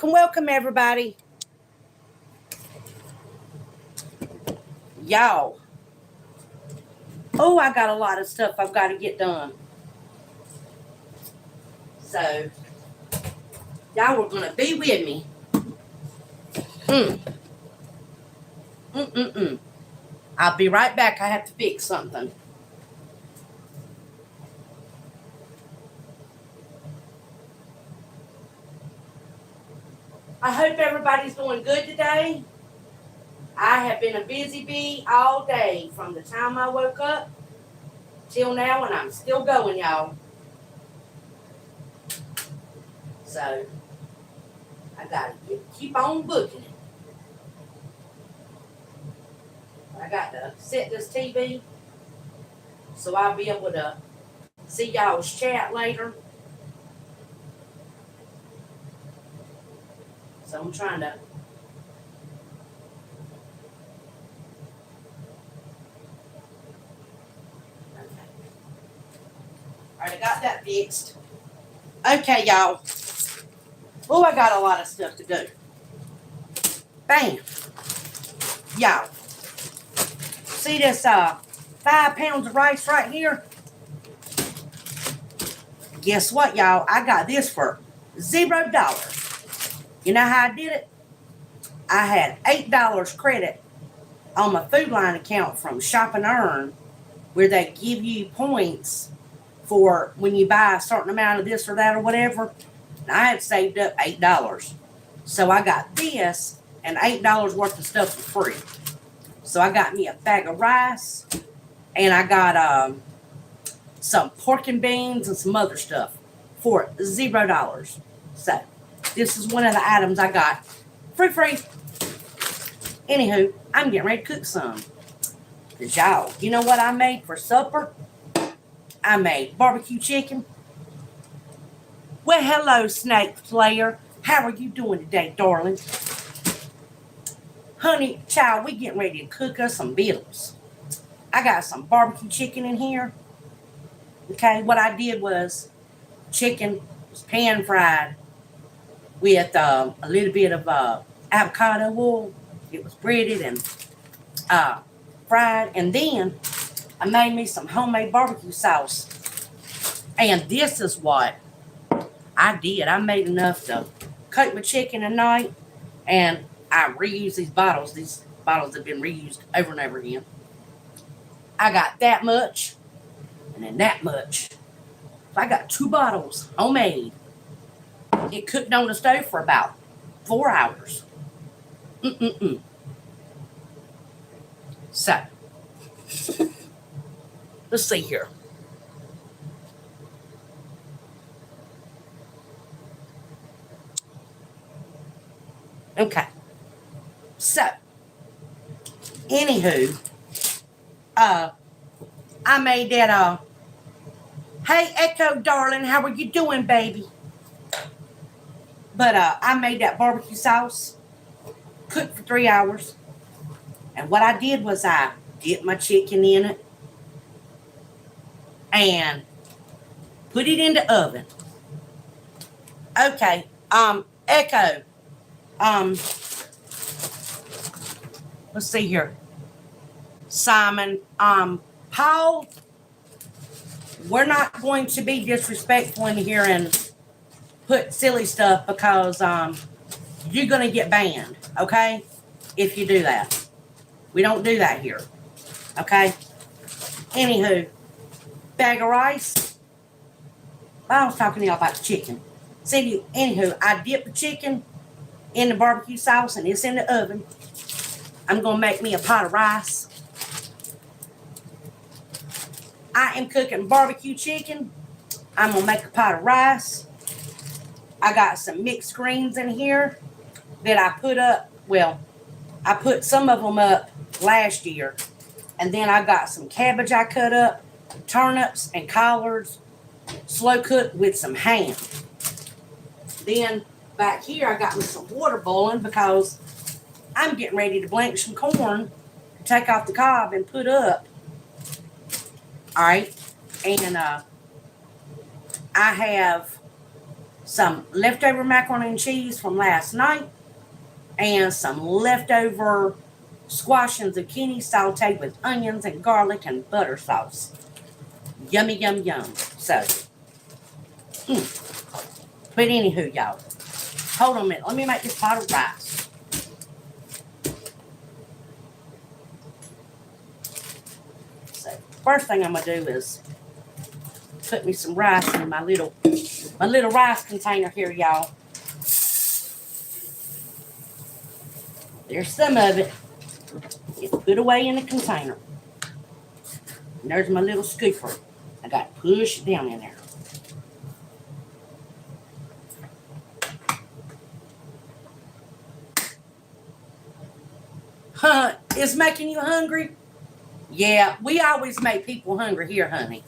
Welcome, everybody. Y'all. Oh, I got a lot of stuff I've got to get done. So, y'all are going to be with me. I'll be right back. I have to fix something. I hope everybody's doing good today. I have been a busy bee all day from the time I woke up till now, and I'm still going, y'all. So, I got to keep on booking it. I got to set this TV so I'll be able to see y'all's chat later. So I'm trying to. Okay. All right, I got that fixed. Okay, y'all. Oh, I got a lot of stuff to do. Bam. Y'all. See this 5 pounds of rice right here? Guess what, y'all? I got this for $0. You know how I did it? I had $8 credit on my Food Line account from Shop and Earn, where they give you points for when you buy a certain amount of this or that or whatever. And I had saved up $8. So I got this and $8 worth of stuff for free. So I got me a bag of rice, and I got some pork and beans and some other stuff for $0. So this is one of the items I got free. Anywho, I'm getting ready to cook some. Because y'all, you know what I made for supper? I made barbecue chicken. Well, hello, Snake Player. How are you doing today, darling? Honey, child, we getting ready to cook us some Beatles. I got some barbecue chicken in here. Okay, what I did was chicken was pan fried with a little bit of avocado oil. It was breaded and fried. And then I made me some homemade barbecue sauce. And this is what I did. I made enough to cook my chicken a night, and I reuse these bottles. These bottles have been reused over and over again. I got that much, and then that much. So I got 2 bottles, homemade. It cooked on the stove for about 4 hours. So, let's see here. Okay. So, anywho, I made that, hey, Echo, darling, how are you doing, baby? But, I made that barbecue sauce, cooked for 3 hours. And what I did was I dipped my chicken in it and put it in the oven. Okay, Echo, let's see here. Simon, Paul, we're not going to be disrespectful in here and put silly stuff because you're going to get banned, okay? If you do that. We don't do that here, okay? Anywho, bag of rice. I was talking to y'all about the chicken. Anywho, I dip the chicken in the barbecue sauce, and it's in the oven. I'm going to make me a pot of rice. I am cooking barbecue chicken. I'm going to make a pot of rice. I got some mixed greens in here that I put up. Well, I put some of them up last year. And then I got some cabbage I cut up, turnips and collards, slow cooked with some ham. Then back here I got me some water boiling because I'm getting ready to blanch some corn to take off the cob and put up. All right. And I have some leftover macaroni and cheese from last night, and some leftover squash and zucchini sauteed with onions and garlic and butter sauce. Yummy, yum, yum. So, but anywho, y'all, hold on a minute. Let me make this pot of rice. So, first thing I'm gonna do is put me some rice in my little rice container here, y'all. There's some of it. It's put away in the container. And there's my little scooper. I got to push it down in there. Huh? It's making you hungry? Yeah, we always make people hungry here, honey.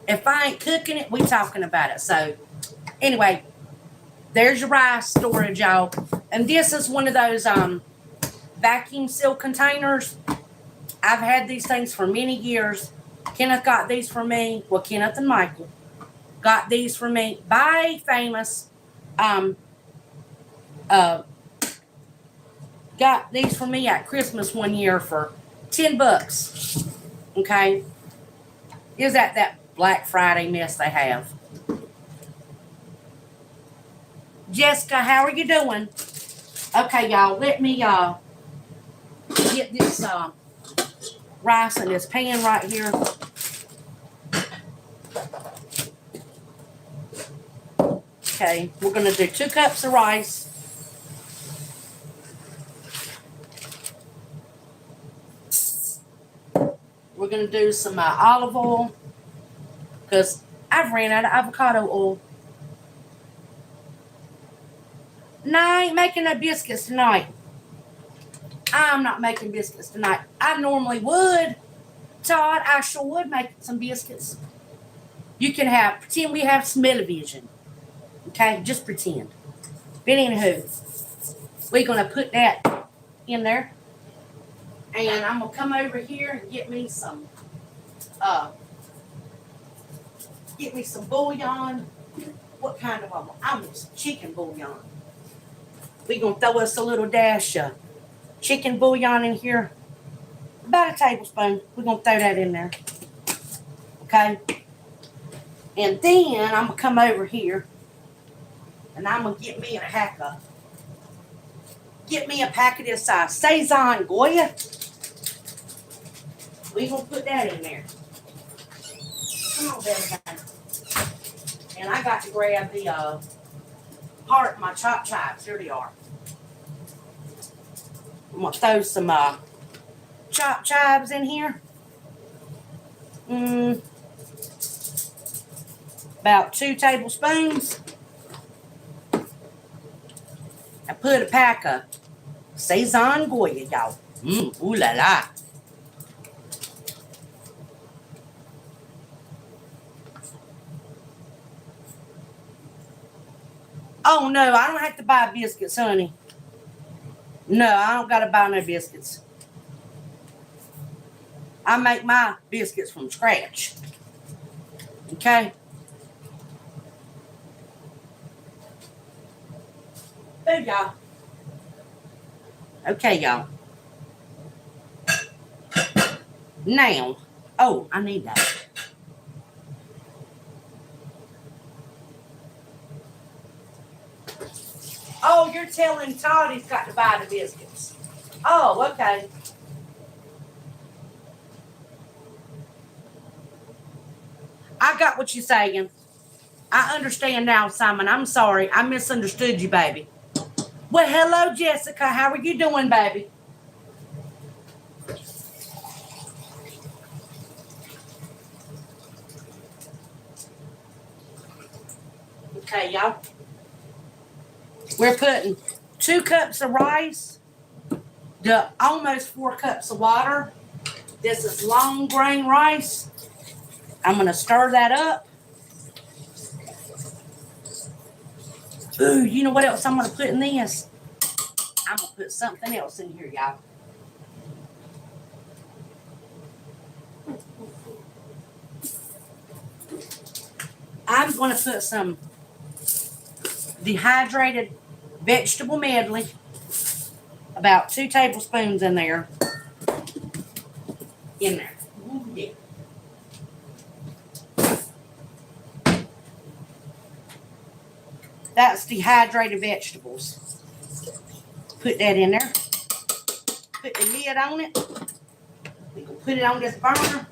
If I ain't cooking it, we talking about it. So, anyway, there's your rice storage, y'all. And this is one of those vacuum seal containers. I've had these things for many years. Kenneth got these for me. Well, Kenneth and Michael got these for me by famous. Got these for me at Christmas one year for $10. Okay, is that Black Friday mess they have? Jessica, how are you doing? Okay, y'all, let me get this rice in this pan right here. Okay, we're gonna do 2 cups of rice. We're gonna do some olive oil because I've ran out of avocado oil. No, I ain't making no biscuits tonight. I'm not making biscuits tonight. I normally would. Todd, I sure would make some biscuits. You can pretend we have smell-o-vision. Okay, just pretend. But anywho, we're going to put that in there. And I'm going to come over here and get me some bouillon. What kind of I want some chicken bouillon. We're going to throw us a little dash of chicken bouillon in here. About a tablespoon. We're going to throw that in there. Okay? And then I'm going to come over here and I'm going to get me a pack of this Saison Goya. We're going to put that in there. Come on, baby. And I got to grab the part of my chopped chives. Here they are. I'm going to throw some chopped chives in here. About 2 tablespoons. I put a pack of Saison Goya, y'all. Ooh la la. Oh no, I don't have to buy biscuits, honey. No, I don't got to buy no biscuits. I make my biscuits from scratch. Okay? There y'all. Okay, y'all. Now, I need that. Oh, you're telling Todd he's got to buy the biscuits. Oh, okay. I got what you're saying. I understand now, Simon. I'm sorry. I misunderstood you, baby. Well, hello, Jessica. How are you doing, baby? Okay, y'all. We're putting 2 cups of rice to almost 4 cups of water. This is long grain rice. I'm going to stir that up. Ooh, you know what else I'm going to put in this? I'm going to put something else in here, y'all. I'm going to put some dehydrated vegetable medley, about 2 tablespoons in there. In there. Ooh, yeah. That's dehydrated vegetables. Put that in there. Put the lid on it. We're going to put it on this burner.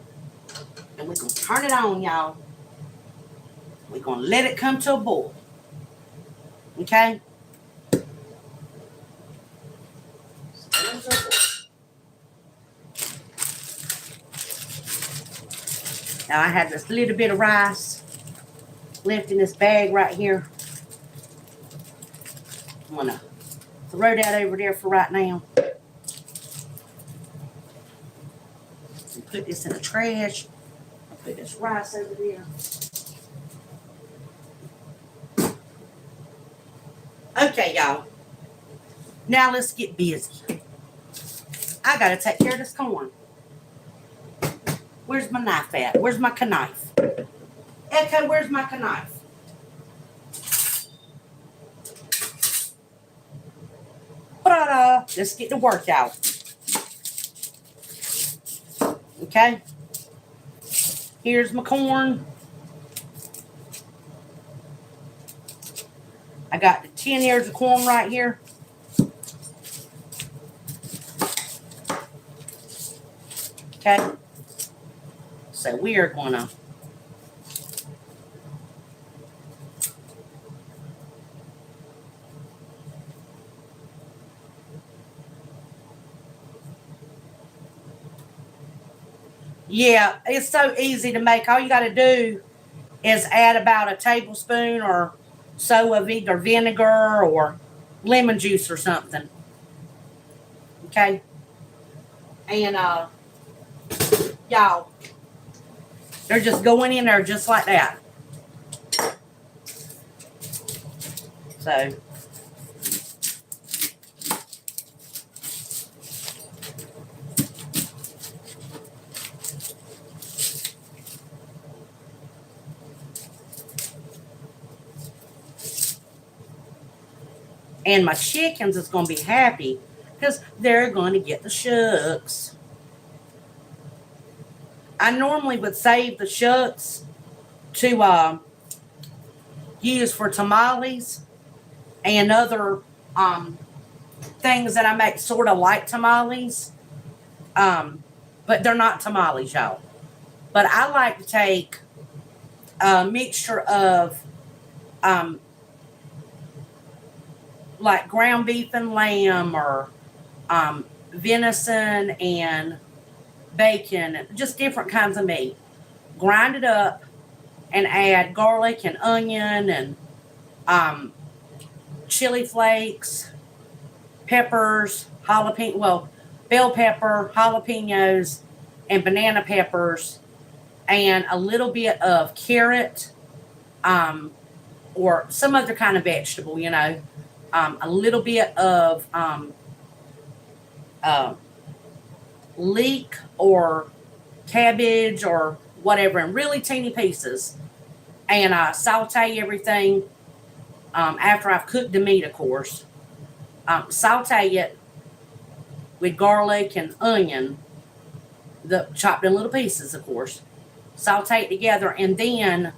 And we're going to turn it on, y'all. We're going to let it come to a boil. Okay? Now I have this little bit of rice left in this bag right here. I'm going to throw that over there for right now. And put this in the trash. I'll put this rice over there. Okay, y'all. Now let's get busy. I got to take care of this corn. Where's my knife at? Where's my knife? Echo, where's my knife? Let's get the work out. Okay. Here's my corn. I got the 10 ears of corn right here. Okay. So we are going to yeah, it's so easy to make. All you got to do is add about a tablespoon or so of either vinegar or lemon juice or something. Okay. And y'all, they're just going in there just like that. So and my chickens is going to be happy because they're going to get the shucks. I normally would save the shucks to use for tamales and other things that I make sort of like tamales. But they're not tamales, y'all. But I like to take a mixture of like ground beef and lamb or venison and bacon, just different kinds of meat. Grind it up and add garlic and onion and chili flakes, peppers, bell pepper, jalapenos, and banana peppers, and a little bit of carrot or some other kind of vegetable, a little bit of leek or cabbage or whatever in really teeny pieces, and saute everything after I've cooked the meat, of course. Saute it with garlic and onion, chopped in little pieces, of course. Saute it together, and then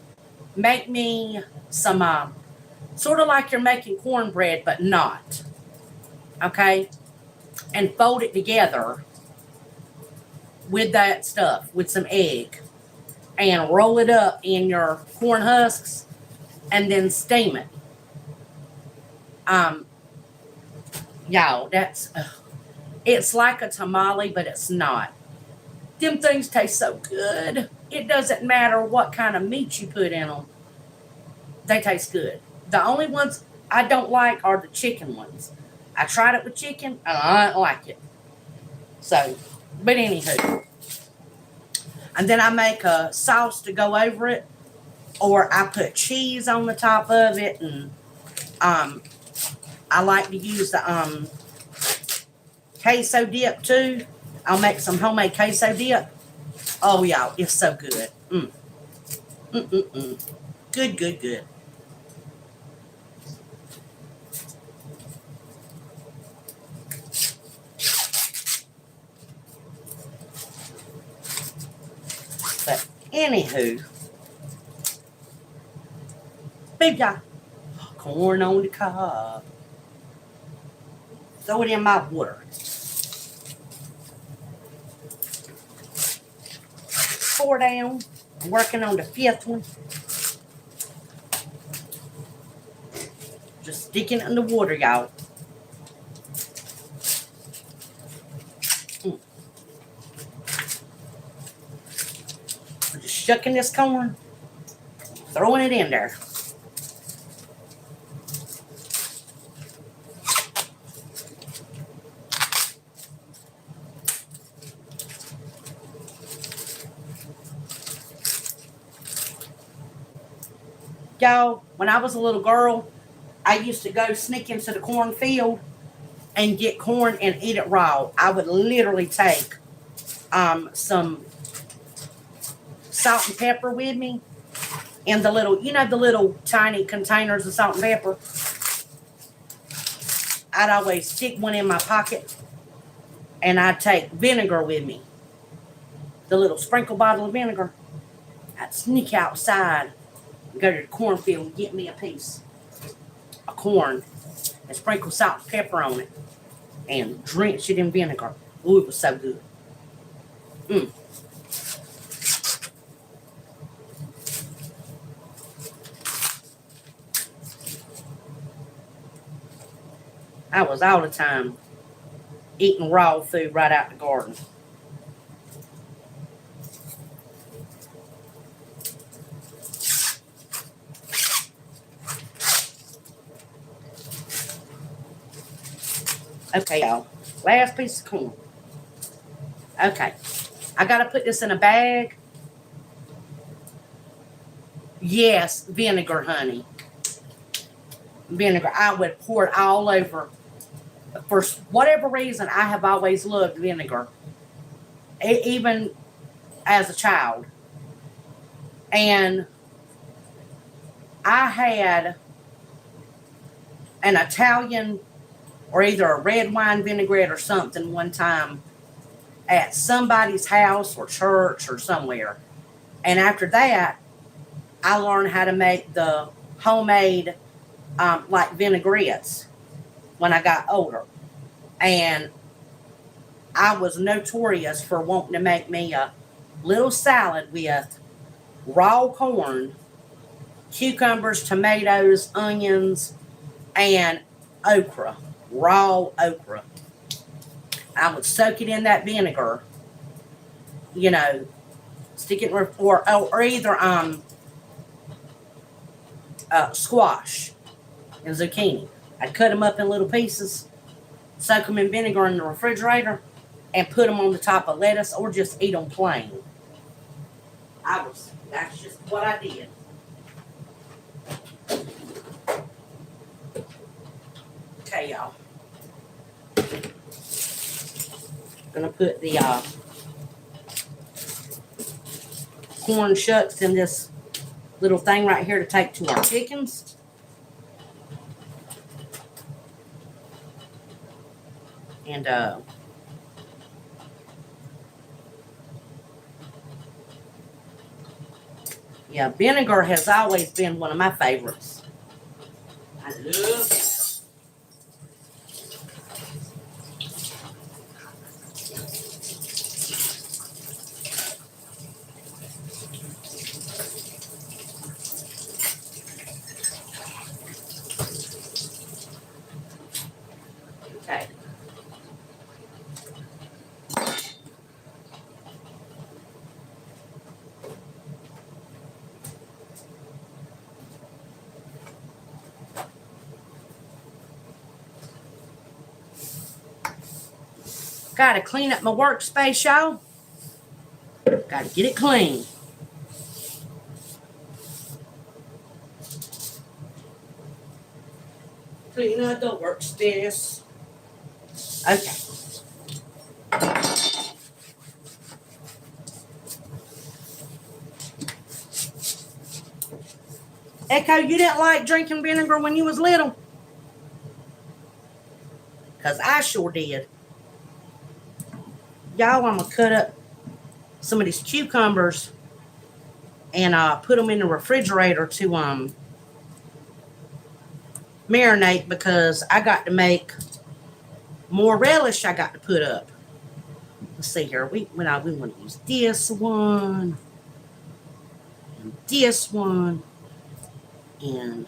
make me some sort of like you're making cornbread, but not. Okay? And fold it together with that stuff, with some egg. And roll it up in your corn husks and then steam it. Y'all, it's like a tamale, but it's not. Them things taste so good. It doesn't matter what kind of meat you put in them. They taste good. The only ones I don't like are the chicken ones. I tried it with chicken, and I don't like it. So, but anywho. And then I make a sauce to go over it, or I put cheese on the top of it, and I like to use the queso dip too. I'll make some homemade queso dip. Oh, y'all, it's so good. Good. Anywho, booyah. Corn on the cob. Throw it in my water. 4 down. I'm working on the 5th one. Just sticking it in the water, y'all. I'm just shucking this corn, throwing it in there. Y'all, when I was a little girl, I used to go sneak into the cornfield and get corn and eat it raw. I would literally take some salt and pepper with me in the little, the little tiny containers of salt and pepper. I'd always stick one in my pocket, and I'd take vinegar with me, the little sprinkle bottle of vinegar. I'd sneak outside and go to the cornfield and get me a piece of corn and sprinkle salt and pepper on it and drench it in vinegar. Ooh, it was so good. I was all the time eating raw food right out the garden. Okay, y'all. Last piece of corn. Okay. I got to put this in a bag. Yes, vinegar, honey. Vinegar. I would pour it all over. For whatever reason, I have always loved vinegar. Even as a child. And I had an Italian or either a red wine vinaigrette or something one time at somebody's house or church or somewhere. And after that, I learned how to make the homemade like vinaigrettes when I got older. And I was notorious for wanting to make me a little salad with raw corn, cucumbers, tomatoes, onions, and okra. Raw okra. I would soak it in that vinegar, stick it or either squash and zucchini. I'd cut them up in little pieces, soak them in vinegar in the refrigerator, and put them on the top of lettuce or just eat them plain. That's just what I did. Okay, y'all. Gonna put the corn shucks in this little thing right here to take to our chickens. And yeah, vinegar has always been one of my favorites. I love it. Okay. Gotta clean up my workspace, y'all. Gotta get it clean. Clean up the workspace. Okay. Echo, you didn't like drinking vinegar when you was little? Because I sure did. Y'all, I'm going to cut up some of these cucumbers and put them in the refrigerator to marinate, because I got to make more relish. I got to put up. Let's see here. We want to use this one, and this one, and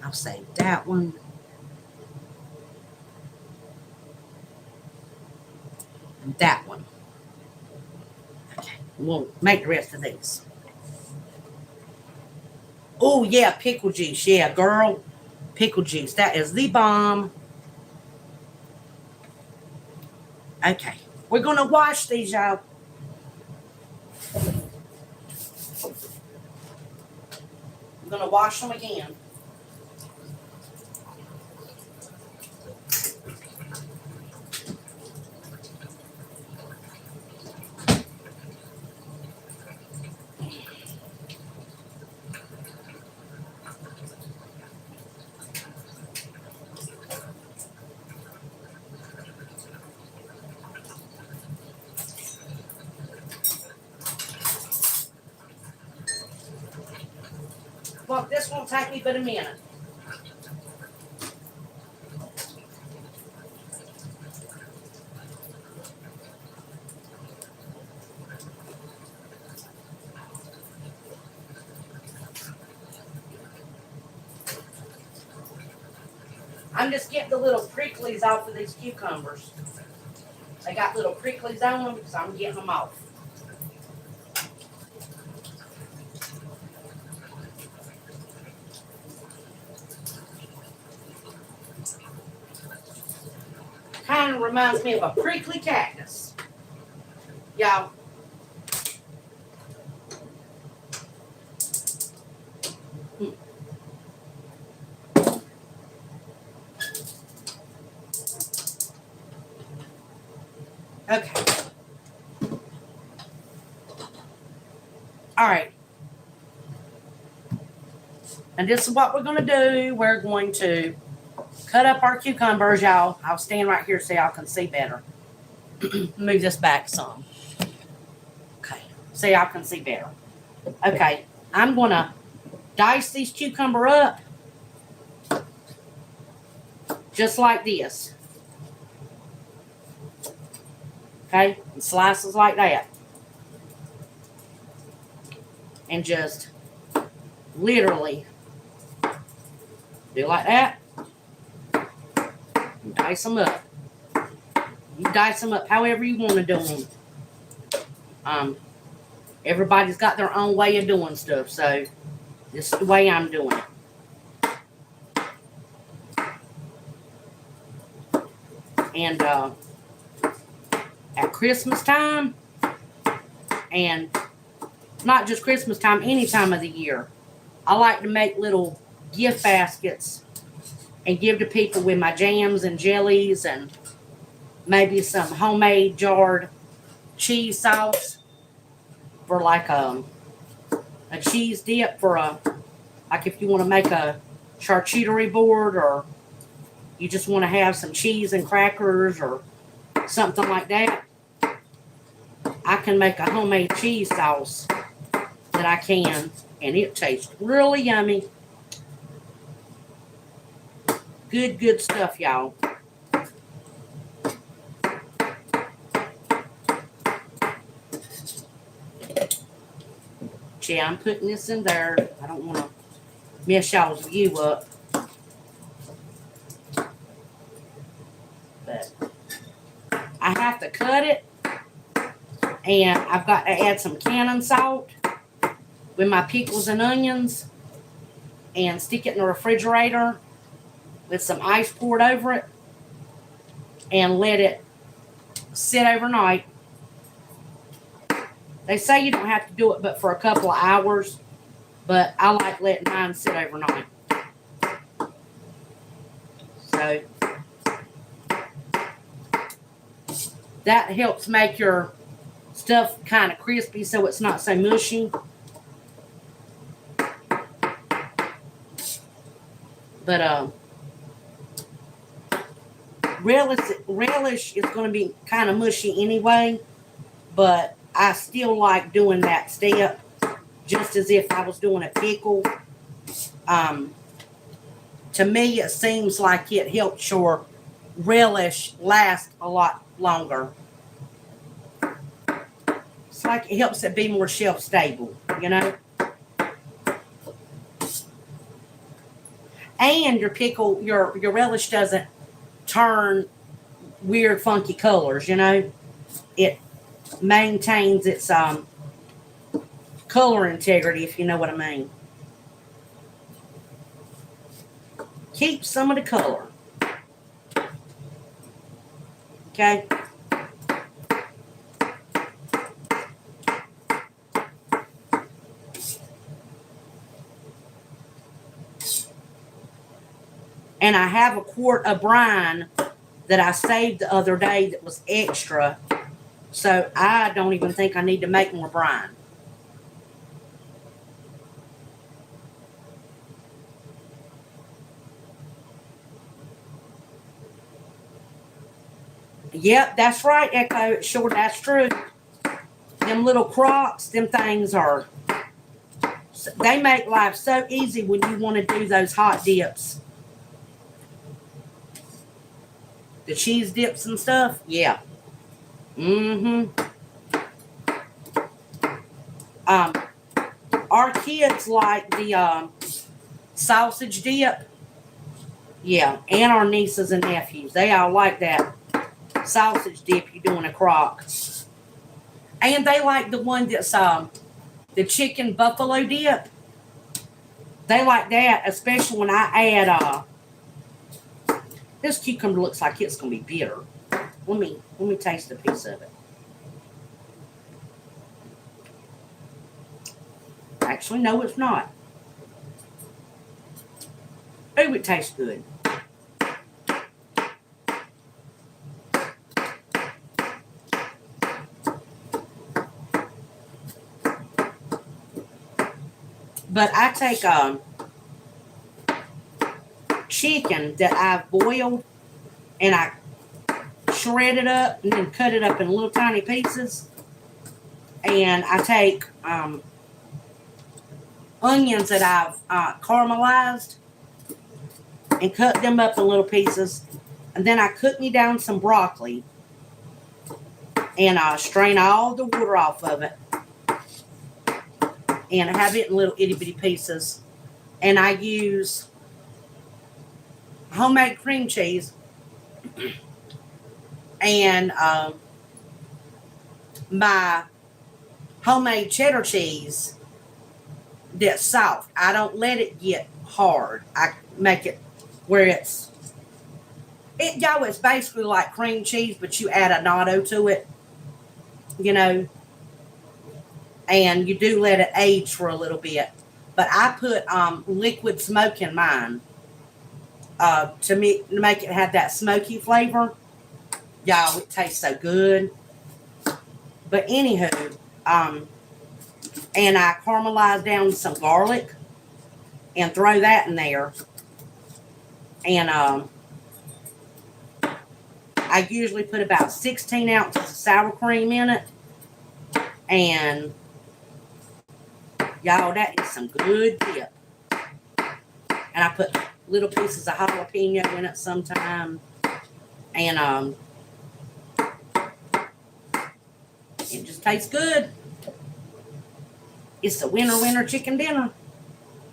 I'll save that one. And that one. Okay, we'll make the rest of these. Oh, yeah, pickle juice. Yeah, girl, pickle juice. That is the bomb. Okay, we're going to wash these, y'all. I'm going to wash them again. Well, this won't take me but a minute. I'm just getting the little pricklies off of these cucumbers. They got little pricklies on them, so I'm getting them off. Kind of reminds me of a prickly cactus. Y'all. Okay. All right. And this is what we're going to do. We're going to cut up our cucumbers, y'all. I'll stand right here so y'all can see better. Move this back some. Okay. So y'all can see better. Okay. I'm going to dice these cucumber up just like this. Okay, and slices like that. And just literally do like that. And dice them up. You dice them up however you want to do them. Everybody's got their own way of doing stuff, so this is the way I'm doing it. And at Christmas time, and not just Christmas time, any time of the year, I like to make little gift baskets and give to people with my jams and jellies and maybe some homemade jarred cheese sauce for like a cheese dip for like if you want to make a charcuterie board, or you just want to have some cheese and crackers or something like that. I can make a homemade cheese sauce that I can, and it tastes really yummy. Good stuff, y'all. Yeah, I'm putting this in there. I don't want to mess y'all's view up. But I have to cut it, and I've got to add some cannon salt with my pickles and onions and stick it in the refrigerator with some ice poured over it and let it sit overnight. They say you don't have to do it but for a couple of hours, but I like letting mine sit overnight. So that helps make your stuff kind of crispy so it's not so mushy. But relish is going to be kind of mushy anyway, but I still like doing that step just as if I was doing a pickle. To me, it seems like it helps your relish last a lot longer. It's like it helps it be more shelf stable, you know? And your pickle, your relish doesn't turn weird, funky colors, you know? It maintains its color integrity, if you know what I mean. Keep some of the color. Okay? And I have a quart of brine that I saved the other day that was extra. So I don't even think I need to make more brine. Yep, that's right, Echo. Sure, that's true. Them little crocks, them things are, they make life so easy when you want to do those hot dips. The cheese dips and stuff, yeah. Our kids like the sausage dip. Yeah, and our nieces and nephews. They all like that sausage dip you do in a crock. And they like the one that's the chicken buffalo dip. They like that, especially when I add this cucumber looks like it's gonna be bitter. Let me taste a piece of it. Actually, no, it's not. Oh, it tastes good. But I take chicken that I've boiled and I shred it up and then cut it up in little tiny pieces. And I take onions that I've caramelized and cut them up in little pieces. And then I cook me down some broccoli and strain all the water off of it. And I have it in little itty bitty pieces. And I use homemade cream cheese and my homemade cheddar cheese that's soft. I don't let it get hard. I make it where it's basically like cream cheese, but you add a natto to it, you know, and you do let it age for a little bit. But I put liquid smoke in mine to make it have that smoky flavor. Y'all, it tastes so good. But anywho, and I caramelize down some garlic and throw that in there. And I usually put about 16 ounces of sour cream in it. And y'all, that is some good dip. And I put little pieces of jalapeno in it sometime. And it just tastes good. It's a winter chicken dinner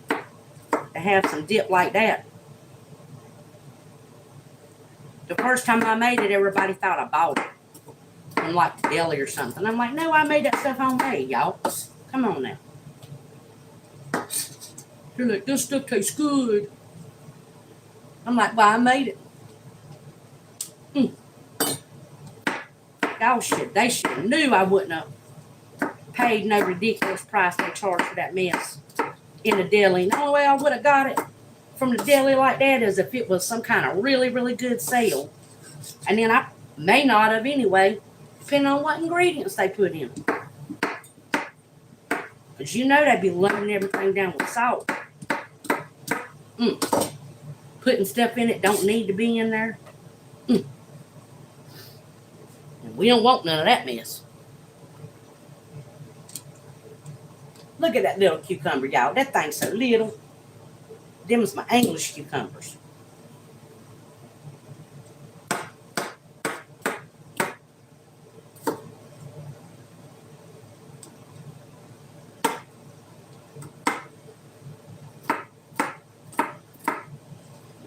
to have some dip like that. The first time I made it, everybody thought I bought it from like the deli or something. I'm like, no, I made that stuff homemade, y'all. Come on now. They're like, this stuff tastes good. I'm like, well, I made it. They should have knew I wouldn't have paid no ridiculous price they charged for that mess in the deli. And the only way I would have got it from the deli like that is if it was some kind of really, really good sale. And then I may not have anyway, depending on what ingredients they put in. Because you know they'd be loading everything down with salt. Putting stuff in it don't need to be in there. And we don't want none of that mess. Look at that little cucumber, y'all. That thing's so little. Them's my English cucumbers.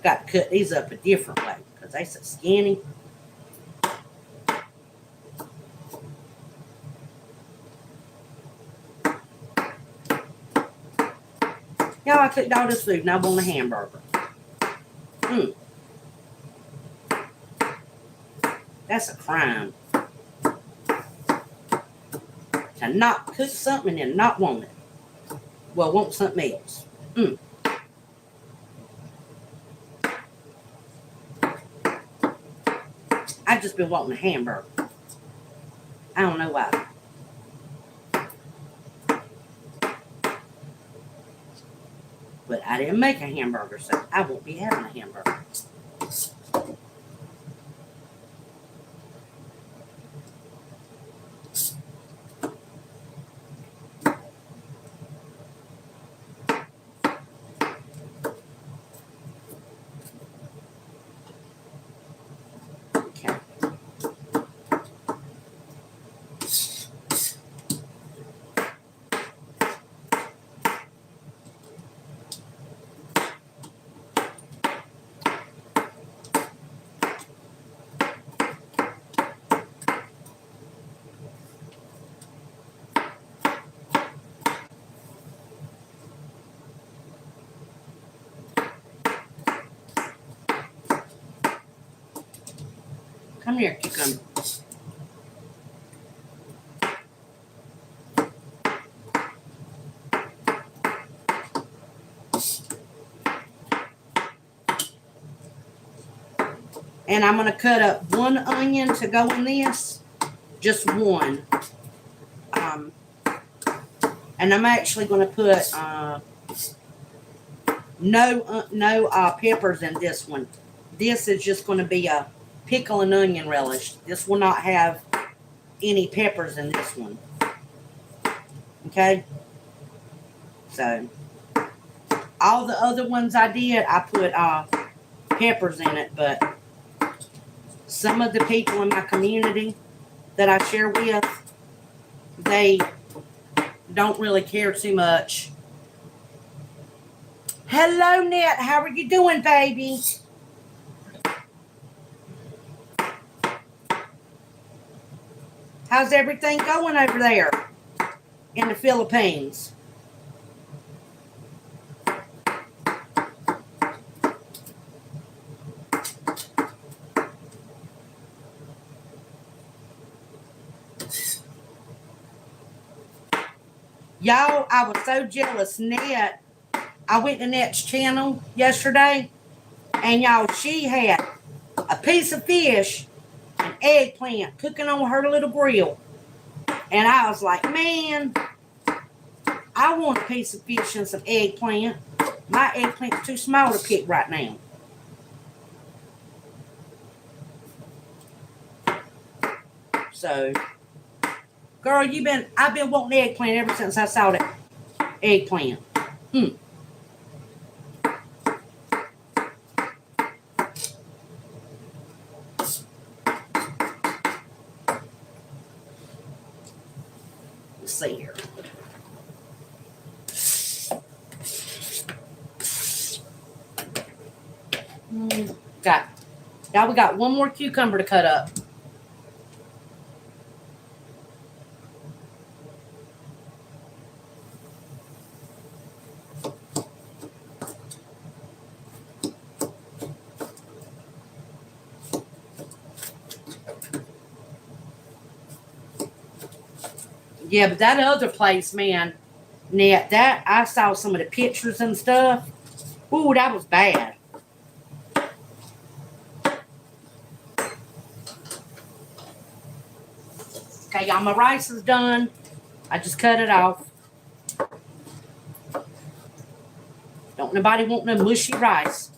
Got to cut these up a different way because they so skinny. Y'all, I cooked all this food and I want a hamburger. That's a crime. To not cook something and not want it. Well, want something else. I've just been wanting a hamburger. I don't know why. But I didn't make a hamburger, so I won't be having a hamburger. Come here, cucumber. And I'm going to cut up one onion to go in this. Just one. And I'm actually going to put no peppers in this one. This is just going to be a pickle and onion relish. This will not have any peppers in this one. Okay? So, all the other ones I did, I put peppers in it, but some of the people in my community that I share with, they don't really care too much. Hello, Net. How are you doing, baby? How's everything going over there in the Philippines? Y'all, I was so jealous. Net, I went to Net's channel yesterday, and y'all, she had a piece of fish, an eggplant cooking on her little grill. And I was like, man, I want a piece of fish and some eggplant. My eggplant's too small to pick right now. So, girl, I've been wanting eggplant ever since I saw that eggplant. Let's see here. Now we got one more cucumber to cut up. Yeah, but that other place, man, Net, that I saw some of the pictures and stuff. Ooh, that was bad. Okay, y'all, my rice is done. I just cut it off. Don't nobody want no mushy rice.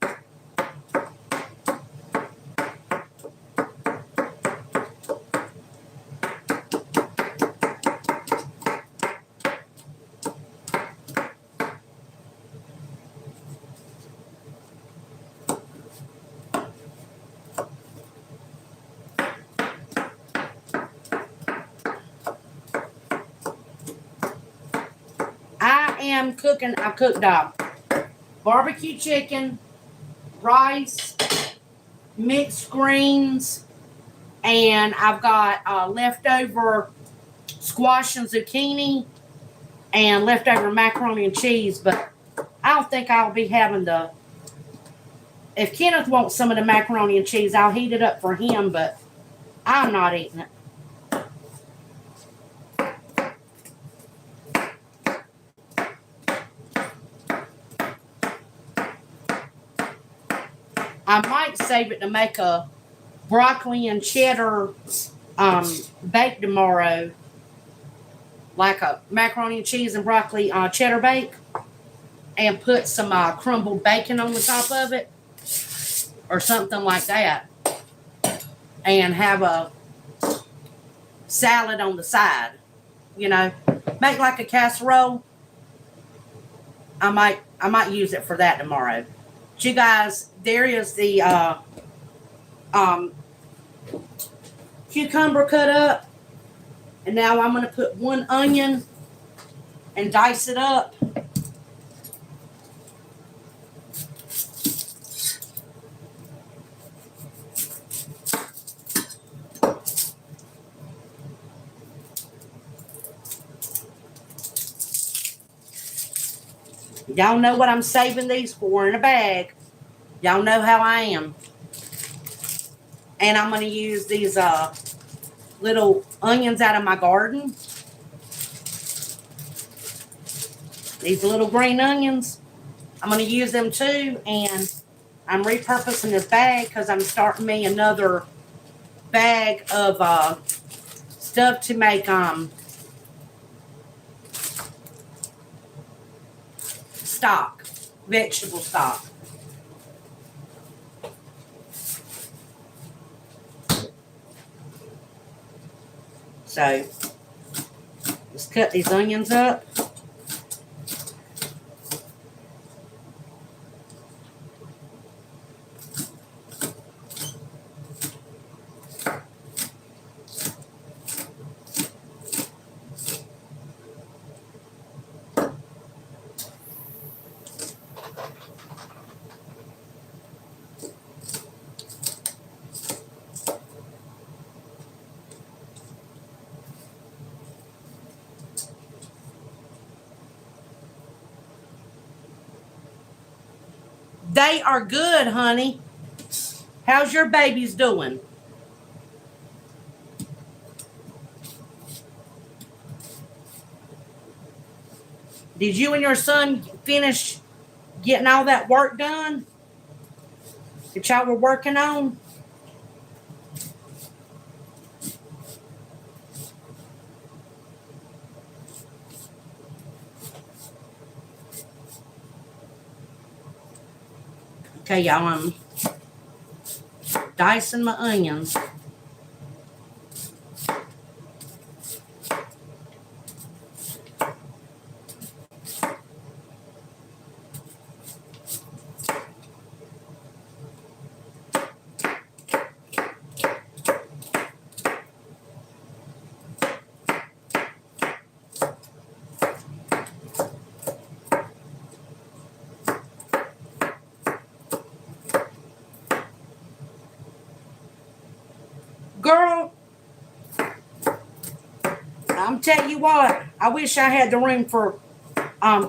am cooking, I cooked barbecue chicken, rice, mixed greens, and I've got leftover squash and zucchini and leftover macaroni and cheese. But I don't think I'll be having the. If Kenneth wants some of the macaroni and cheese, I'll heat it up for him, but I'm not eating it. I might save it to make a broccoli and cheddar bake tomorrow, like a macaroni and cheese and broccoli cheddar bake, and put some crumbled bacon on the top of it or something like that, and have a salad on the side. You know, make like a casserole. I might use it for that tomorrow. But you guys, there is the cucumber cut up, and now I'm going to put one onion and dice it up. Y'all know what I'm saving these for in a bag. Y'all know how I am. And I'm going to use these little onions out of my garden. These little green onions. I'm going to use them too. And I'm repurposing this bag because I'm starting me another bag of stuff to make stock, vegetable stock. So, let's cut these onions up. They are good, honey. How's your babies doing? Did you and your son finish getting all that work done that y'all were working on? Okay, y'all, I'm dicing my onions. Girl, I'm telling you what, I wish I had the room for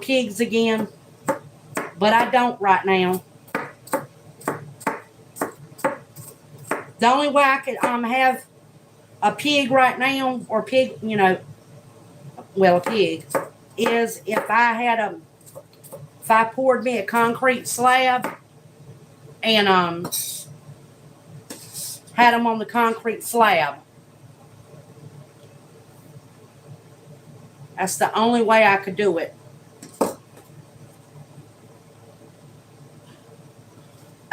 pigs again, but I don't right now. The only way I could have a pig right now, or pig, you know, well, a pig, is if I poured me a concrete slab and had them on the concrete slab. That's the only way I could do it.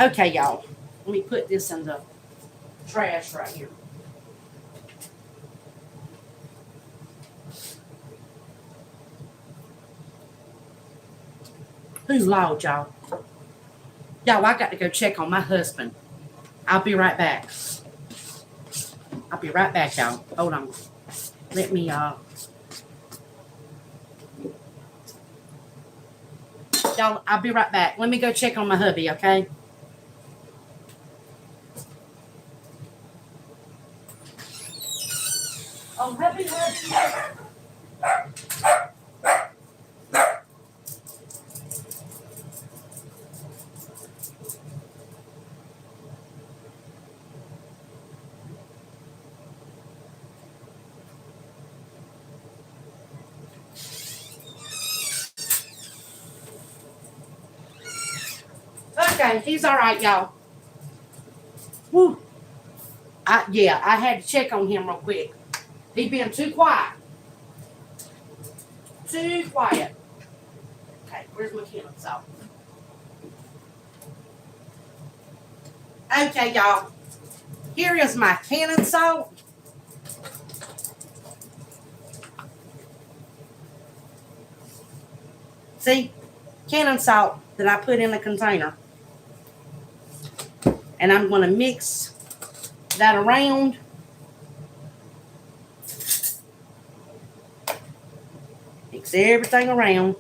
Okay, y'all. Let me put this in the trash right here. Who's loud, y'all? Y'all, I got to go check on my husband. I'll be right back. I'll be right back, y'all. Hold on. Let me Y'all, I'll be right back. Let me go check on my hubby, okay? Oh, hubby. Okay, he's all right, y'all. Whew. I had to check on him real quick. He been too quiet. Too quiet. Okay, where's my Canon salt? Okay, y'all. Here is my Canon salt. See? Canon salt that I put in a container. And I'm going to mix that around. Mix everything around.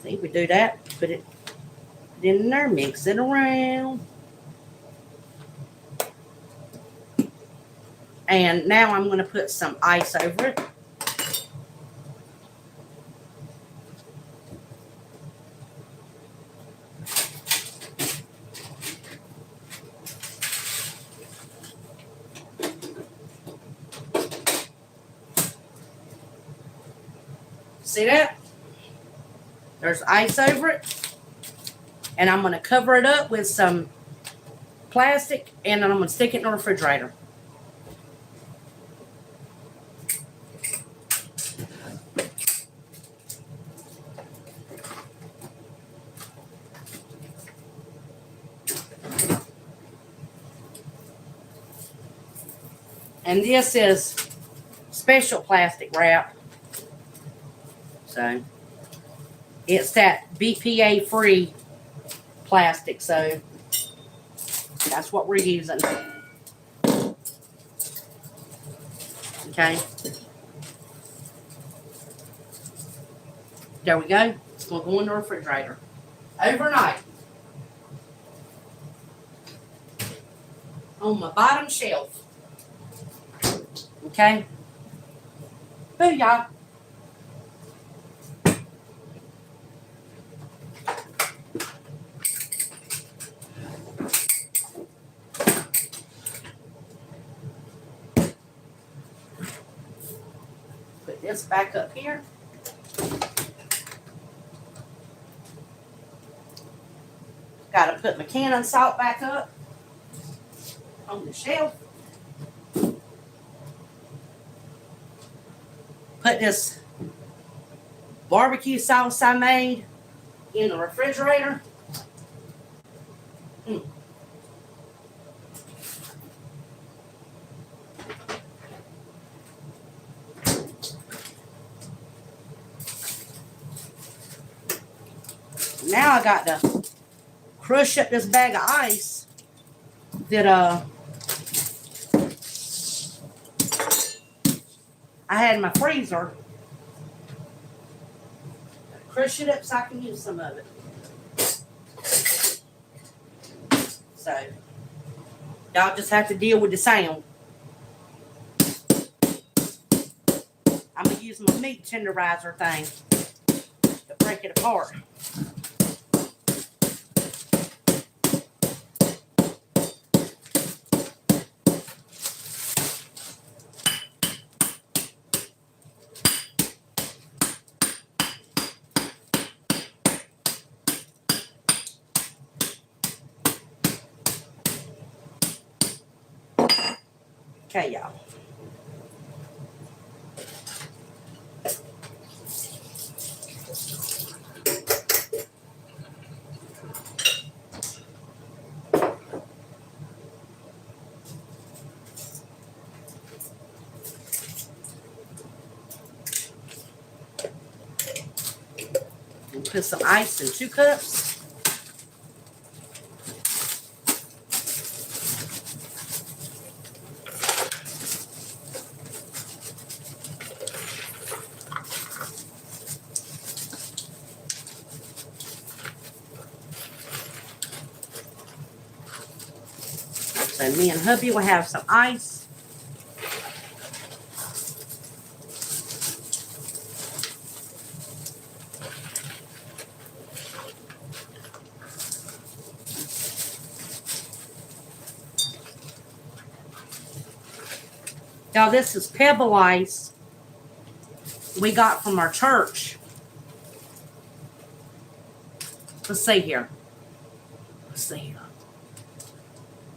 See, we do that. Put it in there. Mix it around. And now I'm going to put some ice over it. See that? There's ice over it. And I'm going to cover it up with some plastic, and then I'm going to stick it in the refrigerator. And this is special plastic wrap. So it's that BPA free plastic. So that's what we're using. Okay. There we go. It's going to go in the refrigerator overnight. On my bottom shelf. Okay. Booyah. Put this back up here. Got to put my Canon salt back up on the shelf. Put this barbecue sauce I made in the refrigerator. Now I got to crush up this bag of ice that I had in my freezer. Crush it up so I can use some of it. So y'all just have to deal with the sound. I'm gonna use my meat tenderizer thing to break it apart. Okay, y'all. We'll put some ice in 2 cups. So me and hubby will have some ice. Y'all, this is pebble ice we got from our church. Let's see here. Let's see here.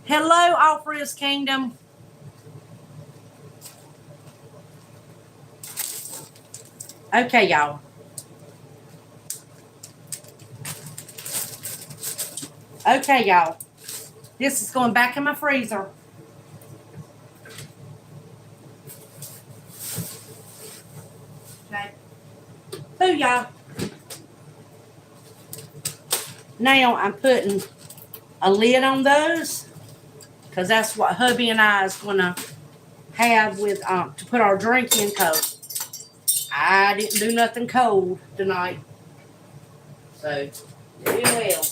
Hello, all for his kingdom. Okay, y'all. Okay, y'all. This is going back in my freezer. Okay. So, y'all. Now I'm putting a lid on those because that's what hubby and I is going to have with to put our drink in cold. I didn't do nothing cold tonight. So, very well.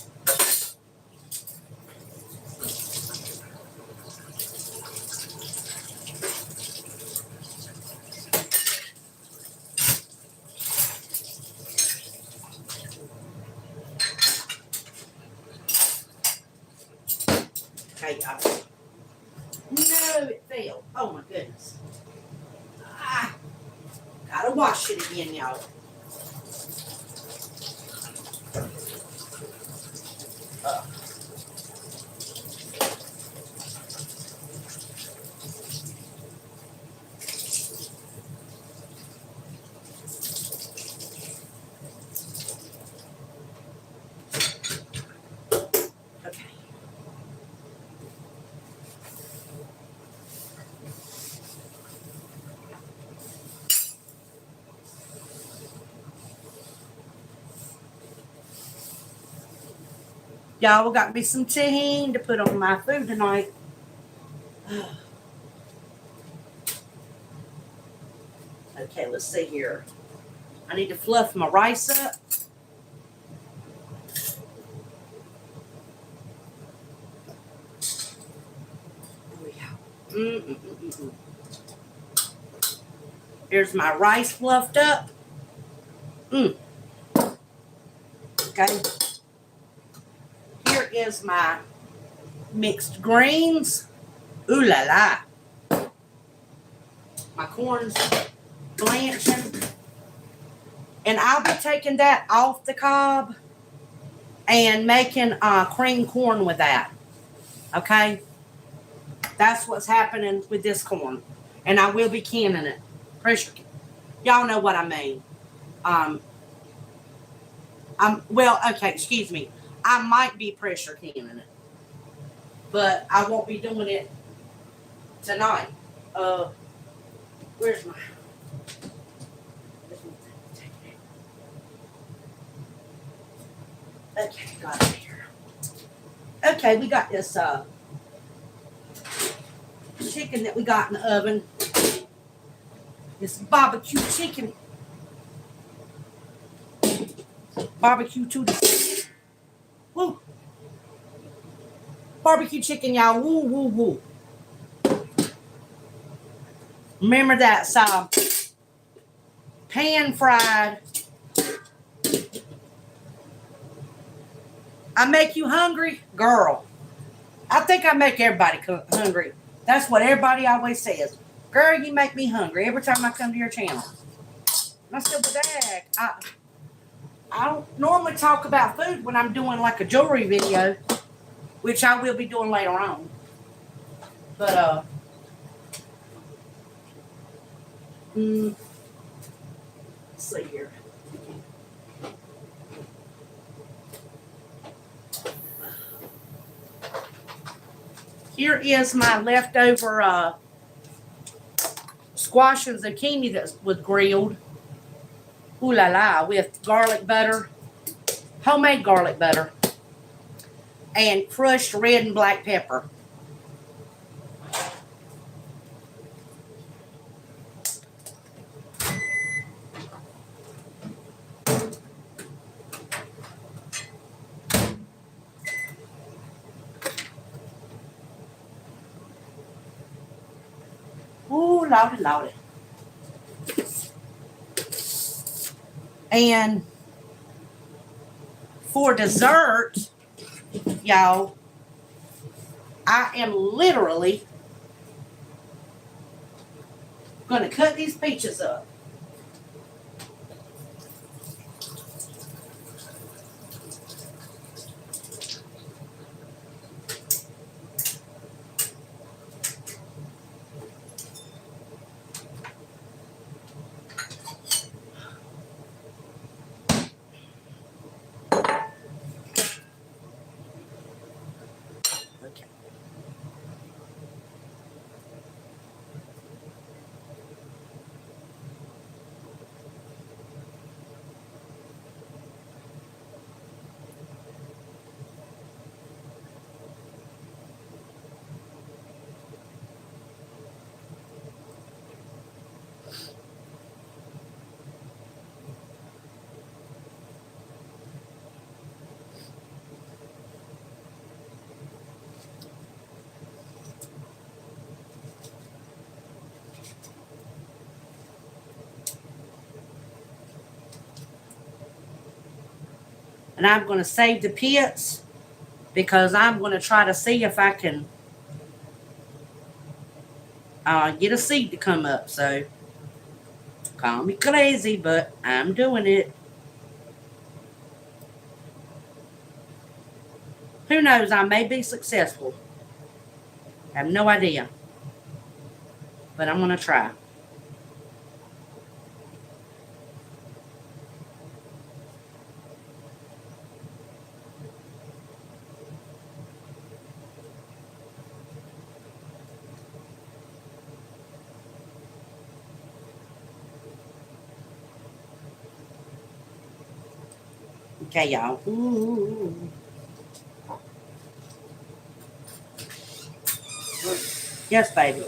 Okay, y'all. No, it fell. Oh, my goodness. Gotta wash it again, y'all. Okay. Y'all got me some tahini to put on my food tonight. Okay, let's see here. I need to fluff my rice up. Here's my rice fluffed up. Okay. Here is my mixed greens. Ooh la la. My corn's blanching. And I'll be taking that off the cob and making cream corn with that. Okay? That's what's happening with this corn. And I will be canning it. Pressure. Y'all know what I mean. Well, okay, excuse me. I might be pressure canning it. But I won't be doing it tonight. Where's my... Okay, got it here. Okay, we got this chicken that we got in the oven. This barbecue chicken. Barbecue to the... Woo. Barbecue chicken, y'all. Woo, woo, woo. Remember that pan fried. I make you hungry? Girl. I think I make everybody hungry. That's what everybody always says. Girl, you make me hungry every time I come to your channel. And I said, but Dad, I don't normally talk about food when I'm doing like a jewelry video, which I will be doing later on. But, let's see here. Here is my leftover squash and zucchini that was grilled. Ooh la la, with garlic butter, homemade garlic butter, and crushed red and black pepper. Lordy, Lordy. And for dessert, y'all, I am literally going to cut these peaches up. Okay. And I'm going to save the pits because I'm going to try to see if I can get a seed to come up. So, call me crazy, but I'm doing it. Who knows? I may be successful. I have no idea. But I'm going to try. Okay, y'all. Ooh. Yes, baby.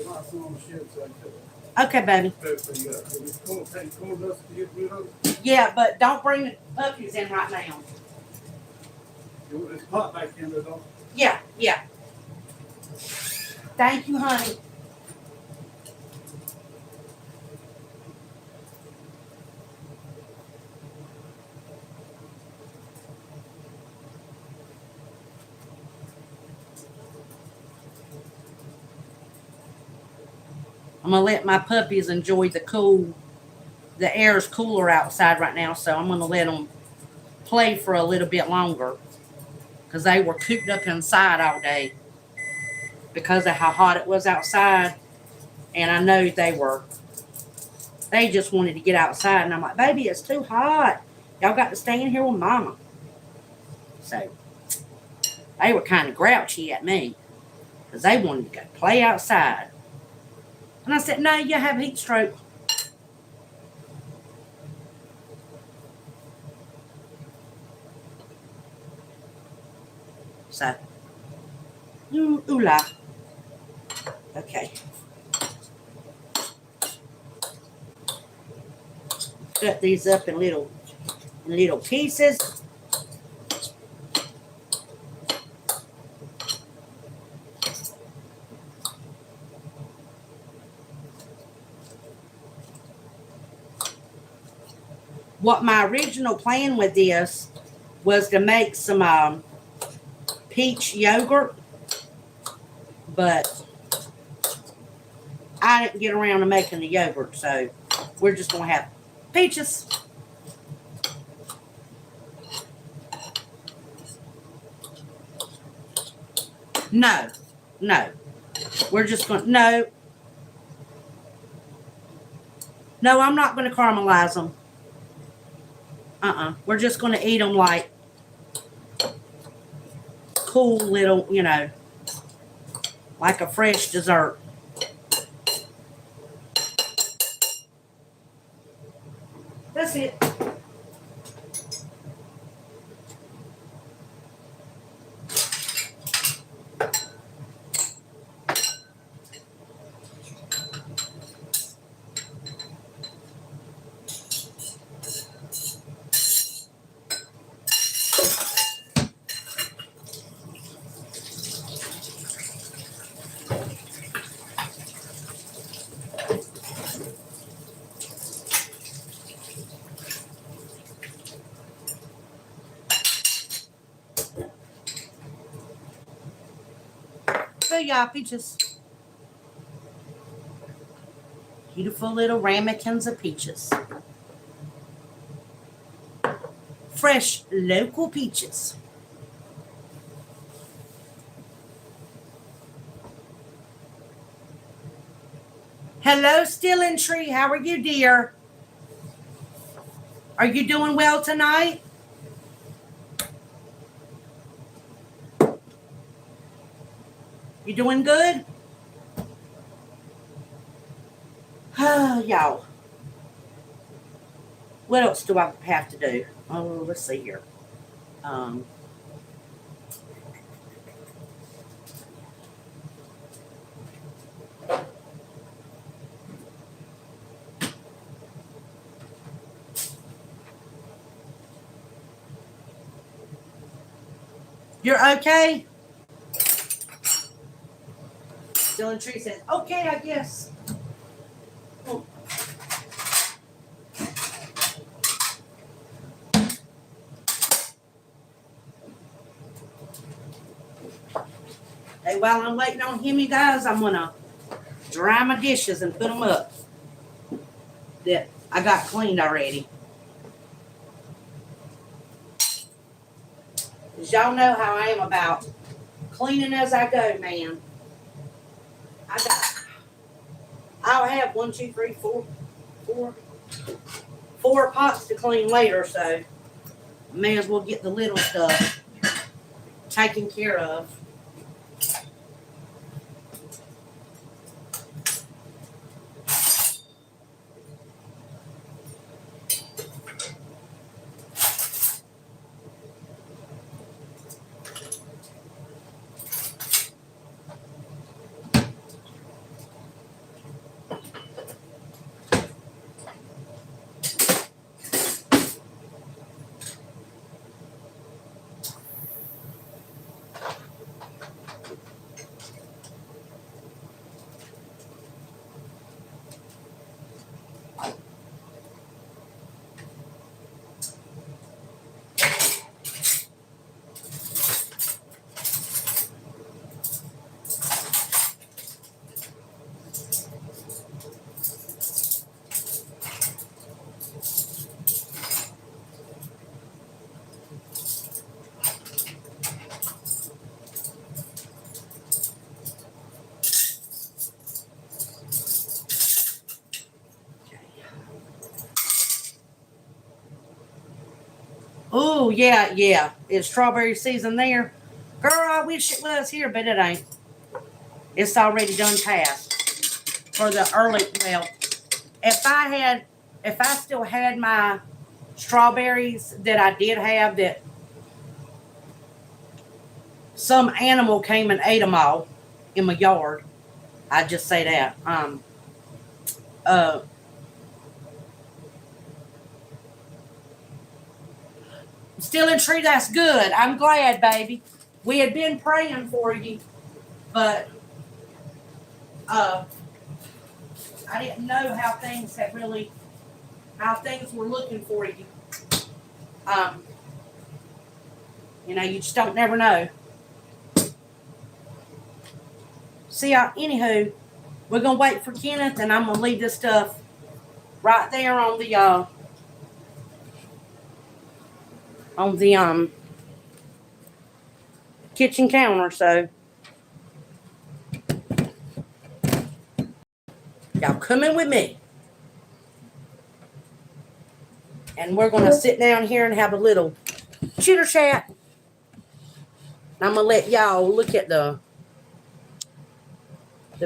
Okay, baby. Yeah, but don't bring the puppies in right now. It's hot back in there, don't it? Yeah, yeah. Thank you, honey. I'm going to let my puppies enjoy the air is cooler outside right now, so I'm going to let them play for a little bit longer because they were cooped up inside all day because of how hot it was outside. And I know they just wanted to get outside. And I'm like, baby, it's too hot. Y'all got to stay in here with mama. So they were kind of grouchy at me because they wanted to go play outside. And I said, no, you have heat stroke. So, ooh la. Okay. Cut these up in little pieces. What my original plan with this was to make some peach yogurt, but I didn't get around to making the yogurt, so we're just going to have peaches. No. We're just going to, no, I'm not going to caramelize them. We're just going to eat them like cool little, like a fresh dessert. That's it. y'all, peaches. Beautiful little ramekins of peaches. Fresh, local peaches. Hello, Stealing Tree. How are you, dear? Are you doing well tonight? You doing good? Y'all. What else do I have to do? Oh, let's see here. You're okay? Dylan Tree says, okay, I guess. Oh. Hey, while I'm waiting on him, you guys, I'm going to dry my dishes and put them up that I got cleaned already. Because y'all know how I am about cleaning as I go, man. I'll have 4 pots to clean later, so may as well get the little stuff taken care of. Oh, yeah. It's strawberry season there. Girl, I wish it was here, but it ain't. It's already done past for the early, well, if I still had my strawberries that I did have that some animal came and ate them all in my yard, I'd just say that. Stealing Tree, that's good. I'm glad, baby. We had been praying for you, but I didn't know how things were looking for you. You just don't never know. See, anywho, we're gonna wait for Kenneth, and I'm gonna leave this stuff right there on the kitchen counter. So y'all come in with me, and we're gonna sit down here and have a little chitter chat. I'm gonna let y'all look at the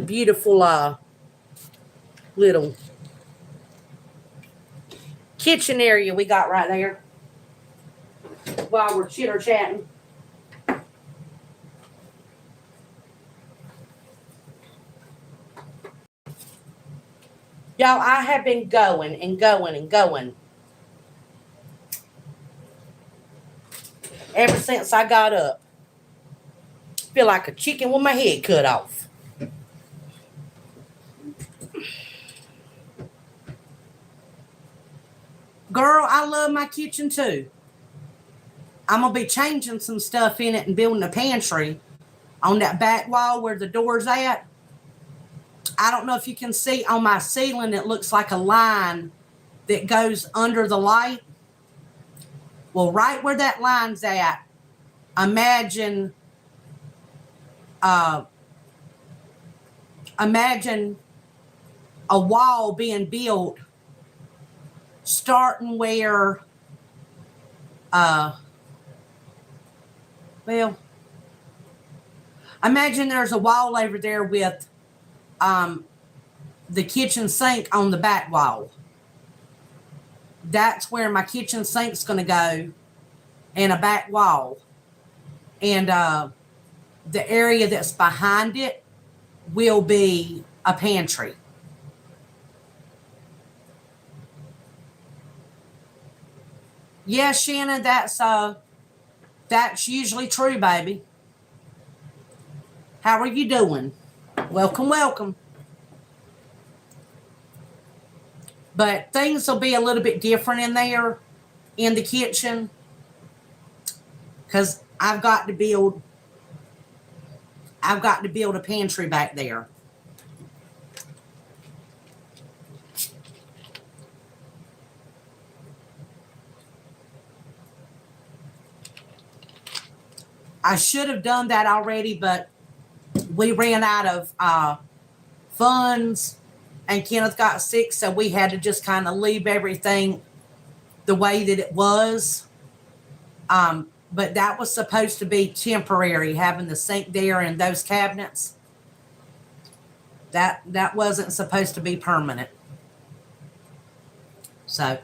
beautiful little kitchen area we got right there while we're chitter chatting. Y'all, I have been going and going and going ever since I got up. Feel like a chicken with my head cut off. Girl, I love my kitchen too. I'm going to be changing some stuff in it and building a pantry on that back wall where the door's at. I don't know if you can see on my ceiling, it looks like a line that goes under the light. Well, right where that line's at, imagine a wall being built starting where well, imagine there's a wall over there with the kitchen sink on the back wall. That's where my kitchen sink's going to go, and a back wall. And the area that's behind it will be a pantry. Yeah, Shannon, that's usually true, baby. How are you doing? Welcome, welcome. But things will be a little bit different in there, in the kitchen, because I've got to build a pantry back there. I should have done that already, but we ran out of funds, and Kenneth got sick, so we had to just kind of leave everything the way that it was. But that was supposed to be temporary, having the sink there and those cabinets. That wasn't supposed to be permanent. So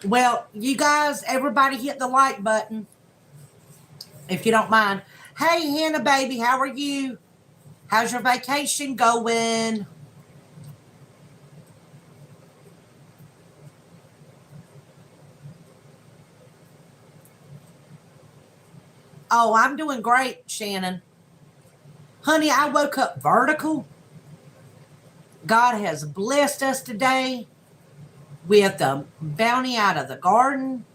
well, you guys, everybody hit the like button, if you don't mind. Hey, Hannah, baby, how are you? How's your vacation going? Oh, I'm doing great, Shannon. Honey, I woke up vertical. God has blessed us today with a bounty out of the garden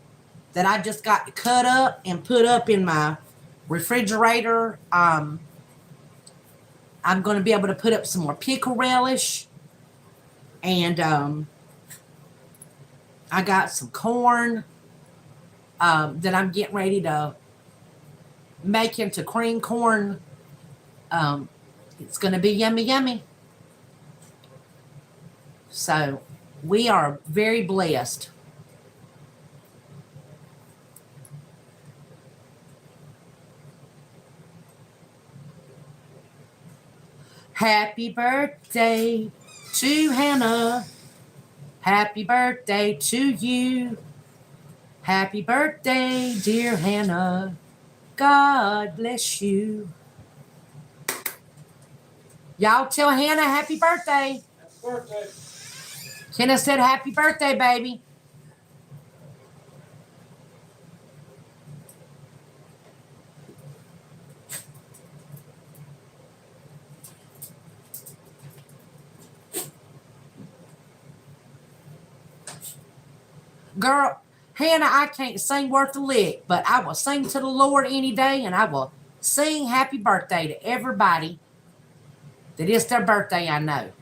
that I just got to cut up and put up in my refrigerator. I'm going to be able to put up some more pickle relish. And I got some corn that I'm getting ready to make into cream corn. It's going to be yummy, yummy. So we are very blessed. Happy birthday to Hannah. Happy birthday to you. Happy birthday, dear Hannah. God bless you. Y'all tell Hannah happy birthday. Happy birthday. Hannah said happy birthday, baby. Girl, Hannah, I can't sing worth a lick, but I will sing to the Lord any day, and I will sing happy birthday to everybody that it's their birthday, I know.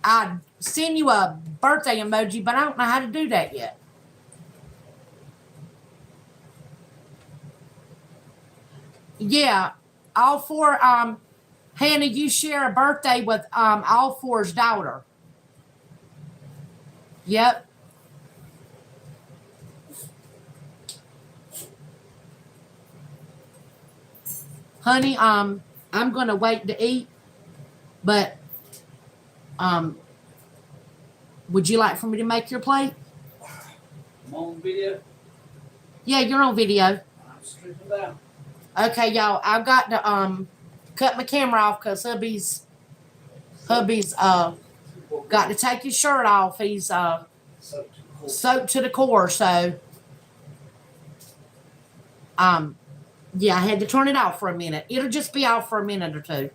I'd send you a birthday emoji, but I don't know how to do that yet. Yeah, all four, Hannah, you share a birthday with all four's daughter. Yep. Honey, I'm gonna wait to eat, but would you like for me to make your plate? I'm on video. Yeah, you're on video. I'm stripping down. Okay, y'all, I've got to cut my camera off because hubby's Got to take his shirt off. He's soaked to the core. So, yeah, I had to turn it off for a minute. It'll just be off for a minute or two.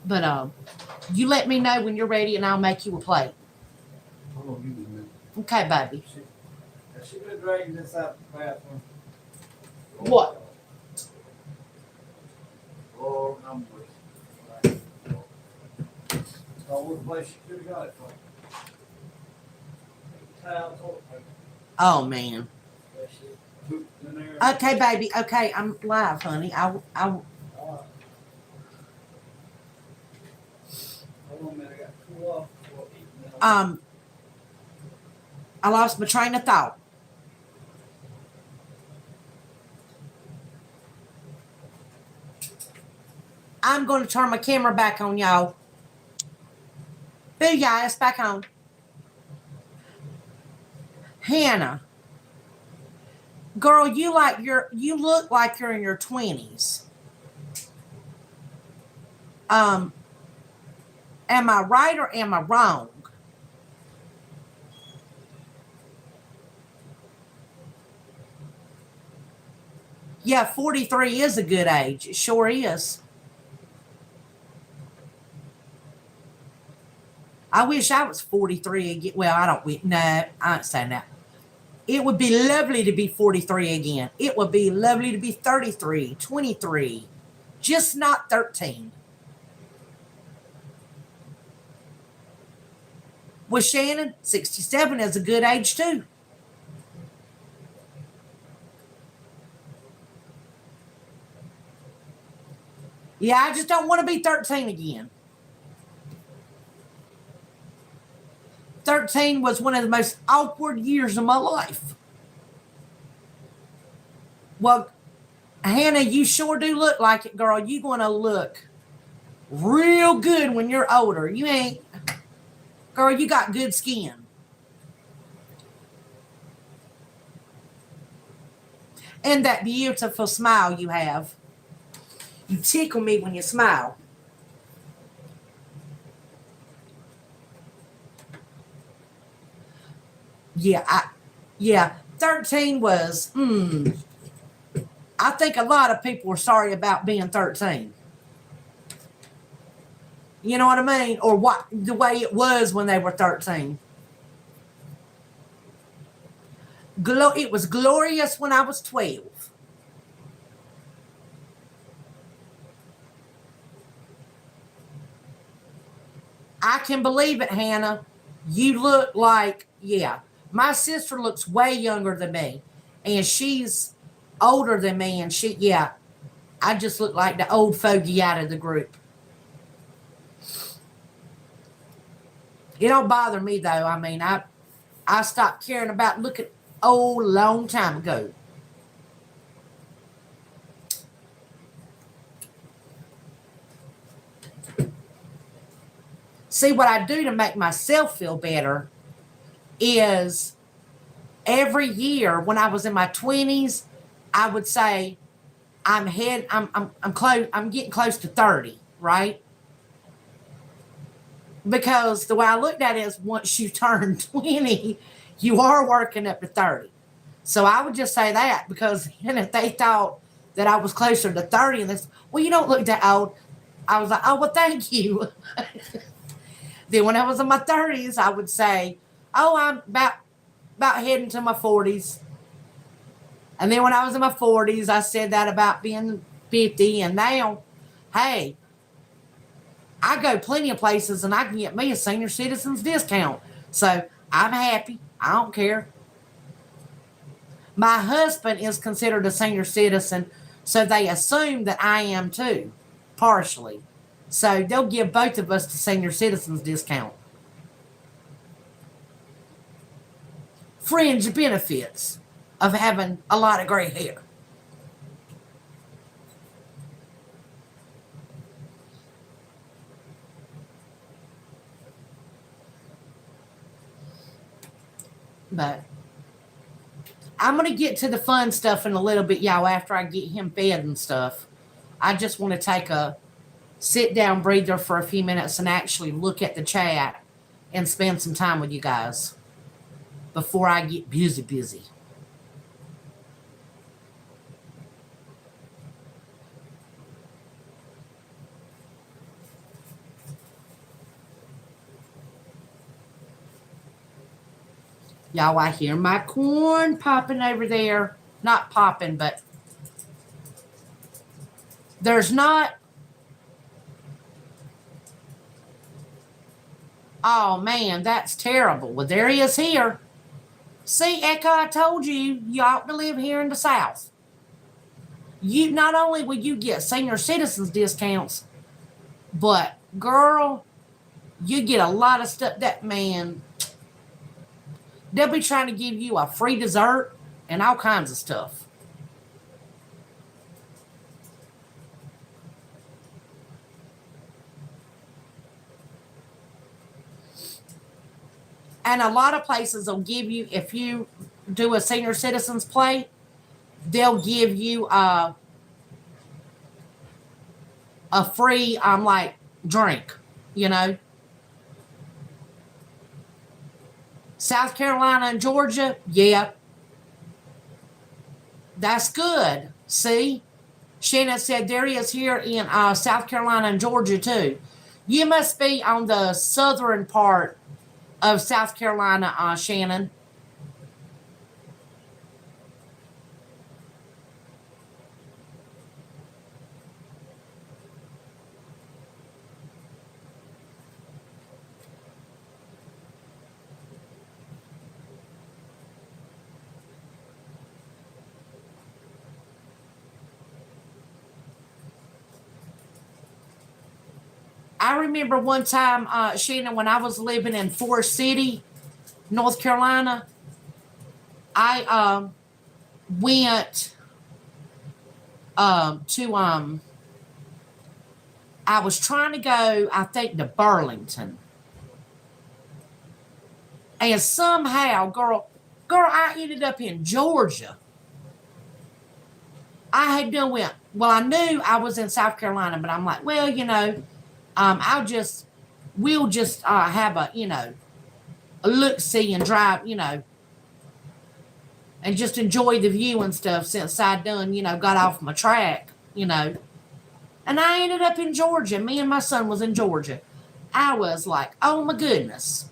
But you let me know when you're ready, and I'll make you a plate. Hold on, give me a minute. Okay, baby. She been dragging this out the bathroom. What? Lord, I'm with Oh, what place she could have got it from? Towel, toilet paper. Oh man. That shit pooped in there. Okay, baby. Okay, I'm live, honey. I Hold on a minute, I got to cool off before eating that. I lost my train of thought. I'm going to turn my camera back on, y'all. Booyah, it's back on. Hannah, girl, you look like you're in your 20s. Am I right or am I wrong? Yeah, 43 is a good age. It sure is. I wish I was 43 again. Well, no, I ain't saying that. It would be lovely to be 43 again. It would be lovely to be 33, 23, just not 13. With Shannon, 67 is a good age too. Yeah, I just don't want to be 13 again. 13 was one of the most awkward years of my life. Well, Hannah, you sure do look like it, girl. You're going to look real good when you're older. You ain't, girl, you got good skin. And that beautiful smile you have. You tickle me when you smile. Yeah, 13 was, I think a lot of people were sorry about being 13. You know what I mean? Or what the way it was when they were 13. It was glorious when I was 12. I can believe it, Hannah. You look like, yeah. My sister looks way younger than me, and she's older than me, and I just look like the old fogey out of the group. It don't bother me, though. I mean, I stopped caring about looking old a long time ago. See, what I do to make myself feel better is every year when I was in my 20s, I would say I'm getting close to 30, right? Because the way I looked at it is once you turn 20, you are working up to 30. So I would just say that because if they thought that I was closer to 30 and they said, well, you don't look that old. I was like, oh, well, thank you. Then when I was in my 30s, I would say, oh, I'm about heading to my 40s. And then when I was in my 40s, I said that about being 50. And now, hey, I go plenty of places and I can get me a senior citizens discount. So I'm happy. I don't care. My husband is considered a senior citizen, so they assume that I am too, partially. So they'll give both of us the senior citizens discount. Fringe benefits of having a lot of gray hair. But I'm going to get to the fun stuff in a little bit, y'all, after I get him fed and stuff. I just want to take a sit down breather for a few minutes and actually look at the chat and spend some time with you guys before I get busy. Y'all, I hear my corn popping over there. Not popping, but there's not. Oh man, that's terrible. Well, there he is here. See, Echo, I told you, you ought to live here in the South. You not only will you get senior citizens discounts, but girl, you get a lot of stuff. That man, they'll be trying to give you a free dessert and all kinds of stuff. And a lot of places will give you, if you do a senior citizens plate, they'll give you a free like drink, you know. South Carolina and Georgia, yeah. That's good. See? Shannon said there he is here in South Carolina and Georgia too. You must be on the southern part of South Carolina, Shannon. I remember one time, Shannon, when I was living in Forest City, North Carolina, I went to I was trying to go, I think, to Burlington. And somehow, girl, I ended up in Georgia. I had done well. Well, I knew I was in South Carolina, but I'm like, well, you know, we'll just have a, you know, a look-see and drive, you know, and just enjoy the view and stuff since I done, you know, got off my track, you know. And I ended up in Georgia. Me and my son was in Georgia. I was like, oh my goodness.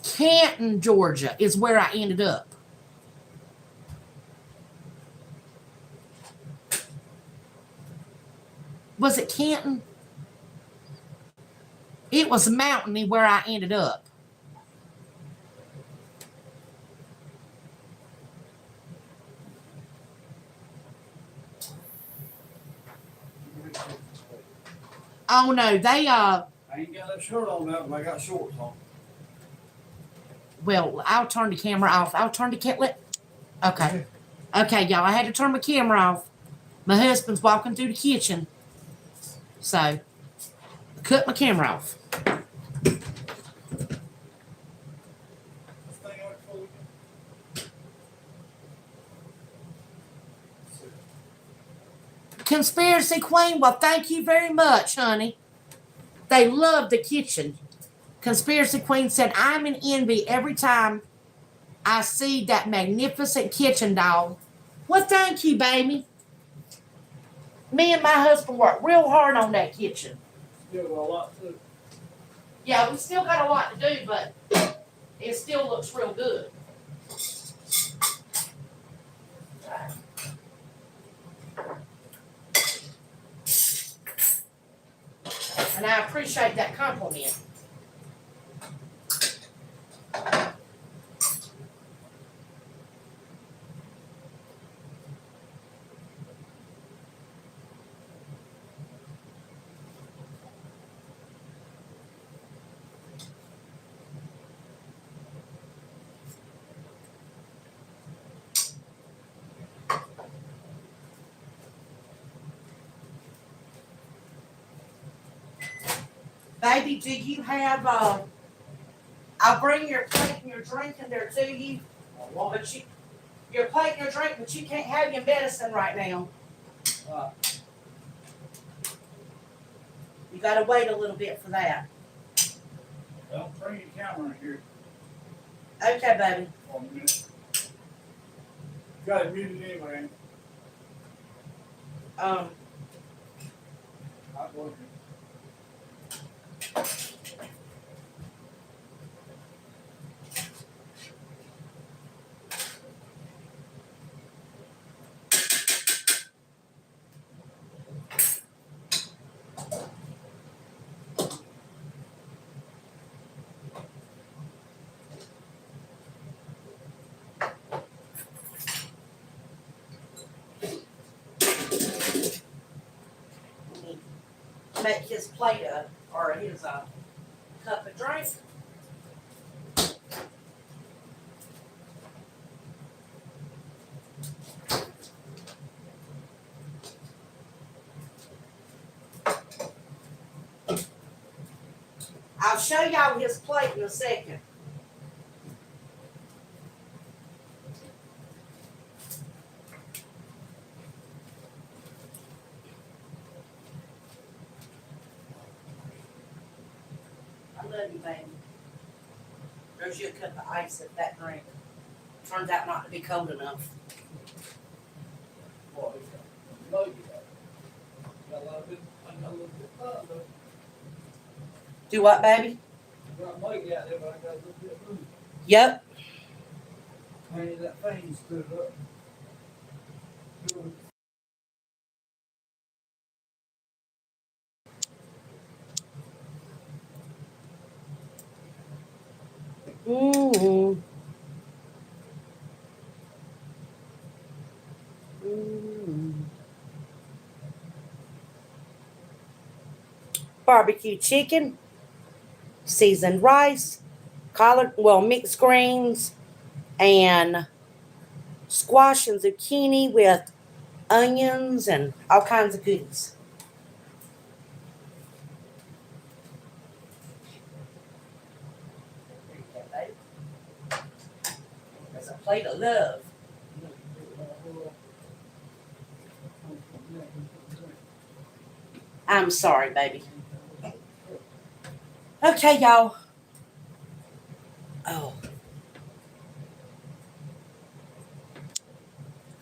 Canton, Georgia is where I ended up. Was it Canton? It was mountainy where I ended up. Oh no, they I ain't got that shirt on now, but I got shorts on. Well, I'll turn the camera off. I'll turn the camera. Okay. Okay, y'all. I had to turn my camera off. My husband's walking through the kitchen. So, I cut my camera off. Conspiracy Queen, well, thank you very much, honey. They love the kitchen. Conspiracy Queen said, I'm in envy every time I see that magnificent kitchen, dog. Well, thank you, baby. Me and my husband worked real hard on that kitchen. Still got a lot to do. Yeah, we still got a lot to do, but it still looks real good. And I appreciate that compliment. Baby, do you have, I'll bring your plate and your drink in there to you. But your plate and your drink, but you can't have your medicine right now. You gotta wait a little bit for that. Don't bring your camera in here Okay, baby. for a minute. Got it muted anyway. Um, Not working. make his plate or his cup of drink. I'll show y'all his plate in a second. I love you, baby. There's you a cup of ice at that drink. Turns out not to be cold enough. Boy, load you that. Got a little bit, I got a little bit of love. Do what, baby? Got muggy out there, but I got a little bit of room. Yep. Hey, that thing stood up. Mm-hmm. Barbecue chicken, seasoned rice, mixed greens, and squash and zucchini with onions and all kinds of goodies. That's a plate of love. I'm sorry, baby. Okay, y'all. Oh.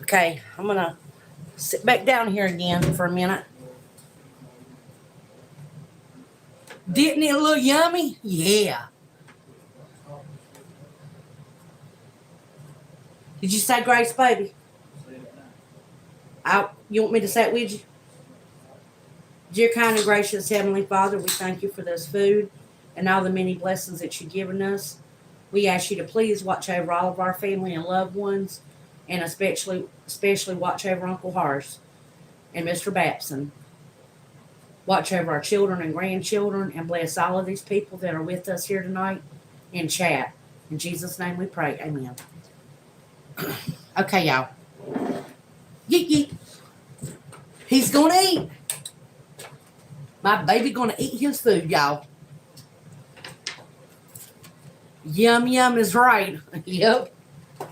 Okay, I'm gonna sit back down here again for a minute. Didn't it look yummy? Yeah. Did you say grace, baby? You want me to say it with you? Dear kind and gracious Heavenly Father, we thank you for this food and all the many blessings that you've given us. We ask you to please watch over all of our family and loved ones, and especially watch over Uncle Horace and Mr. Babson. Watch over our children and grandchildren, and bless all of these people that are with us here tonight in chat. In Jesus' name we pray. Amen. Okay, y'all. Yeet, yeet. He's gonna eat. My baby gonna eat his food, y'all. Yum, yum is right. Yep. I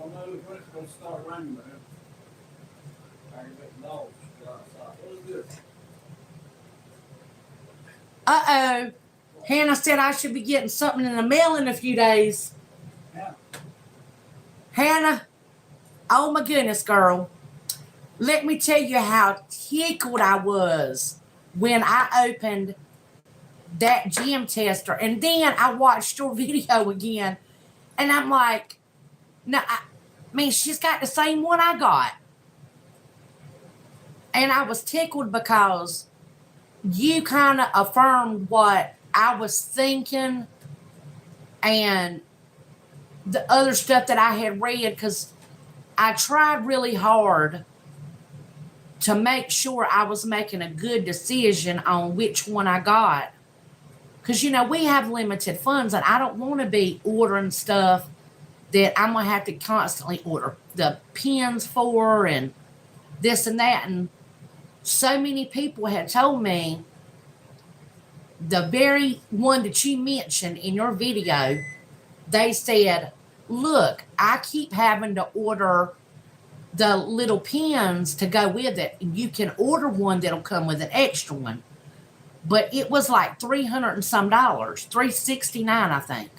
don't know when it's gonna start raining, man. I can make dogs go outside. What is this? Uh-oh. Hannah said I should be getting something in the mail in a few days. Yeah. Hannah, oh my goodness, girl. Let me tell you how tickled I was when I opened that gem tester. And then I watched your video again. And I'm like, no, I mean, she's got the same one I got. And I was tickled because you kind of affirmed what I was thinking and the other stuff that I had read, because I tried really hard to make sure I was making a good decision on which one I got. Because, we have limited funds, and I don't want to be ordering stuff that I'm going to have to constantly order the pins for and this and that. And so many people had told me the very one that you mentioned in your video, they said, look, I keep having to order the little pins to go with it. And you can order one that'll come with an extra one. but it was like $300 and some, $369, I think.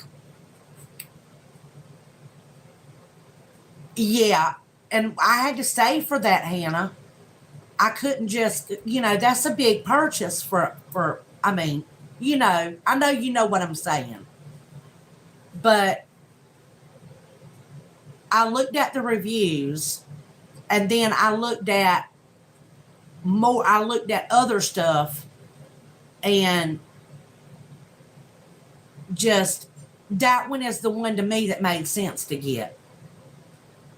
Yeah, and I had to save for that, Hannah. I couldn't just, that's a big purchase for. I mean, I know you know what I'm saying, but I looked at the reviews, and then I looked at more. I looked at other stuff, and just that one is the one to me that made sense to get.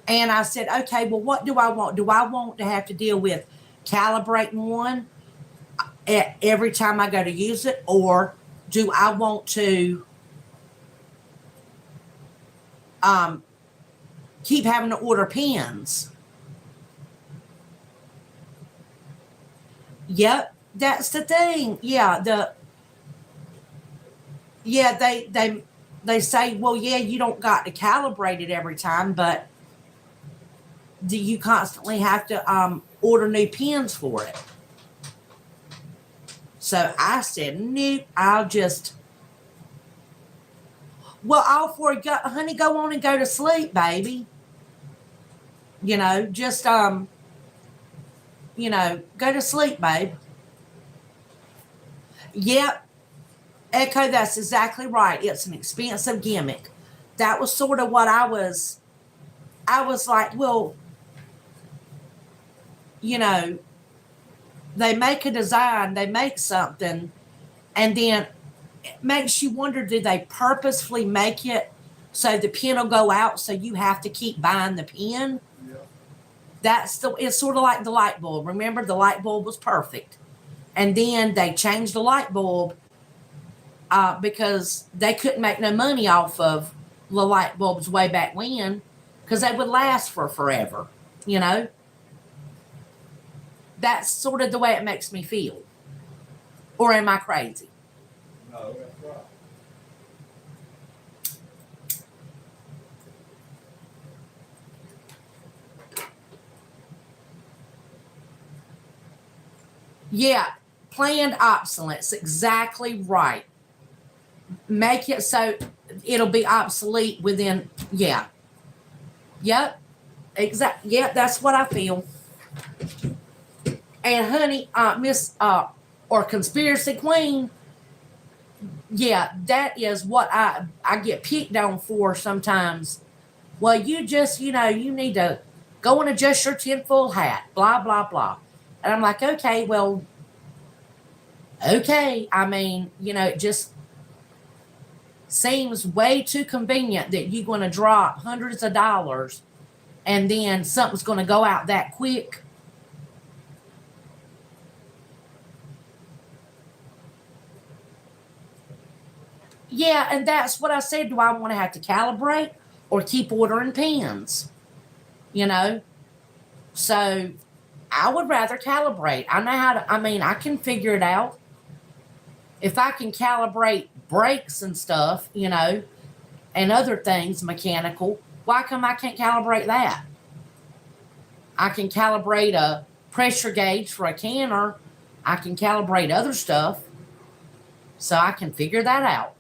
And I said, okay, well, what do I want? Do I want to have to deal with calibrating one every time I go to use it, or do I want to keep having to order pins? Yep, that's the thing. Yeah, they say, well, yeah, you don't got to calibrate it every time, but do you constantly have to order new pins for it? So I said, nope, all for it, honey, go on and go to sleep, baby. Just go to sleep, babe. Yep, Echo, that's exactly right. It's an expensive gimmick. That was sort of what I was like, well, they make a design, they make something, and then it makes you wonder, do they purposefully make it so the pin will go out so you have to keep buying the pin? Yeah. It's sort of like the light bulb. Remember, the light bulb was perfect. And then they changed the light bulb because they couldn't make no money off of the light bulbs way back when, because they would last for forever, That's sort of the way it makes me feel. Or am I crazy? No, that's right. Yeah, planned obsolescence, exactly right. Make it so it'll be obsolete within, yeah. Yep, yeah, that's what I feel. And honey, Miss or Conspiracy Queen, yeah, that is what I get picked on for sometimes. Well, you just, you need to go and adjust your tinfoil hat, blah, blah, blah. And I'm like, okay, well, okay. I mean, it just seems way too convenient that you're going to drop hundreds of dollars and then something's going to go out that quick. Yeah, and that's what I said. Do I want to have to calibrate or keep ordering pins? So I would rather calibrate. I know how to, I can figure it out. If I can calibrate brakes and stuff, and other things mechanical, why come I can't calibrate that? I can calibrate a pressure gauge for a canner. I can calibrate other stuff. So I can figure that out.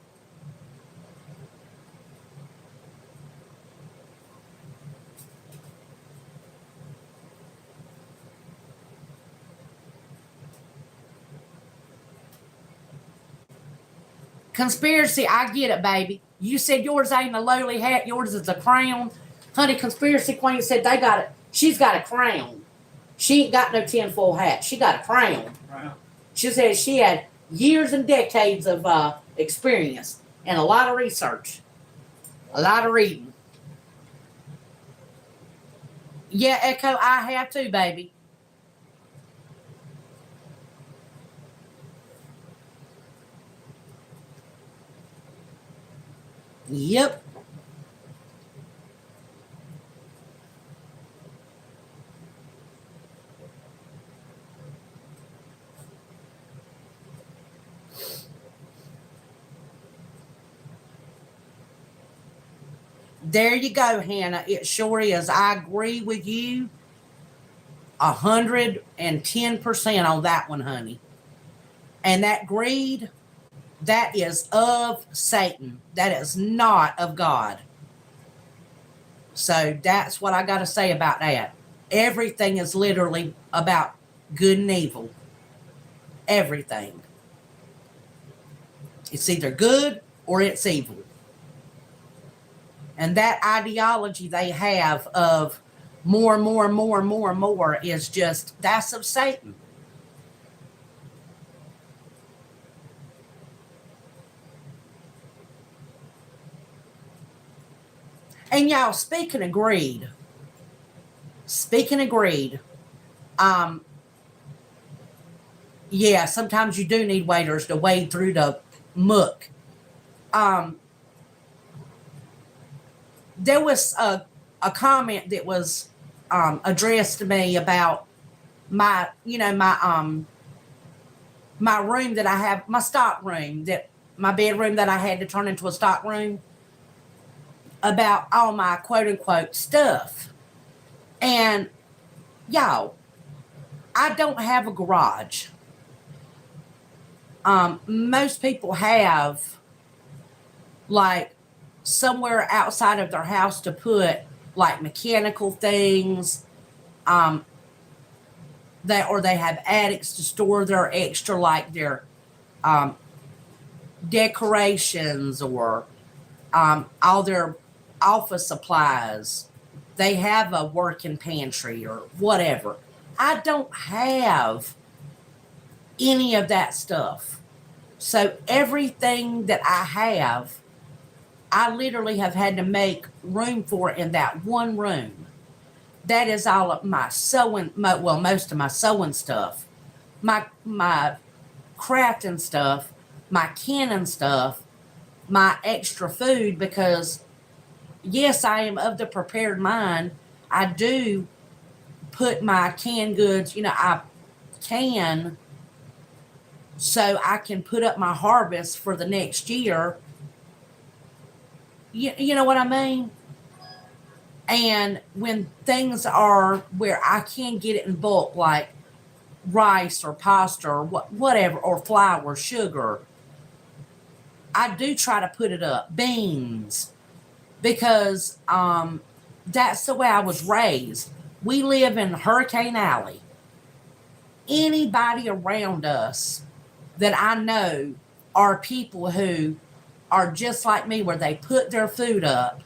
Conspiracy, I get it, baby. You said yours ain't a lowly hat, yours is a crown. Honey, Conspiracy Queen said they got it. She's got a crown. She ain't got no tinfoil hat. She got a crown. Wow. She said she had years and decades of experience and a lot of research, a lot of reading. Yeah, Echo, I have too, baby. Yep. There you go, Hannah. It sure is. I agree with you 110% on that one, honey. And that greed, that is of Satan. That is not of God. So that's what I got to say about that. Everything is literally about good and evil. Everything. It's either good or it's evil. And that ideology they have of more is just, that's of Satan. And y'all, speaking of greed, yeah, sometimes you do need waders to wade through the muck. There was a comment that was addressed to me about my, my room that I have, my stock room, that my bedroom that I had to turn into a stock room, about all my quote unquote stuff. And y'all, I don't have a garage. Most people have like somewhere outside of their house to put like mechanical things, or they have attics to store their extra, like their decorations, or all their office supplies. They have a working pantry or whatever. I don't have any of that stuff. So everything that I have, I literally have had to make room for in that one room. That is all of my sewing, well, most of my sewing stuff, my crafting stuff, my canning stuff, my extra food, because yes, I am of the prepared mind. I do put my canned goods, I can, so I can put up my harvest for the next year. You know what I mean? And when things are where I can get it in bulk, like rice or pasta or whatever, or flour, sugar, I do try to put it up. Beans, because that's the way I was raised. We live in Hurricane Alley. Anybody around us that I know are people who are just like me, where they put their food up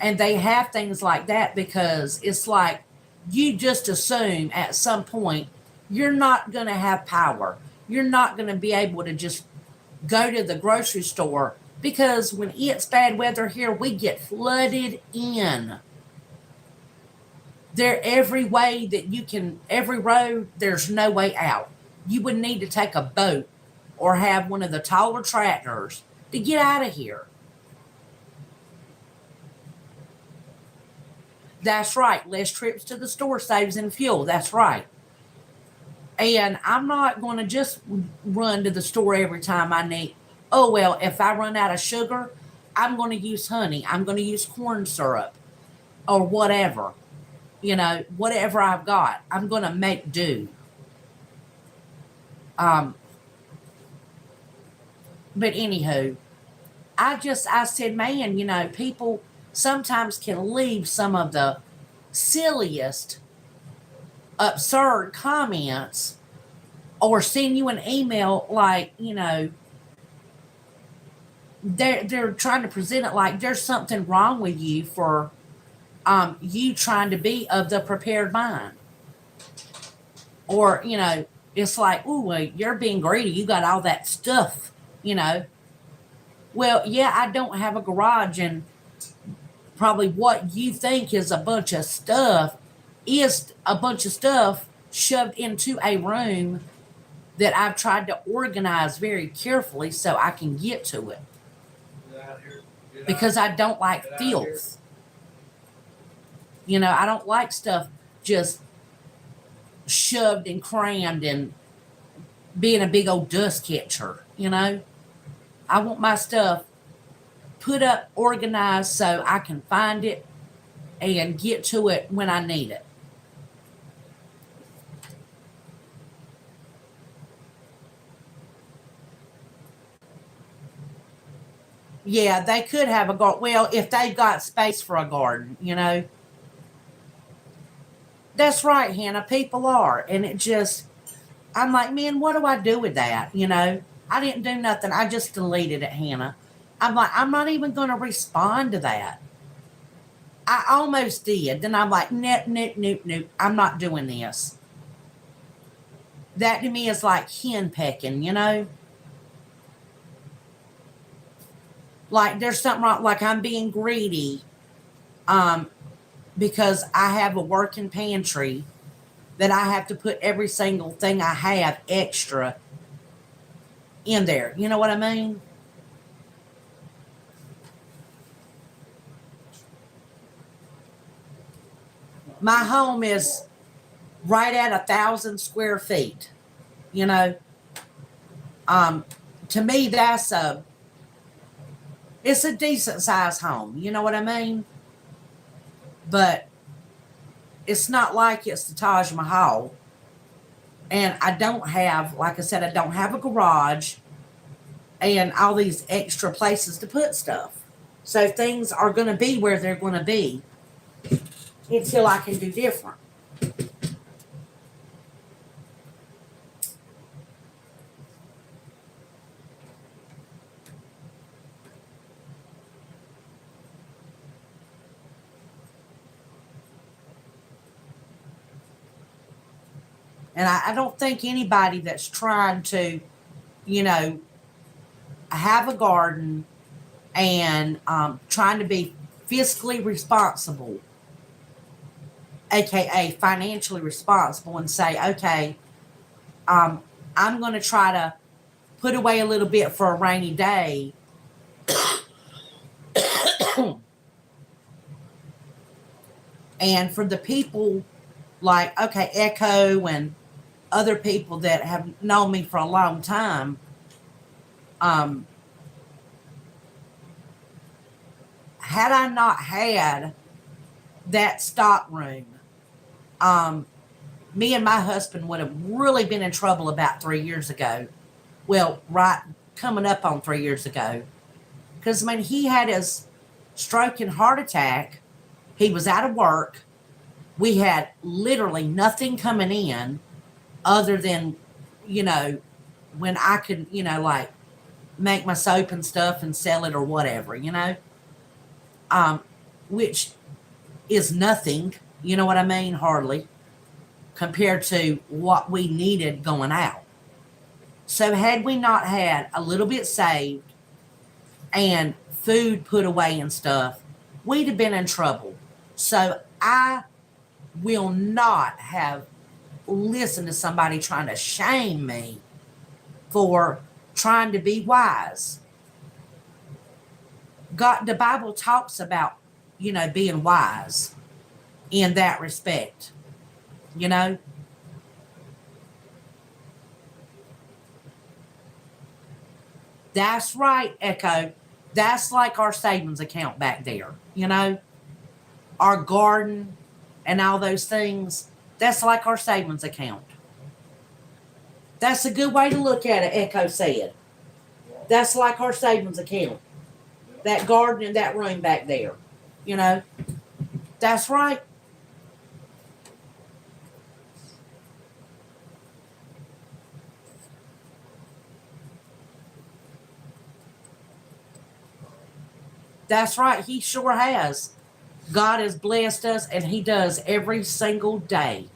and they have things like that, because it's like you just assume at some point you're not going to have power. You're not going to be able to just go to the grocery store, because when it's bad weather here, we get flooded in. There, every way that you can, every road, there's no way out. You would need to take a boat or have one of the taller tractors to get out of here. That's right. Less trips to the store saves in fuel. That's right. And I'm not going to just run to the store every time I need. Oh, well, if I run out of sugar, I'm going to use honey. I'm going to use corn syrup or whatever. Whatever I've got, I'm going to make do. But anywho, I said, man, people sometimes can leave some of the silliest, absurd comments, or send you an email like, they're trying to present it like there's something wrong with you for you trying to be of the prepared mind. Or, it's like, ooh, well, you're being greedy. You got all that stuff, Well, yeah, I don't have a garage, and probably what you think is a bunch of stuff is a bunch of stuff shoved into a room that I've tried to organize very carefully so I can get to it. Because I don't like filth. I don't like stuff just shoved and crammed and being a big old dust catcher, I want my stuff put up, organized, so I can find it and get to it when I need it. Yeah, they could have a garden. Well, if they've got space for a garden, you know. That's right, Hannah. People are. And it just, I'm like, man, what do I do with that? You know, I didn't do nothing. I just deleted it, Hannah. I'm like, I'm not even going to respond to that. I almost did. Then I'm like, nope, nope, nope, nope. I'm not doing this. That to me is like hen pecking, you know? Like there's something wrong, like I'm being greedy um, because I have a working pantry that I have to put every single thing I have extra in there. You know what I mean? My home is right at 1,000 square feet. You know, um, to me it's a decent sized home. You know what I mean? But it's not like it's the Taj Mahal. And I don't have, like I said, I don't have a garage and all these extra places to put stuff. So things are going to be where they're going to be until I can do different. And I don't think anybody that's trying to, you know, have a garden and trying to be fiscally responsible, aka financially responsible, and say, okay, um, I'm going to try to put away a little bit for a rainy day. And for the people like, okay, Echo and other people that have known me for a long time, um, had I not had that stock room, um, me and my husband would have really been in trouble about 3 years ago. Well, right, coming up on 3 years ago. Because, I mean, he had his stroke and heart attack. He was out of work. We had literally nothing coming in other than, you know, when I could, you know, like make my soap and stuff and sell it or whatever, you know, um, which is nothing, you know what I mean? Hardly compared to what we needed going out. So, had we not had a little bit saved and food put away and stuff, we'd have been in trouble. So, I will not have listened to somebody trying to shame me for trying to be wise. God, the Bible talks about, you know, being wise in that respect, you know. That's right, Echo. That's like our savings account back there, you know, our garden and all those things. That's like our savings account. That's a good way to look at it, Echo said. That's like our savings account. That garden and that room back there, you know. That's right. That's right. He sure has. God has blessed us, and He does every single day.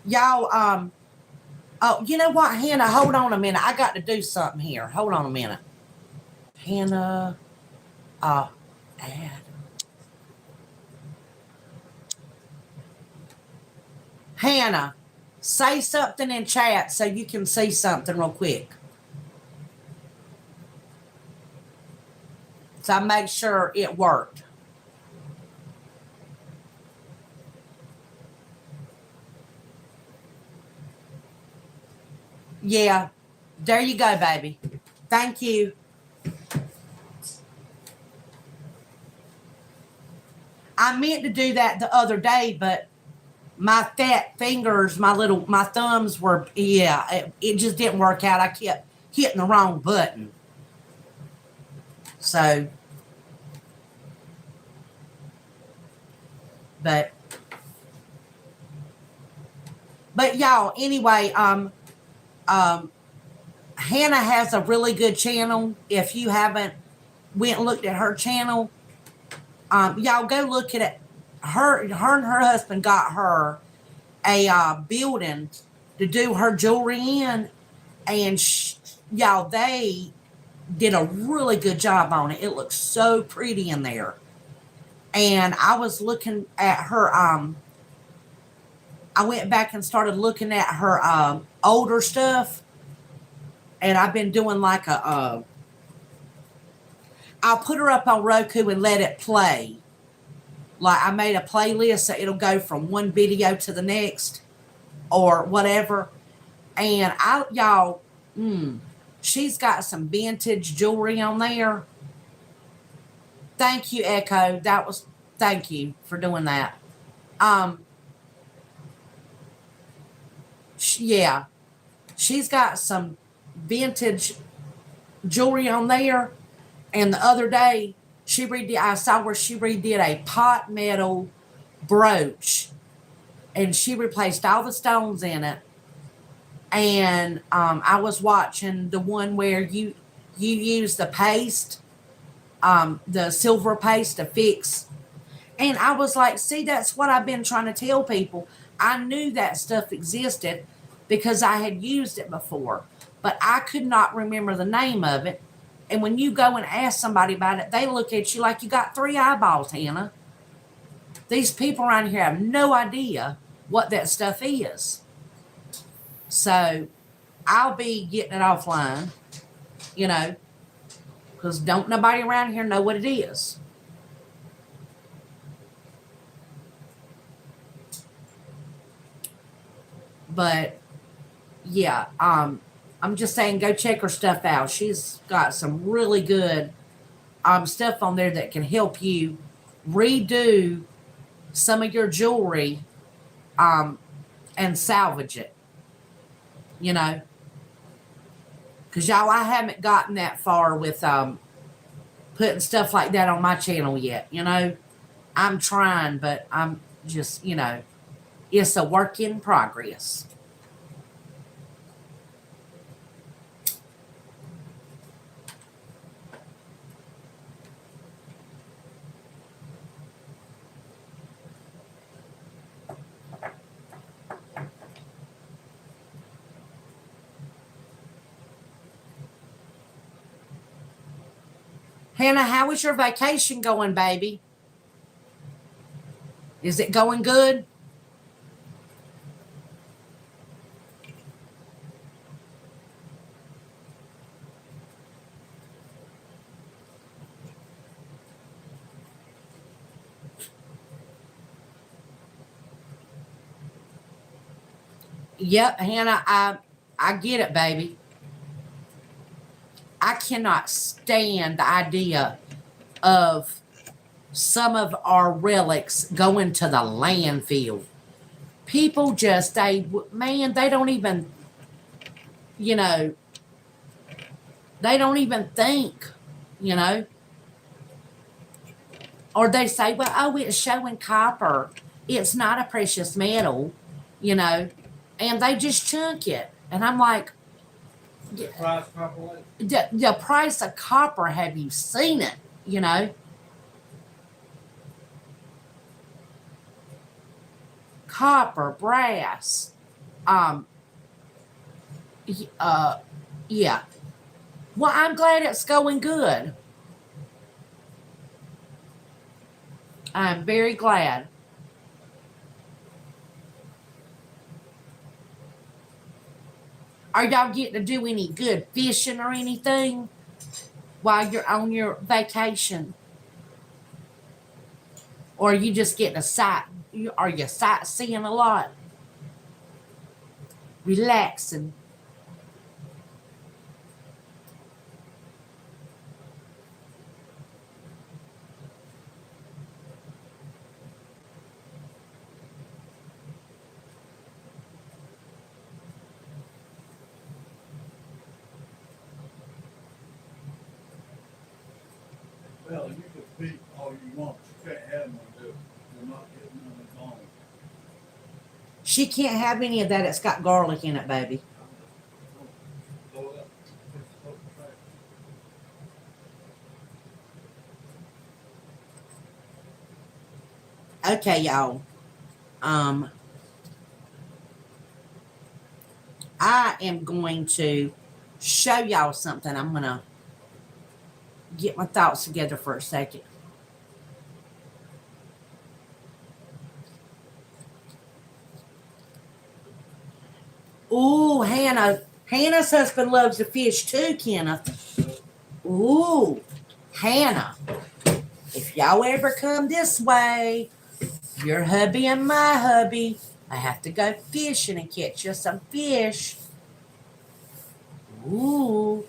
Y'all, oh, you know what, Hannah? Hold on a minute. I got to do something here. Hold on a minute. Hannah, add. Hannah, say something in chat so you can see something real quick. So I make sure it worked. Yeah, there you go, baby. Thank you. I meant to do that the other day, but my fat fingers, my thumbs were, yeah, it just didn't work out. I kept hitting the wrong button. So, but y'all, anyway, Hannah has a really good channel. If you haven't went and looked at her channel, y'all go look at it. Her and her husband got her a building to do her jewelry in, and y'all, they did a really good job on it. It looks so pretty in there. And I was looking at her. I went back and started looking at her older stuff, and I've been doing like I'll put her up on Roku and let it play. Like I made a playlist so it'll go from one video to the next or whatever. And y'all, she's got some vintage jewelry on there. Thank you, Echo. Thank you for doing that. Yeah, she's got some vintage jewelry on there. And the other day, I saw where she redid a pot metal brooch, and she replaced all the stones in it. And I was watching the one where you use the paste, the silver paste to fix. And I was like, see, that's what I've been trying to tell people. I knew that stuff existed because I had used it before, but I could not remember the name of it. And when you go and ask somebody about it, they look at you like you got 3 eyeballs, Hannah. These people around here have no idea what that stuff is. So I'll be getting it offline, because don't nobody around here know what it is. But yeah, I'm just saying, go check her stuff out. She's got some really good stuff on there that can help you redo some of your jewelry and salvage it. Because y'all, I haven't gotten that far with putting stuff like that on my channel yet. I'm trying, but I'm just, it's a work in progress. Hannah, how is your vacation going, baby? Is it going good? Yep, Hannah, I get it, baby. I cannot stand the idea of some of our relics going to the landfill. People just, they don't even, they don't even think, Or they say, well, oh, it's showing copper. It's not a precious metal, and they just chunk it. And I'm like, The price of copper. the price of copper, have you seen it? Copper, brass, yeah. Well, I'm glad it's going good. I'm very glad. Are y'all getting to do any good fishing or anything while you're on your vacation? Or are you just getting are you sightseeing a lot? Relaxing. repeat all you want. You can't have none of it. You're not getting none of it on. She can't have any of that. It's got garlic in it, baby. Blow it up. Blow it back. Okay, y'all. I am going to show y'all something. I'm going to get my thoughts together for a second. Ooh, Hannah. Hannah's husband loves to fish too, Kenneth. Ooh, Hannah. If y'all ever come this way, your hubby and my hubby, I have to go fishing and catch you some fish. Ooh.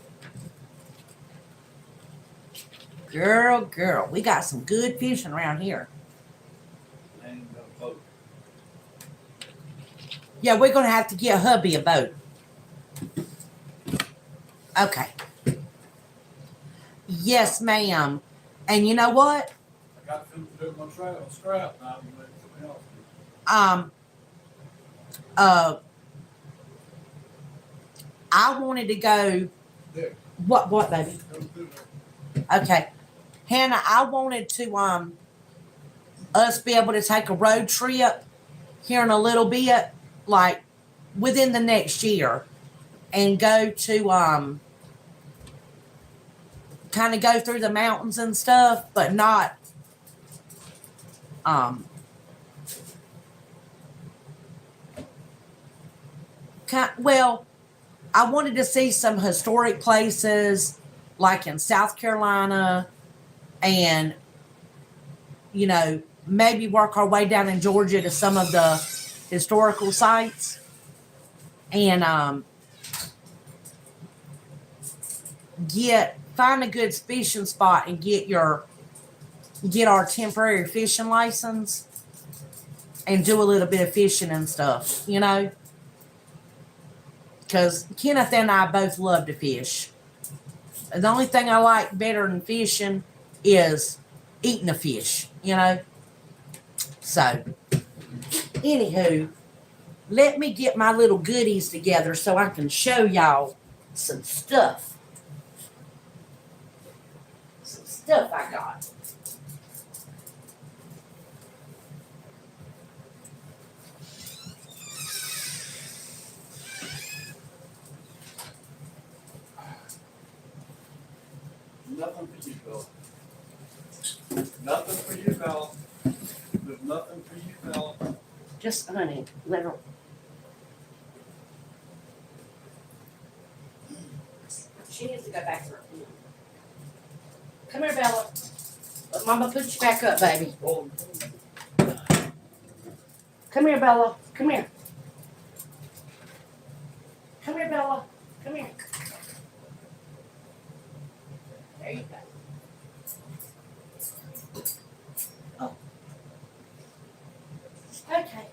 Girl, we got some good fishing around here. Ain't no boat. Yeah, we're going to have to get hubby a boat. Okay. Yes, ma'am. And you know what? I got food to do my scrap now. You make something else. I wanted to go. There. What, baby? Go through there. Okay. Hannah, I wanted to us be able to take a road trip here in a little bit, like within the next year, and go to kind of go through the mountains and stuff, but not well, I wanted to see some historic places like in South Carolina, and you know, maybe work our way down in Georgia to some of the historical sites, and find a good fishing spot and get our temporary fishing license and do a little bit of fishing and stuff, you know, because Kenneth and I both love to fish. And the only thing I like better than fishing is eating a fish, you know. So, anywho, let me get my little goodies together so I can show y'all some stuff. Some stuff I got. Nothing for you, Bill. Nothing for you, Bill. There's nothing for you, Bill. Just, honey, let her. She needs to go back to her room. Come here, Bella. Let Mama put you back up, baby. Come here, Bella. Come here. Come here, Bella. Come here. There you go. Oh. Okay.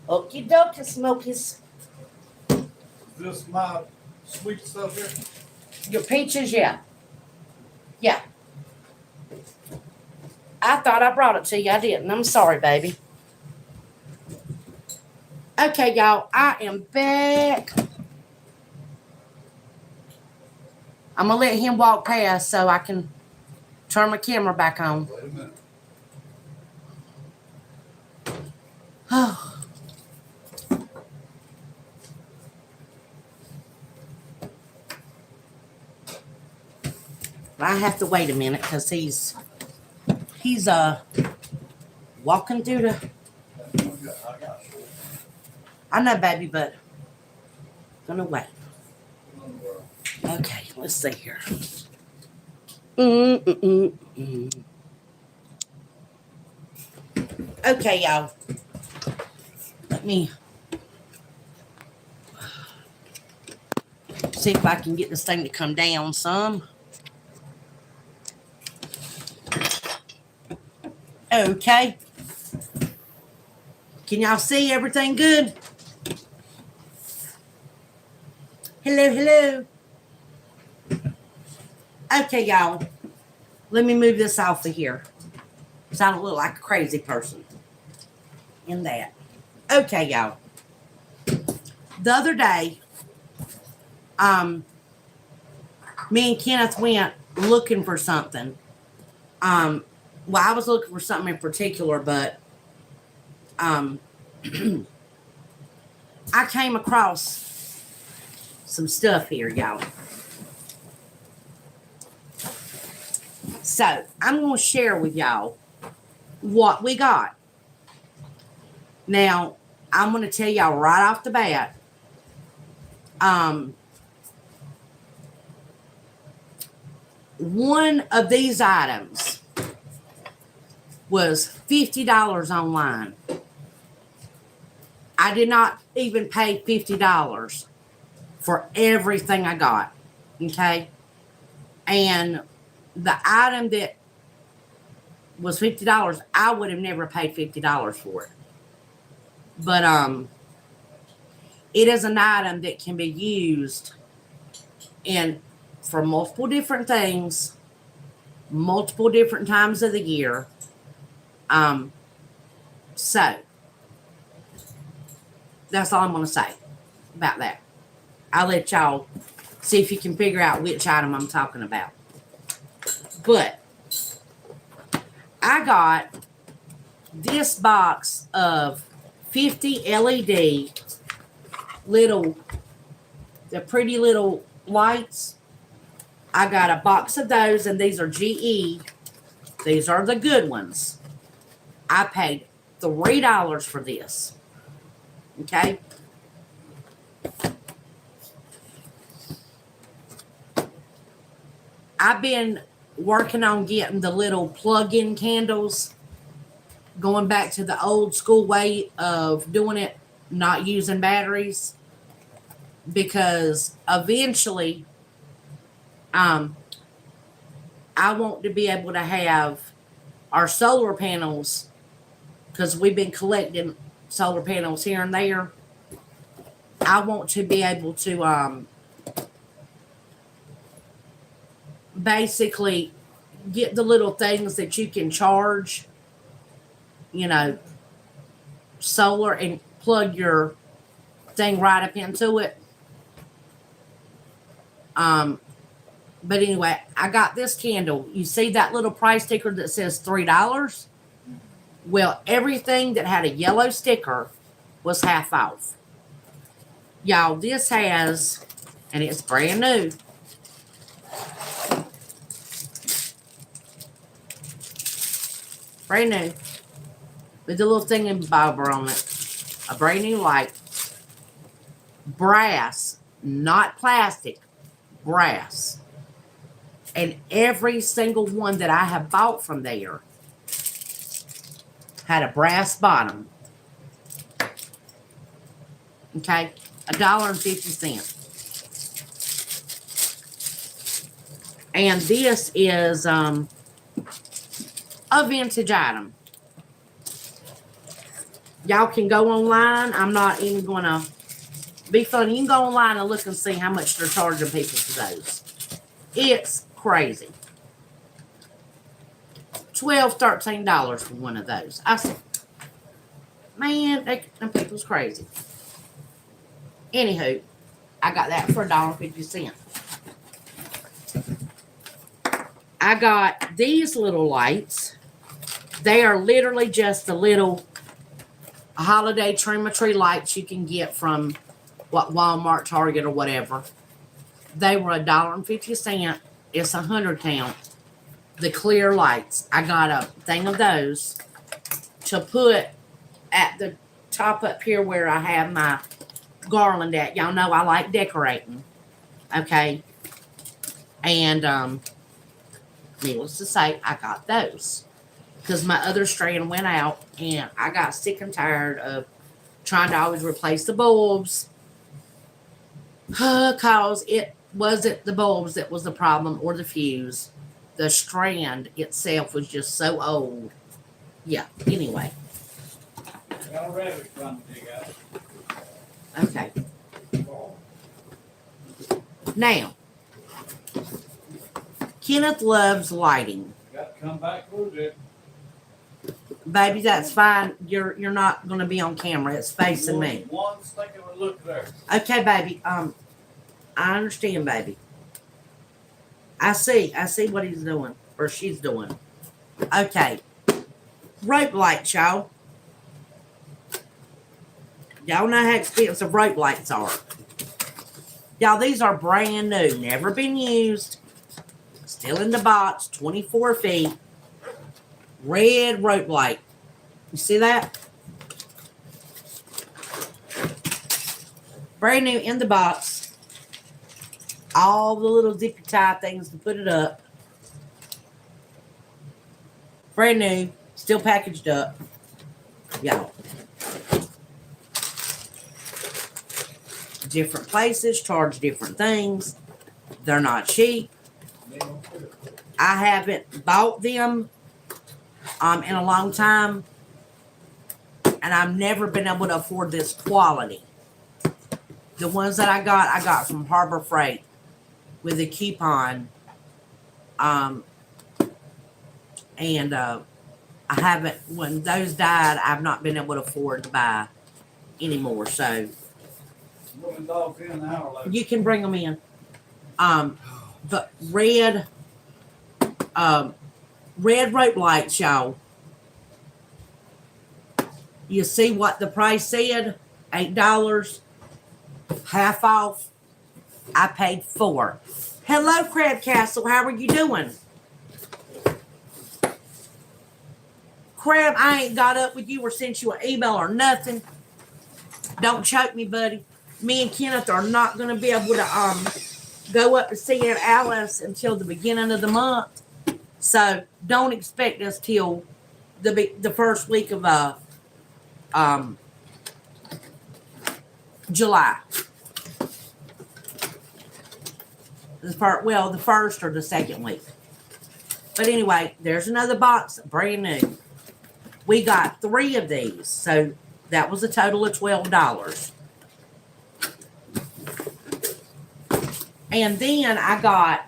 Okie dokie, Smokies. Is this my sweet stuff here? Your peaches, yeah. Yeah. I thought I brought it to you. I didn't. I'm sorry, baby. Okay, y'all. I am back. I'm going to let him walk past so I can turn my camera back on. Wait a minute. Oh. I have to wait a minute because he's walking through the. I know, baby, but gonna wait. Okay, let's see here. Okay, y'all. Let me see if I can get this thing to come down some. Okay. Can y'all see everything good? Hello, hello. Okay, y'all. Let me move this off of here. So I don't look like a crazy person in that. Okay, y'all. The other day, me and Kenneth went looking for something. Well, I was looking for something in particular, but I came across some stuff here, y'all. So I'm going to share with y'all what we got. Now, I'm going to tell y'all right off the bat. One of these items was $50 online. I did not even pay $50 for everything I got. Okay. And the item that was $50, I would have never paid $50 for it. But it is an item that can be used for multiple different things, multiple different times of the year. So that's all I'm going to say about that. I'll let y'all see if you can figure out which item I'm talking about. But I got this box of 50 LED the pretty little lights. I got a box of those, and these are GE. These are the good ones. I paid $3 for this. Okay. I've been working on getting the little plug-in candles, going back to the old school way of doing it, not using batteries, because eventually I want to be able to have our solar panels, because we've been collecting solar panels here and there. I want to be able to basically get the little things that you can charge, solar, and plug your thing right up into it. But anyway, I got this candle. You see that little price sticker that says $3? Well, everything that had a yellow sticker was half off. Y'all, this has, and it's brand new, brand new, with the little thing and bobber on it. A brand new light. Brass, not plastic, brass. And every single one that I have bought from there had a brass bottom. Okay, $1.50. And this is a vintage item. Y'all can go online. I'm not even going to be funny. You can go online and look and see how much they're charging people for those. It's crazy. $12, $13 for one of those. I said, man, them people's crazy. Anywho, I got that for $1.50. I got these little lights. They are literally just the little holiday tree lights you can get from Walmart, Target, or whatever. They were $1.50. It's 100 count. The clear lights. I got a thing of those to put at the top up here where I have my garland at. Y'all know I like decorating. Okay. And needless to say, I got those. Because my other strand went out, and I got sick and tired of trying to always replace the bulbs. Because it wasn't the bulbs that was the problem, or the fuse. The strand itself was just so old. Yeah, anyway. Got a rabbit trying to dig out. Okay. Now, Kenneth loves lighting. Got to come back through there. Baby, that's fine. You're not gonna be on camera. It's facing me. One second we look there. Okay, baby. I understand, baby. I see what he's doing or she's doing. Okay. Rope lights, y'all. Y'all know how expensive rope lights are. Y'all, these are brand new, never been used. Still in the box, 24 feet. Red rope light. You see that? Brand new in the box. All the little zippy tie things to put it up. Brand new, still packaged up. Y'all. Different places charge different things. They're not cheap. I haven't bought them in a long time, and I've never been able to afford this quality. The ones that I got from Harbor Freight with a coupon, and I haven't. When those died, I've not been able to afford to buy anymore. So Moving dogs in an hour later. you can bring them in. But red rope lights, y'all. You see what the price said? $8, half off. I paid $4. Hello, Crab Castle. How are you doing? Crab, I ain't got up with you or sent you an email or nothing. Don't choke me, buddy. Me and Kenneth are not going to be able to go up to see Aunt Alice until the beginning of the month. So don't expect us till the first week of July. The first or the second week. But anyway, there's another box, brand new. We got 3 of these, so that was a total of $12. And then I got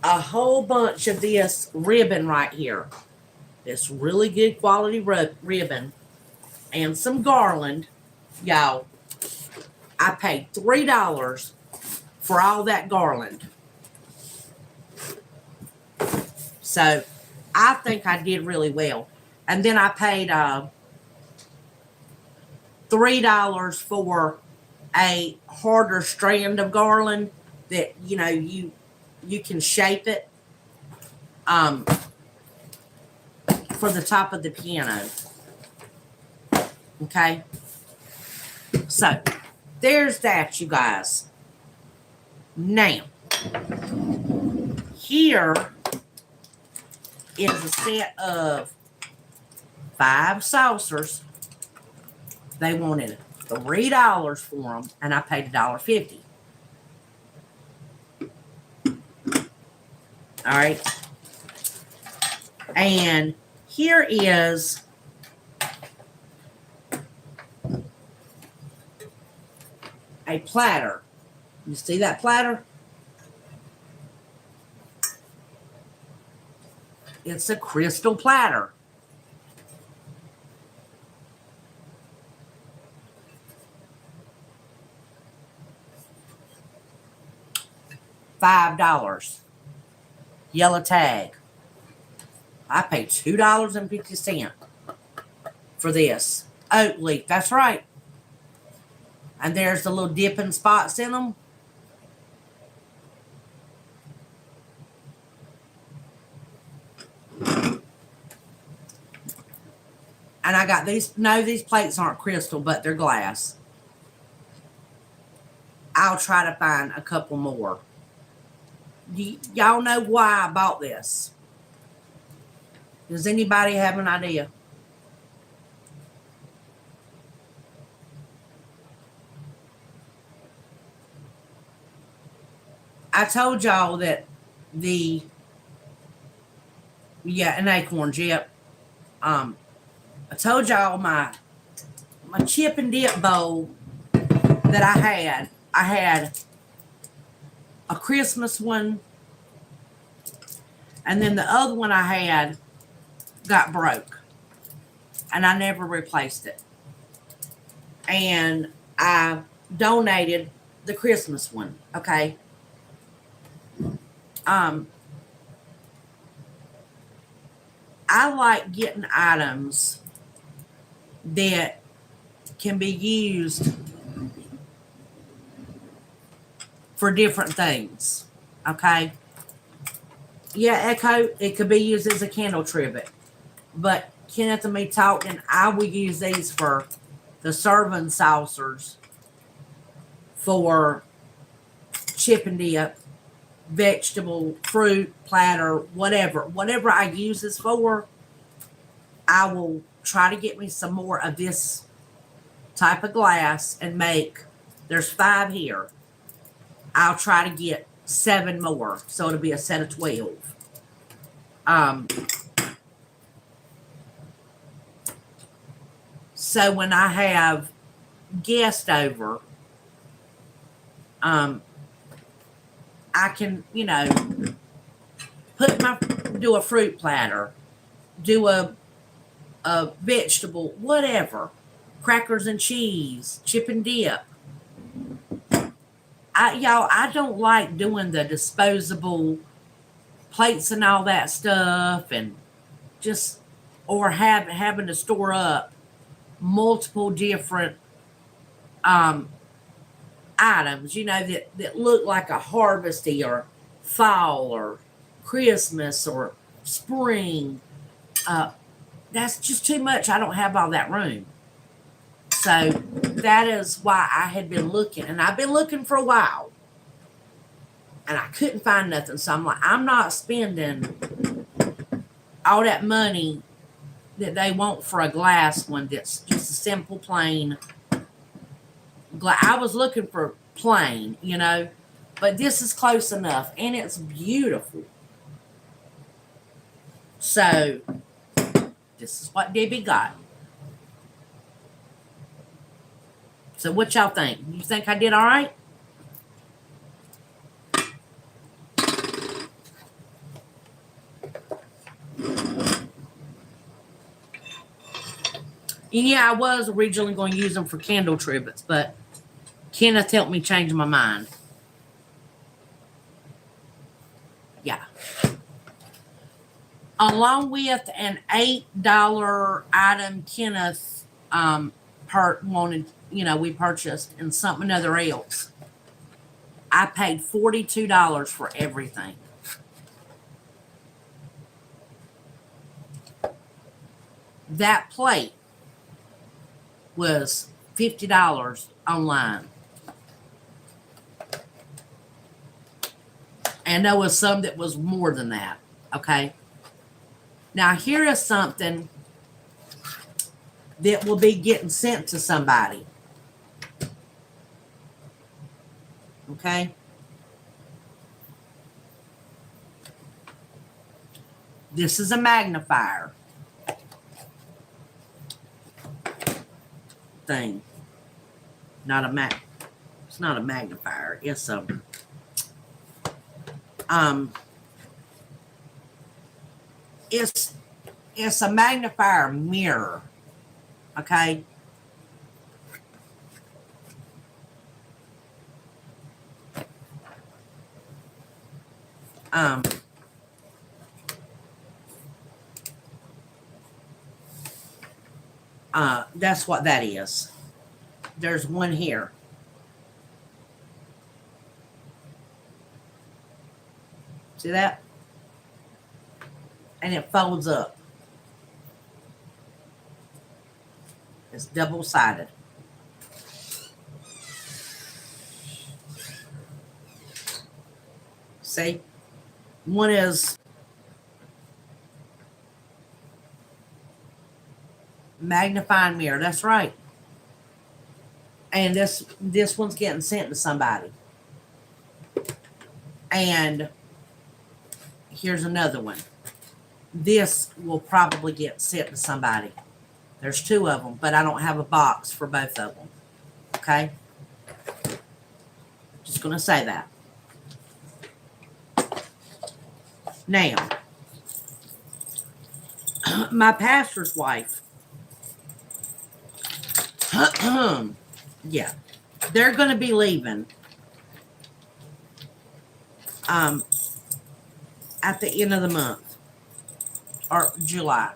a whole bunch of this ribbon right here. This really good quality ribbon. And some garland. Y'all, I paid $3 for all that garland. So, I think I did really well. And then I paid $3 for a harder strand of garland that, you know, you can shape it for the top of the piano. Okay? So, there's that, you guys. Now, here is a set of 5 saucers. They wanted $3 for them, and I paid $1.50. All right. And here is a platter. You see that platter? It's a crystal platter. $5. Yellow tag. I paid $2.50 for this. Oak leaf, that's right. And there's the little dipping spots in them. And I got these. No, these plates aren't crystal, but they're glass. I'll try to find a couple more. Y'all know why I bought this? Does anybody have an idea? I told y'all that an acorns, yep. I told y'all my chip and dip bowl that I had a Christmas one And then the other one I had got broke. And I never replaced it. And I donated the Christmas one. Okay. I like getting items that can be used for different things. Okay. Yeah, Echo, it could be used as a candle trivet. But Kenneth and me talked, and I would use these for the serving saucers, for chip and dip, vegetable, fruit, platter, whatever I use this for, I will try to get me some more of this type of glass and make, there's 5 here. I'll try to get 7 more. So it'll be a set of 12. So when I have guests over, I can, do a fruit platter, do a vegetable, whatever, crackers and cheese, chip and dip. I don't like doing the disposable plates and all that stuff, and just, or having to store up multiple different items, that look like a harvesty or fall or Christmas or spring. That's just too much. I don't have all that room. So that is why I had been looking, and I've been looking for a while, and I couldn't find nothing. So I'm like, I'm not spending all that money that they want for a glass one that's just a simple plain glass. I was looking for plain, but this is close enough, and it's beautiful. So this is what Debbie got. So what y'all think? You think I did all right? Yeah, I was originally going to use them for candle trivets, but Kenneth helped me change my mind. Yeah. Along with an $8 item Kenneth wanted, we purchased, and something other else. I paid $42 for everything. That plate was $50 online. And there was some that was more than that. Okay. Now here is something that will be getting sent to somebody. Okay. This is a magnifier thing. It's not a magnifier. It's it's a magnifier mirror. Okay. That's what that is. There's one here. See that? And it folds up. It's double-sided. See? One is magnifying mirror. That's right. And this one's getting sent to somebody. And here's another one. This will probably get sent to somebody. There's 2 of them, but I don't have a box for both of them. Okay? Just going to say that. Now, my pastor's wife. Yeah, they're going to be leaving at the end of the month or July.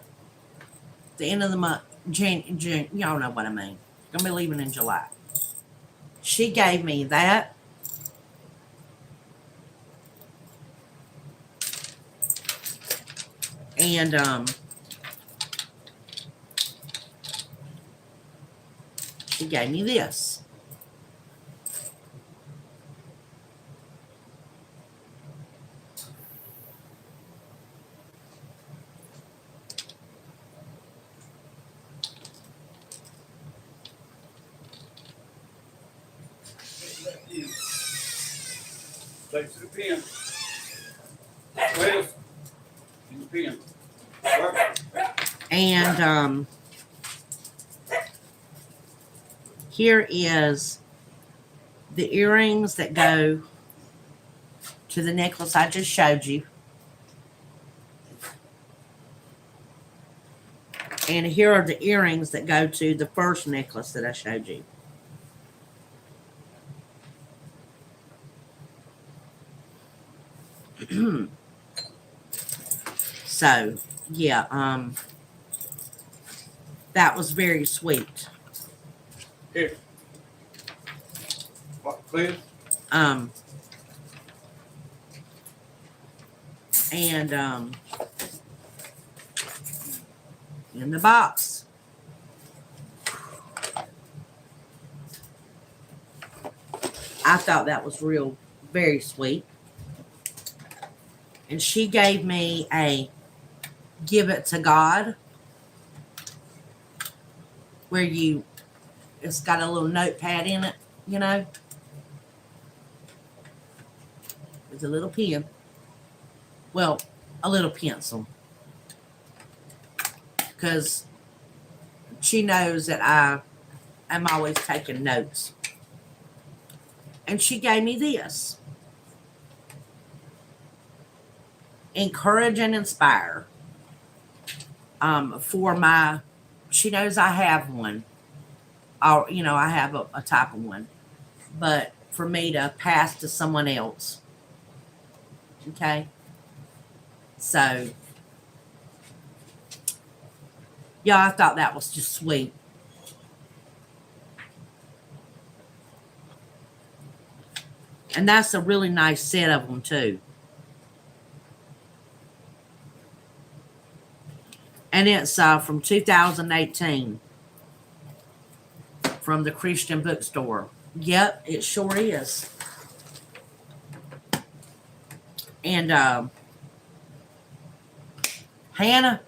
The end of the month, June. Y'all know what I mean. Gonna be leaving in July. She gave me that. And she gave me this. Take to the pen. Where's in the pen? And here is the earrings that go to the necklace I just showed you. And here are the earrings that go to the first necklace that I showed you. So, yeah, that was very sweet. Here. What, clear? And in the box, I thought that was very sweet. And she gave me a give it to God, where it's got a little notepad in it, with a little pen. Well, a little pencil. Because she knows that I am always taking notes. And she gave me this. Encourage and inspire. She knows I have one. Or, I have a type of one. But for me to pass to someone else. Okay? So, yeah, I thought that was just sweet. And that's a really nice set of them, too. And it's from 2018 from the Christian bookstore. Yep, it sure is. And Hannah,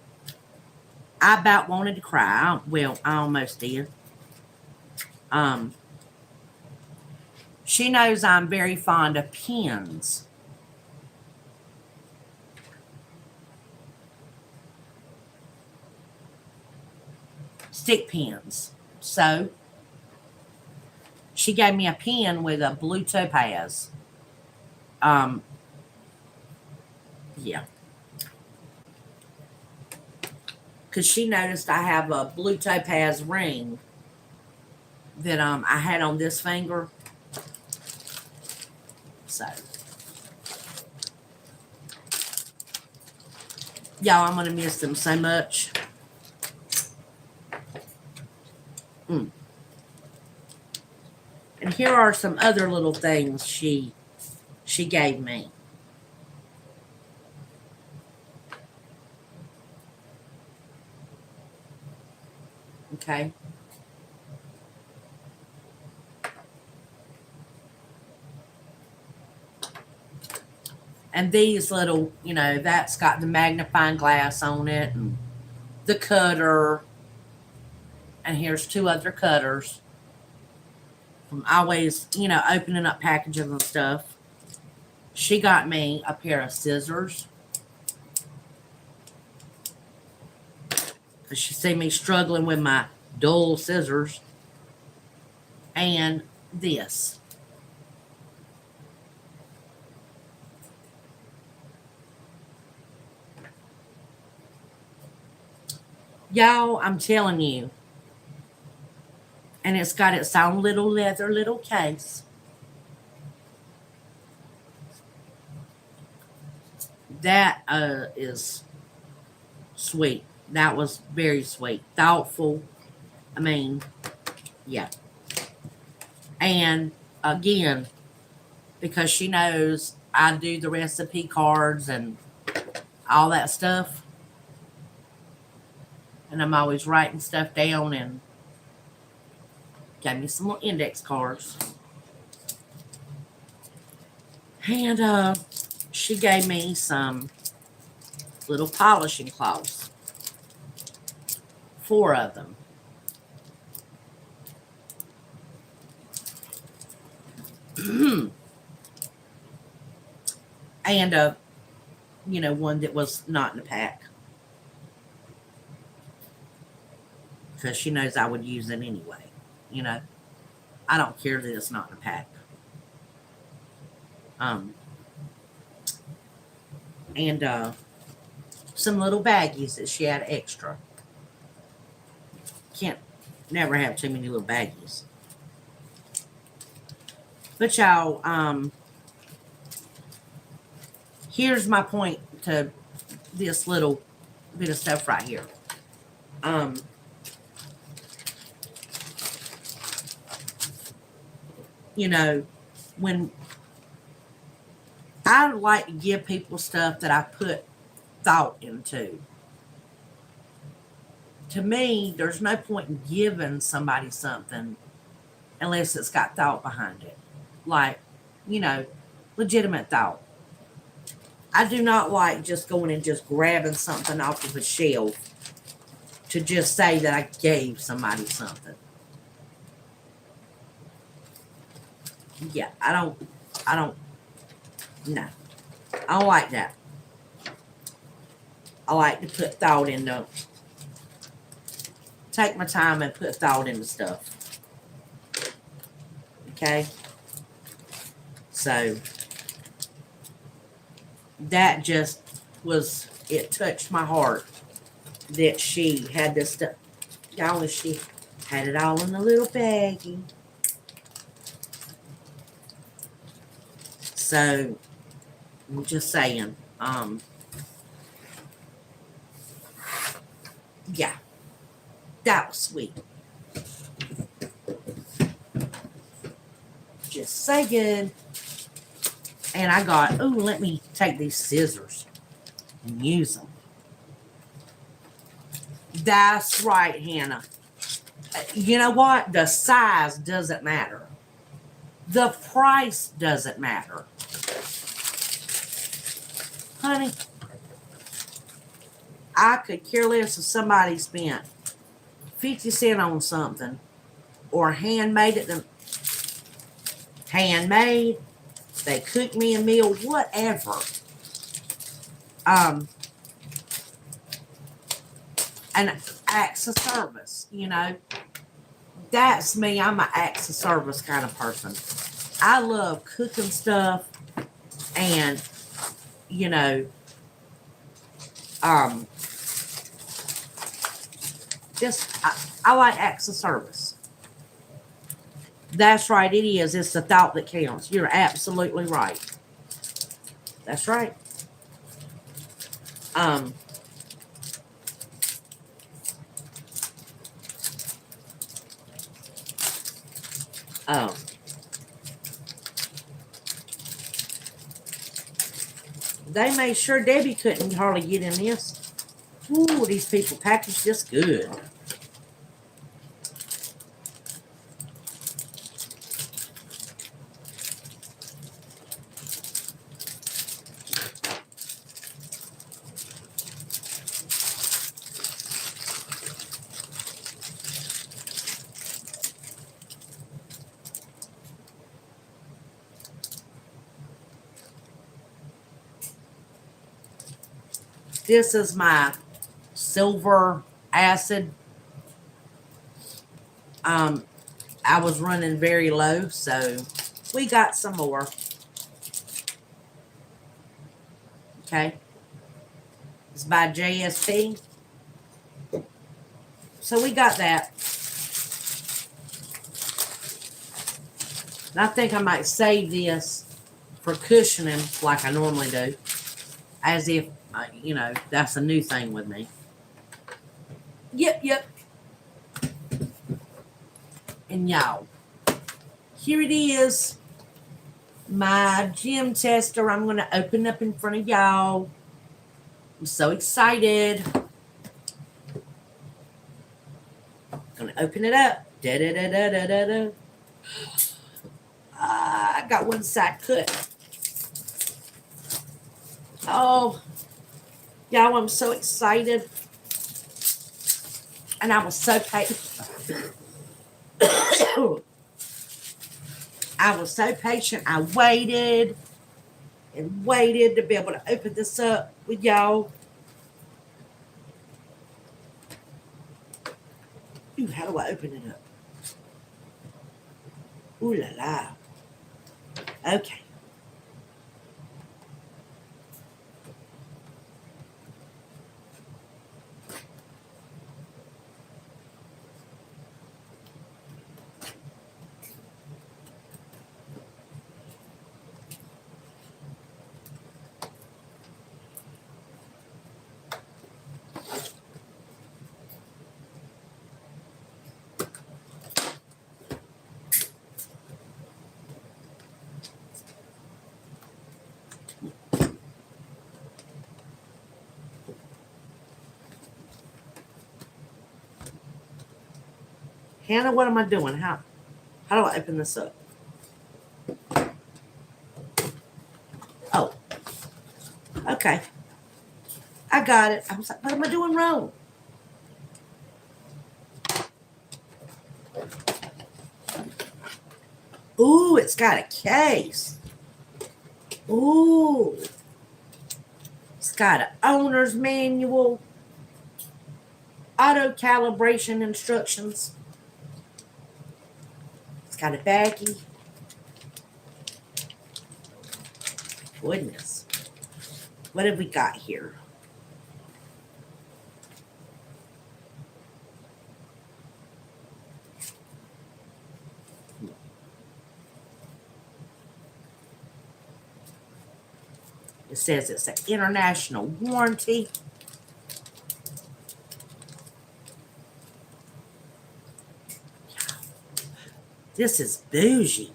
I about wanted to cry. I almost did. She knows I'm very fond of pens. Stick pens. So, she gave me a pen with a blue topaz. Yeah. Because she noticed I have a blue topaz ring that I had on this finger. So, y'all, I'm going to miss them so much. And here are some other little things she gave me. Okay. And these little, that's got the magnifying glass on it and the cutter. And here's 2 other cutters. I'm always, opening up packages and stuff. She got me a pair of scissors. Because she see me struggling with my dull scissors. And this. Y'all, I'm telling you. And it's got its own little leather little case. That is sweet. That was very sweet. Thoughtful. I mean, yeah. And again, because she knows I do the recipe cards and all that stuff. And I'm always writing stuff down and gave me some little index cards. And she gave me some little polishing cloths. 4 of them. And one that was not in a pack. Because she knows I would use it anyway. I don't care that it's not in a pack. And some little baggies that she had extra. Can't never have too many little baggies. But y'all, here's my point to this little bit of stuff right here. When I like to give people stuff that I put thought into. To me, there's no point in giving somebody something unless it's got thought behind it. Like, legitimate thought. I do not like just going and just grabbing something off of a shelf to just say that I gave somebody something. Yeah, I don't, no. I don't like that. I like to put thought into, take my time and put thought into stuff. Okay? So, that just was, it touched my heart that she had this stuff. Y'all, she had it all in a little baggie. So, I'm just saying, yeah, that was sweet. Just saying. And I got, let me take these scissors and use them. That's right, Hannah. You know what? The size doesn't matter. The price doesn't matter. Honey, I could care less if somebody spent 50 cents on something or handmade it. Handmade. They cook me a meal, whatever. And acts of service, That's me. I'm an acts of service kind of person. I love cooking stuff and, I like acts of service. That's right, it is. It's the thought that counts. You're absolutely right. That's right. They made sure Debbie couldn't hardly get in this. Ooh, these people package this good. This is my silver acid. I was running very low, so we got some more. Okay. It's by JSP. So we got that. And I think I might save this for cushioning like I normally do. As if, that's a new thing with me. Yep. And y'all, here it is. My gym tester. I'm going to open up in front of y'all. I'm so excited. Gonna open it up. Da. I got one side cut. Oh, y'all, I'm so excited. And I was so patient. I was so patient. I waited and waited to be able to open this up with y'all. Ooh, how do I open it up? Ooh la la. Okay. Hannah, what am I doing? How do I open this up? Oh. Okay. I got it. I was like, what am I doing wrong? Ooh, it's got a case. Ooh. It's got an owner's manual. Auto calibration instructions. It's got a baggie. Goodness. What have we got here? It says it's an international warranty. This is bougie.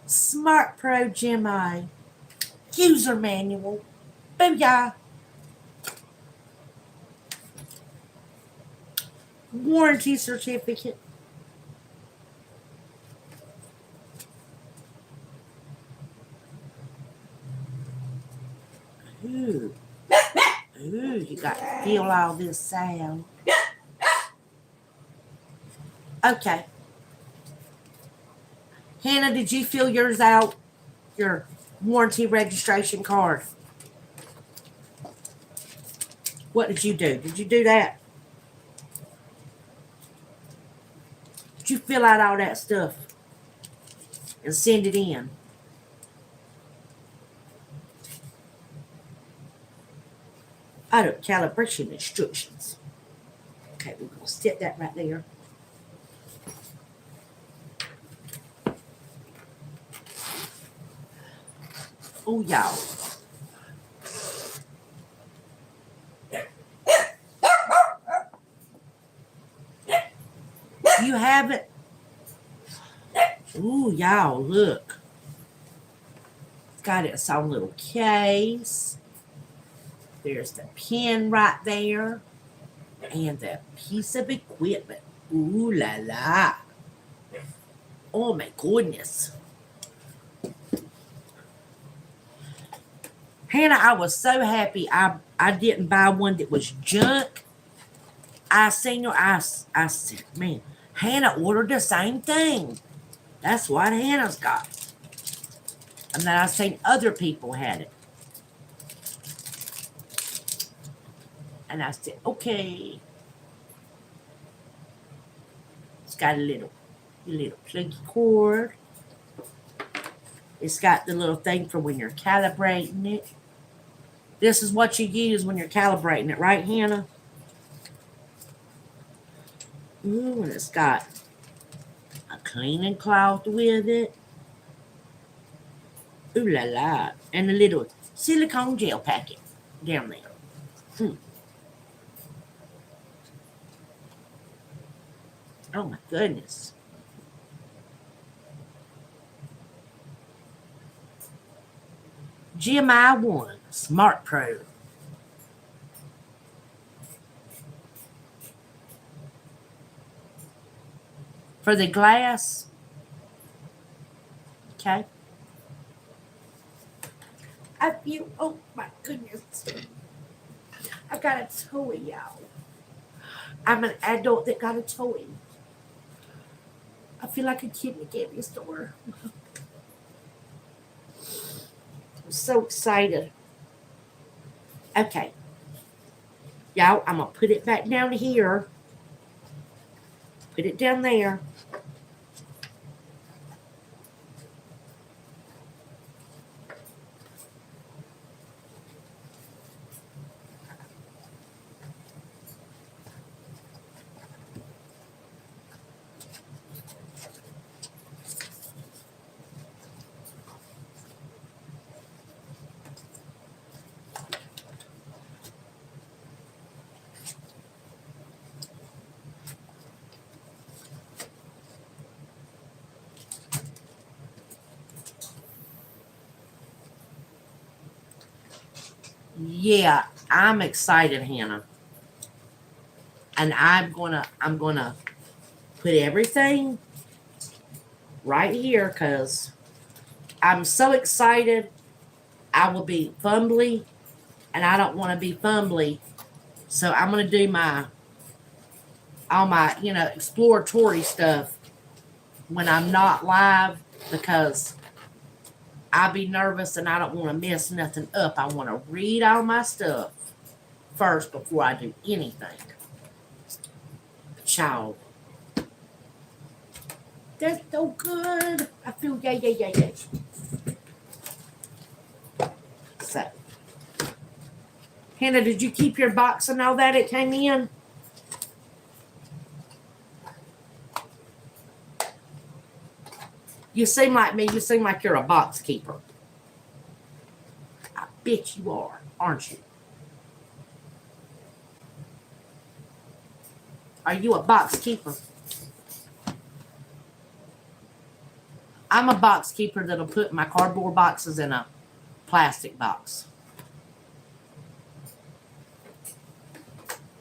Smart Pro Gemini. User manual. Booyah. Warranty certificate. Ooh. Ooh, you got to feel all this sound. Okay. Hannah, did you fill yours out? Your warranty registration card. What did you do? Did you do that? Did you fill out all that stuff and send it in? Auto calibration instructions. Okay, we're going to stick that right there. Oh, y'all. You have it? Ooh, y'all, look. It's got its own little case. There's the pen right there. And the piece of equipment. Ooh la la. Oh my goodness. Hannah, I was so happy I didn't buy one that was junk. I seen her, I said, man, Hannah ordered the same thing. That's what Hannah's got. And then I seen other people had it. And I said, okay. It's got a little pluggy cord. It's got the little thing for when you're calibrating it. This is what you use when you're calibrating it, right, Hannah? Ooh, and it's got a cleaning cloth with it. Ooh la la. And a little silicone gel packet down there. Oh my goodness. GMI 1 Smart Pro. For the glass. Okay. I feel, oh my goodness. I got a toy, y'all. I'm an adult that got a toy. I feel like a kid in a candy store. I'm so excited. Okay. Y'all, I'm going to put it back down here. Put it down there. Yeah, I'm excited, Hannah. And I'm gonna put everything right here because I'm so excited. I will be fumbly and I don't want to be fumbly. So I'm gonna do all my, exploratory stuff when I'm not live because I'll be nervous and I don't want to mess nothing up. I want to read all my stuff first before I do anything. Child. That's so good. I feel yay. So, Hannah, did you keep your box and all that it came in? You seem like me. You seem like you're a box keeper. I bet you are, aren't you? Are you a box keeper? I'm a box keeper that'll put my cardboard boxes in a plastic box.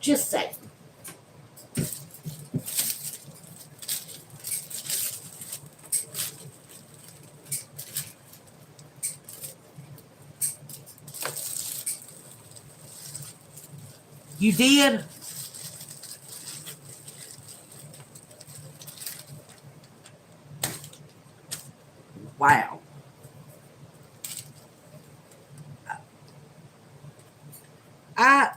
Just saying. You did? Wow. I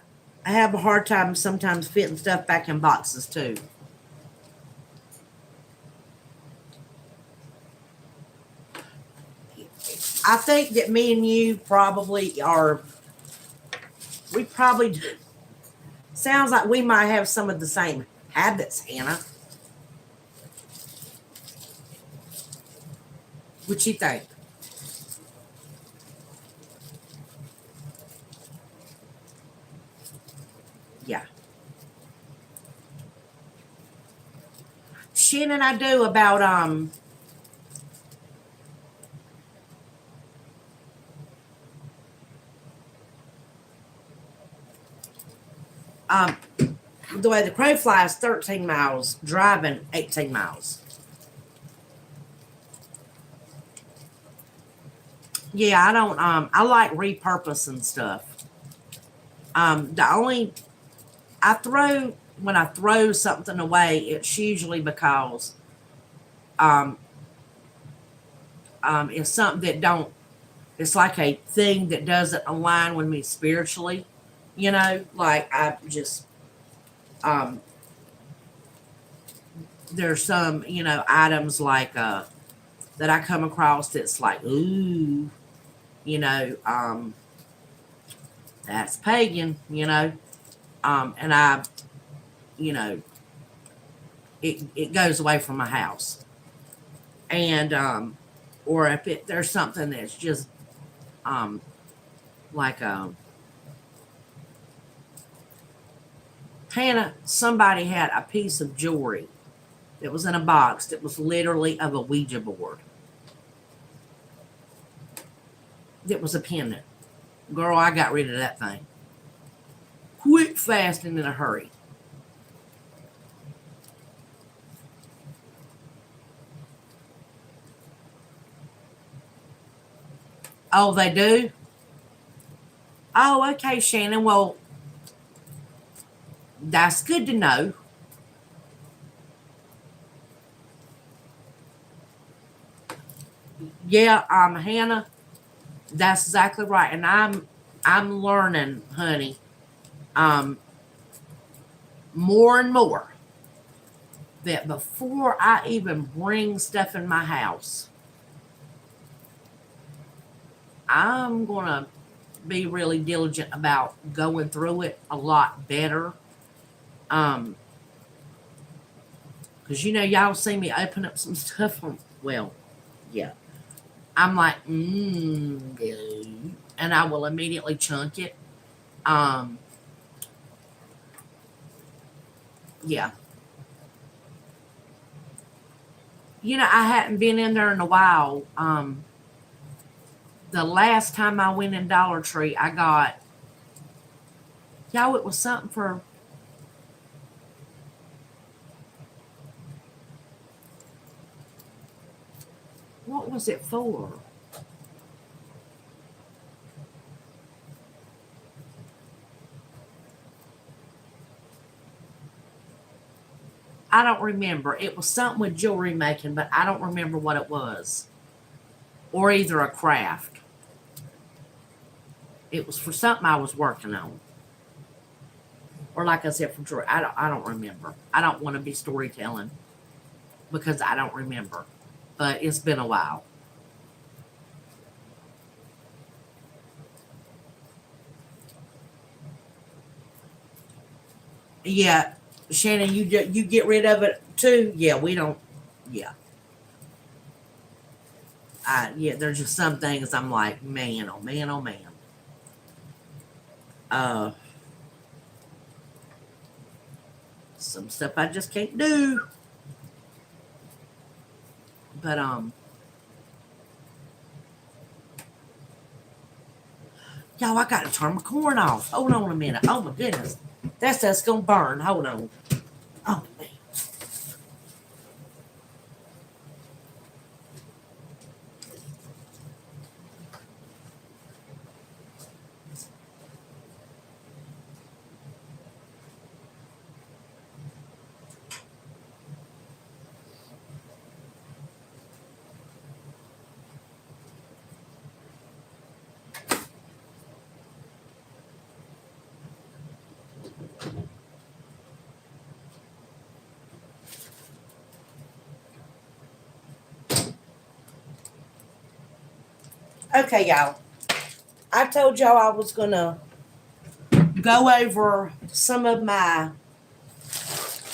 have a hard time sometimes fitting stuff back in boxes too. I think that me and you probably are, we probably, sounds like we might have some of the same habits, Hannah. What you think? Yeah. Shannon, I do about the way the crow flies 13 miles, driving 18 miles. Yeah, I don't I like repurposing stuff. The only I throw when I throw something away, it's usually because um it's something that don't it's like a thing that doesn't align with me spiritually, like I just um there's some, items like that I come across that's like, ooh, you know, um that's pagan, and I, you know, it goes away from my house. And or if there's something that's just um like Hannah, somebody had a piece of jewelry that was in a box that was literally of a Ouija board. That was a pendant. Girl, I got rid of that thing. Quick, fast, and in a hurry. Oh, they do? Oh, okay, Shannon. Well, that's good to know. Yeah, Hannah, that's exactly right. And I'm learning, honey, um, more and more that before I even bring stuff in my house, I'm gonna be really diligent about going through it a lot better. Um, because y'all see me open up some stuff on, well, yeah. I'm like, no. And I will immediately chunk it. Um, yeah. I hadn't been in there in a while. The last time I went in Dollar Tree, I got, it was something for, what was it for? I don't remember. It was something with jewelry making, but I don't remember what it was. Or either a craft. It was for something I was working on. Or like I said, for jewelry. I don't remember. I don't want to be storytelling because I don't remember. But it's been a while. Yeah, Shannon, you get rid of it too. Yeah, we don't. Yeah, yeah. There's just some things I'm like, man, oh man, oh man. Uh, some stuff I just can't do. But y'all, I gotta turn my corn off. Hold on a minute. Oh my goodness, that's gonna burn. Hold on. Oh man. Okay, y'all. I told y'all I was gonna go over some of my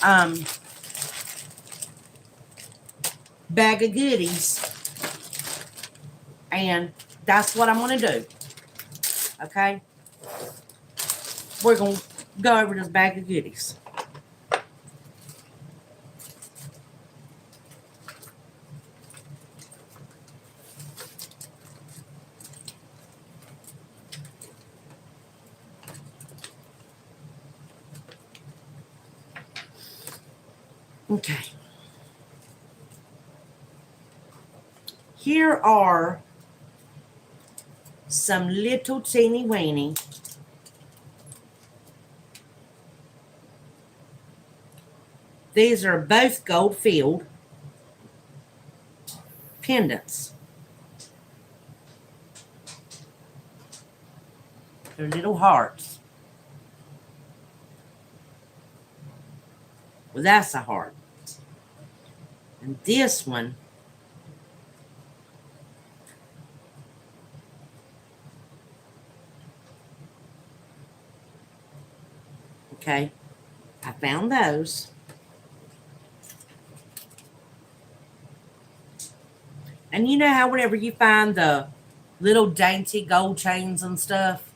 um bag of goodies, and that's what I'm gonna do. Okay, we're gonna go over this bag of goodies. Okay. Here are some little teeny weeny these are both gold filled pendants. They're little hearts. Well, that's a heart. And this one okay, I found those. And you know how whenever you find the little dainty gold chains and stuff,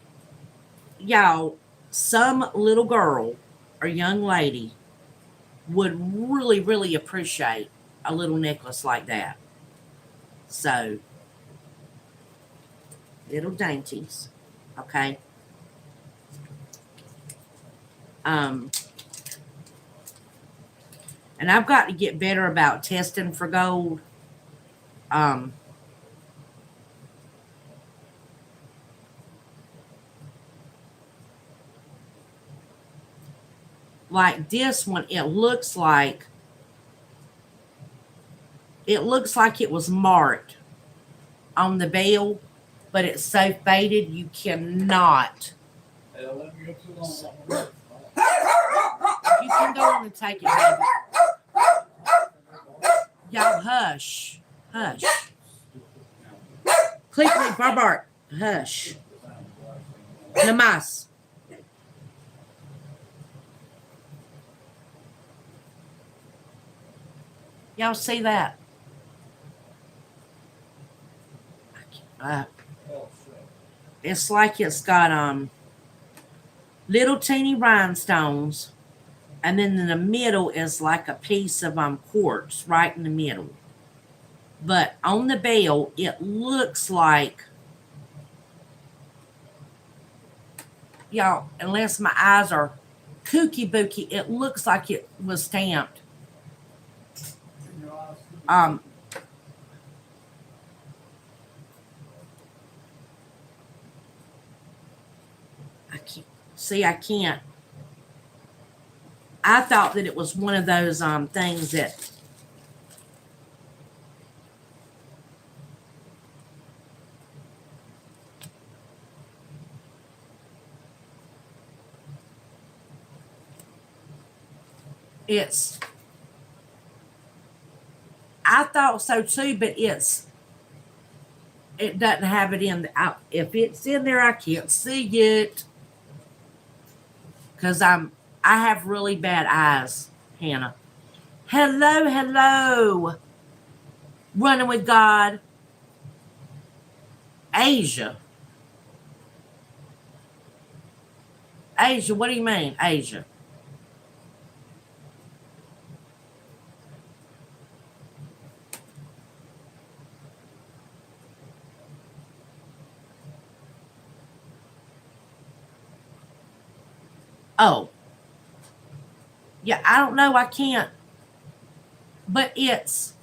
y'all, some little girl or young lady would really, really appreciate a little necklace like that. So, little dainties, okay? Um, and I've got to get better about testing for gold. Um, like this one, it looks like it was marked on the bell, but it's so faded you cannot. Hey, let me go too long. You can go on and take it, baby. Y'all hush. Hush. Click me, Barbart. Hush. Namas. Y'all see that? It's like it's got little teeny rhinestones, and then in the middle is like a piece of quartz right in the middle. But on the bell, it looks like, y'all, unless my eyes are kooky booky, it looks like it was stamped. Um, I can't see. I can't. I thought that it was one of those things that it's. I thought so too, but it doesn't have it in the. If it's in there, I can't see it because I have really bad eyes, Hannah. Hello, hello, running with God, Asia. Asia, what do you mean, Asia? Oh, yeah, I don't know. I can't. But it's.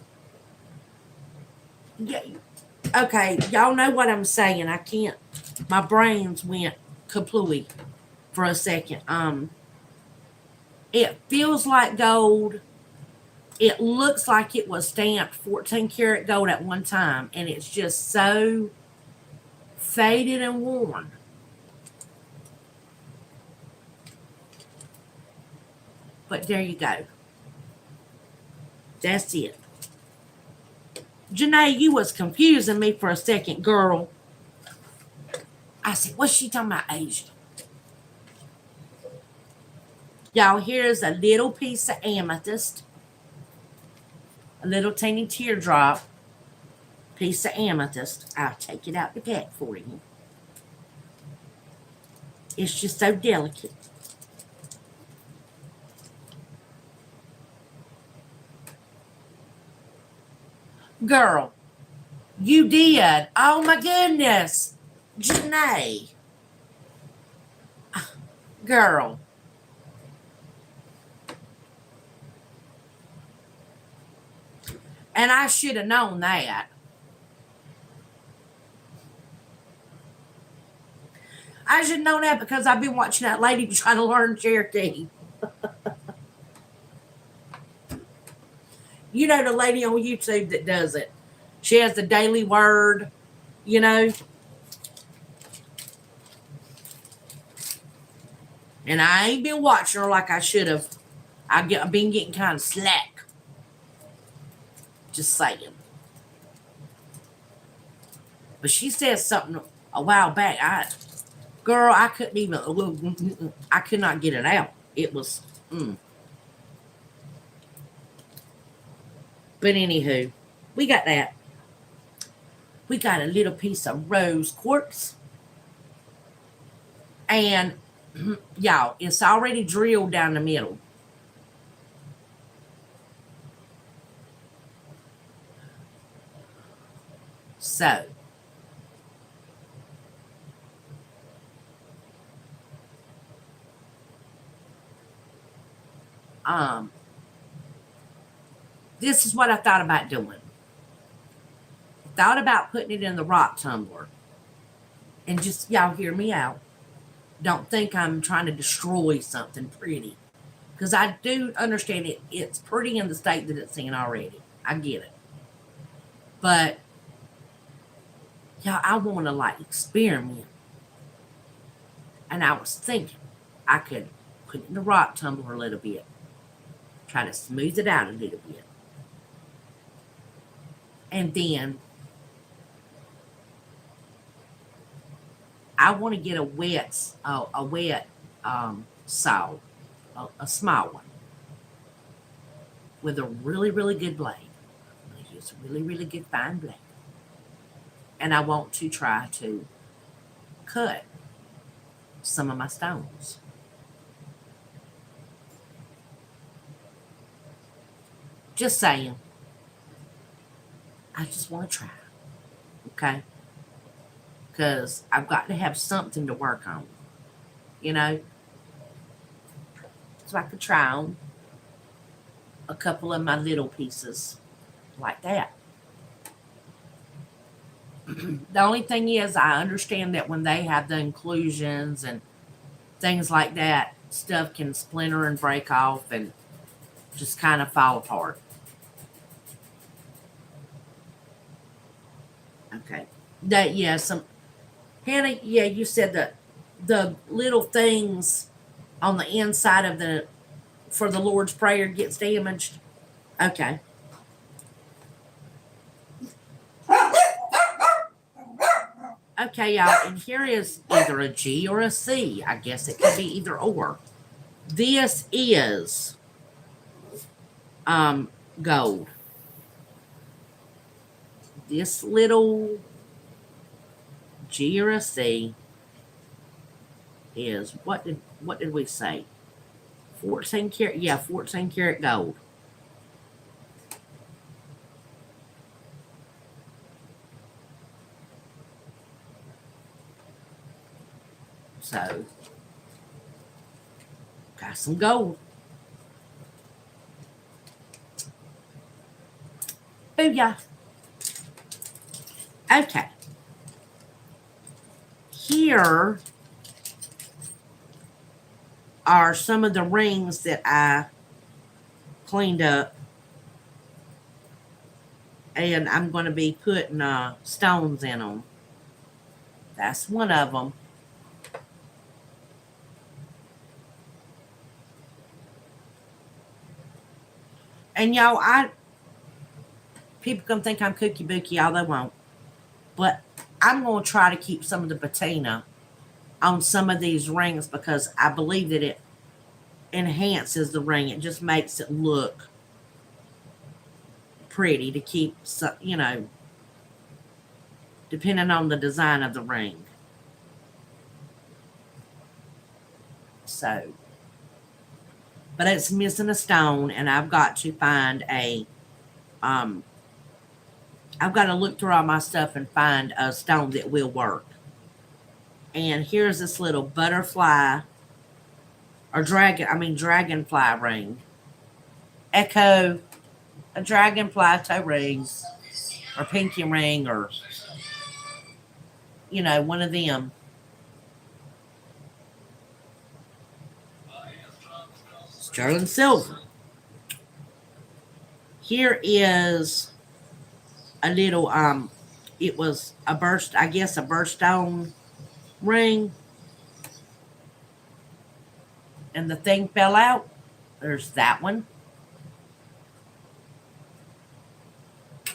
Yeah, okay, y'all know what I'm saying. I can't. My brains went kaplooey for a second. It feels like gold. It looks like it was stamped 14 karat gold at one time, and it's just so faded and worn. But there you go. That's it. Janae, you was confusing me for a second, girl. I said, what's she talking about, Asia? Y'all, here's a little piece of amethyst. A little teeny teardrop. Piece of amethyst. I'll take it out the pack for you. It's just so delicate. Girl, you did. Oh my goodness. Janae. Girl. And I should have known that. I should know that because I've been watching that lady trying to learn Cherokee. You know the lady on YouTube that does it. She has the daily word, you know. And I ain't been watching her like I should have. I've been getting kind of slack. Just saying. But she said something a while back. I couldn't even. I could not get it out. It was. But anywho, we got that. we got a little piece of rose quartz. And y'all, it's already drilled down the middle. So, this is what I thought about doing. Thought about putting it in the rock tumbler. And just, y'all hear me out. Don't think I'm trying to destroy something pretty. Because I do understand it. It's pretty in the state that it's in already. I get it. But, y'all, I want to like experiment. And I was thinking I could put it in the rock tumbler a little bit. Try to smooth it out a little bit. And then I want to get a wet saw, a small one, with a really, really good blade. I'm going to use a really, really good fine blade. And I want to try to cut some of my stones. Just saying. I just want to try. Okay? Because I've got to have something to work on. You know? So I could try on a couple of my little pieces like that. The only thing is, I understand that when they have the inclusions and things like that, stuff can splinter and break off and just kind of fall apart. Okay. That, yeah, Hannah, yeah, you said that the little things on the inside of for the Lord's Prayer gets damaged. Okay. Okay, y'all, and here is either a G or a C. I guess it could be either or. This is gold. This little G or a C is what did we say? 14 karat, yeah, 14 karat gold. So, got some gold. Booyah. Okay. Here are some of the rings that I cleaned up. And I'm going to be putting stones in them. That's one of them. And y'all, people can think I'm cookie bookie, all they won't. But I'm going to try to keep some of the patina on some of these rings because I believe that it enhances the ring. It just makes it look pretty to keep, depending on the design of the ring. So, but it's missing a stone, and I've got to find I've got to look through all my stuff and find a stone that will work. And here's this little butterfly or dragonfly ring. Echo, a dragonfly toe ring or pinky ring or, one of them. Sterling silver. Here is a little, it was a birthstone ring. And the thing fell out. There's that one.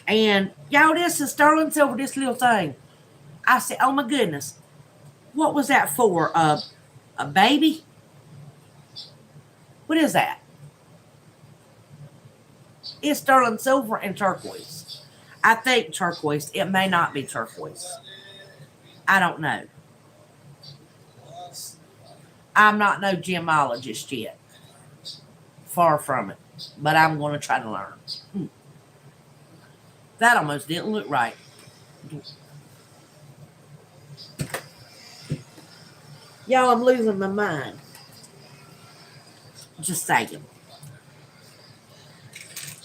And y'all, this is sterling silver, this little thing. I said, oh my goodness. What was that for? A baby? What is that? It's sterling silver and turquoise. I think turquoise. It may not be turquoise. I don't know. I'm not no gemologist yet. Far from it. But I'm going to try to learn. That almost didn't look right. Y'all, I'm losing my mind. Just saying.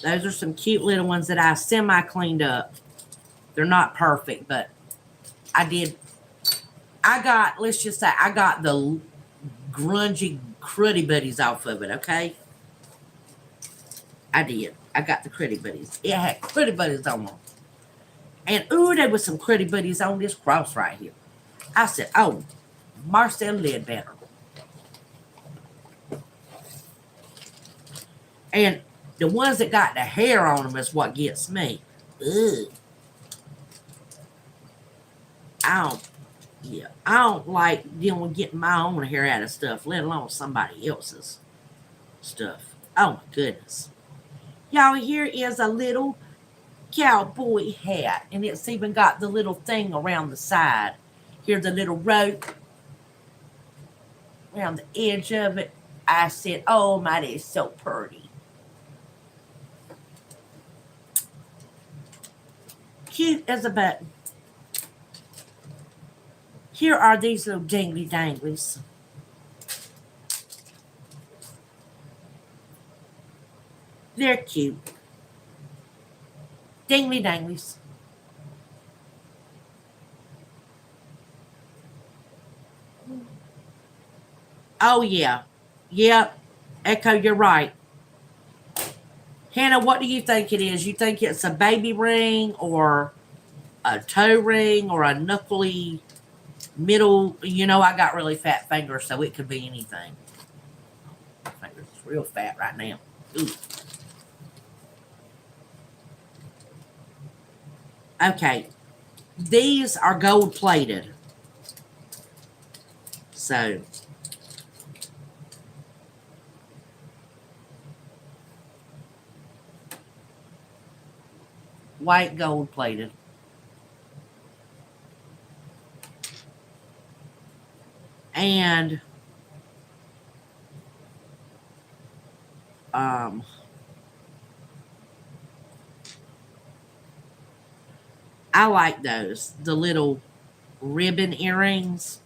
Those are some cute little ones that I semi-cleaned up. They're not perfect, but I did. Let's just say, I got the grungy cruddy buddies off of it, okay? I did. I got the cruddy buddies. It had cruddy buddies on them. And ooh, there was some cruddy buddies on this cross right here. I said, oh, Marcel Ledbetter. And the ones that got the hair on them is what gets me. Ugh. I don't like dealing with getting my own hair out of stuff, let alone somebody else's stuff. Oh my goodness. Y'all, here is a little cowboy hat, and it's even got the little thing around the side. Here's a little rope around the edge of it. I said, oh my, that is so pretty. Cute as a button. Here are these little dingly danglies. They're cute. Dingly danglies. Oh, yeah. Yep. Echo, you're right. Hannah, what do you think it is? You think it's a baby ring or a toe ring or a knuckly middle? You know, I got really fat fingers, so it could be anything. My fingers is real fat right now. Ooh. Okay. These are gold plated. So white gold plated. And I like those. The little ribbon earrings.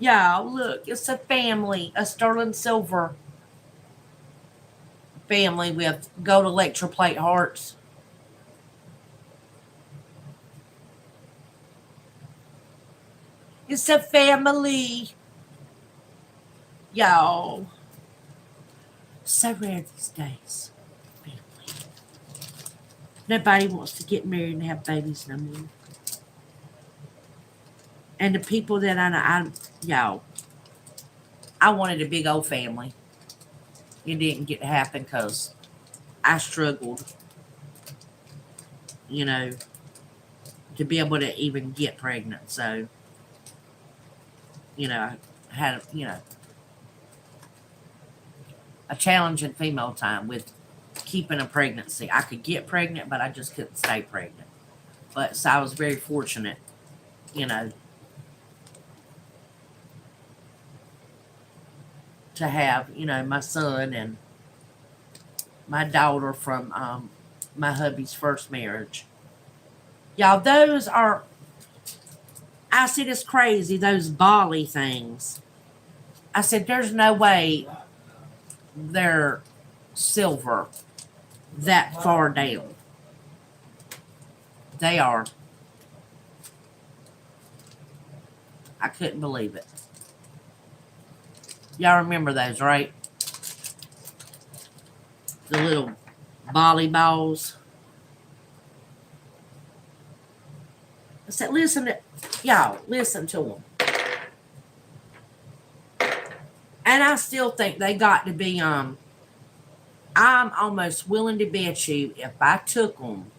Y'all, look, it's a family, a sterling silver family with gold electroplate hearts. It's a family. Y'all. So rare these days. Family. Nobody wants to get married and have babies no more. And the people that y'all, I wanted a big old family. It didn't get to happen because I struggled, you know, to be able to even get pregnant. So, you know, I had, a challenging female time with keeping a pregnancy. I could get pregnant, but I just couldn't stay pregnant. But so I was very fortunate, to have, my son and my daughter from my hubby's first marriage. Y'all, those are, I said, it's crazy, those Bali things. I said, there's no way they're silver that far down. They are. I couldn't believe it. Y'all remember those, right? The little Bali balls. I said, listen to them. And I still think they got to be, I'm almost willing to bet you if I took them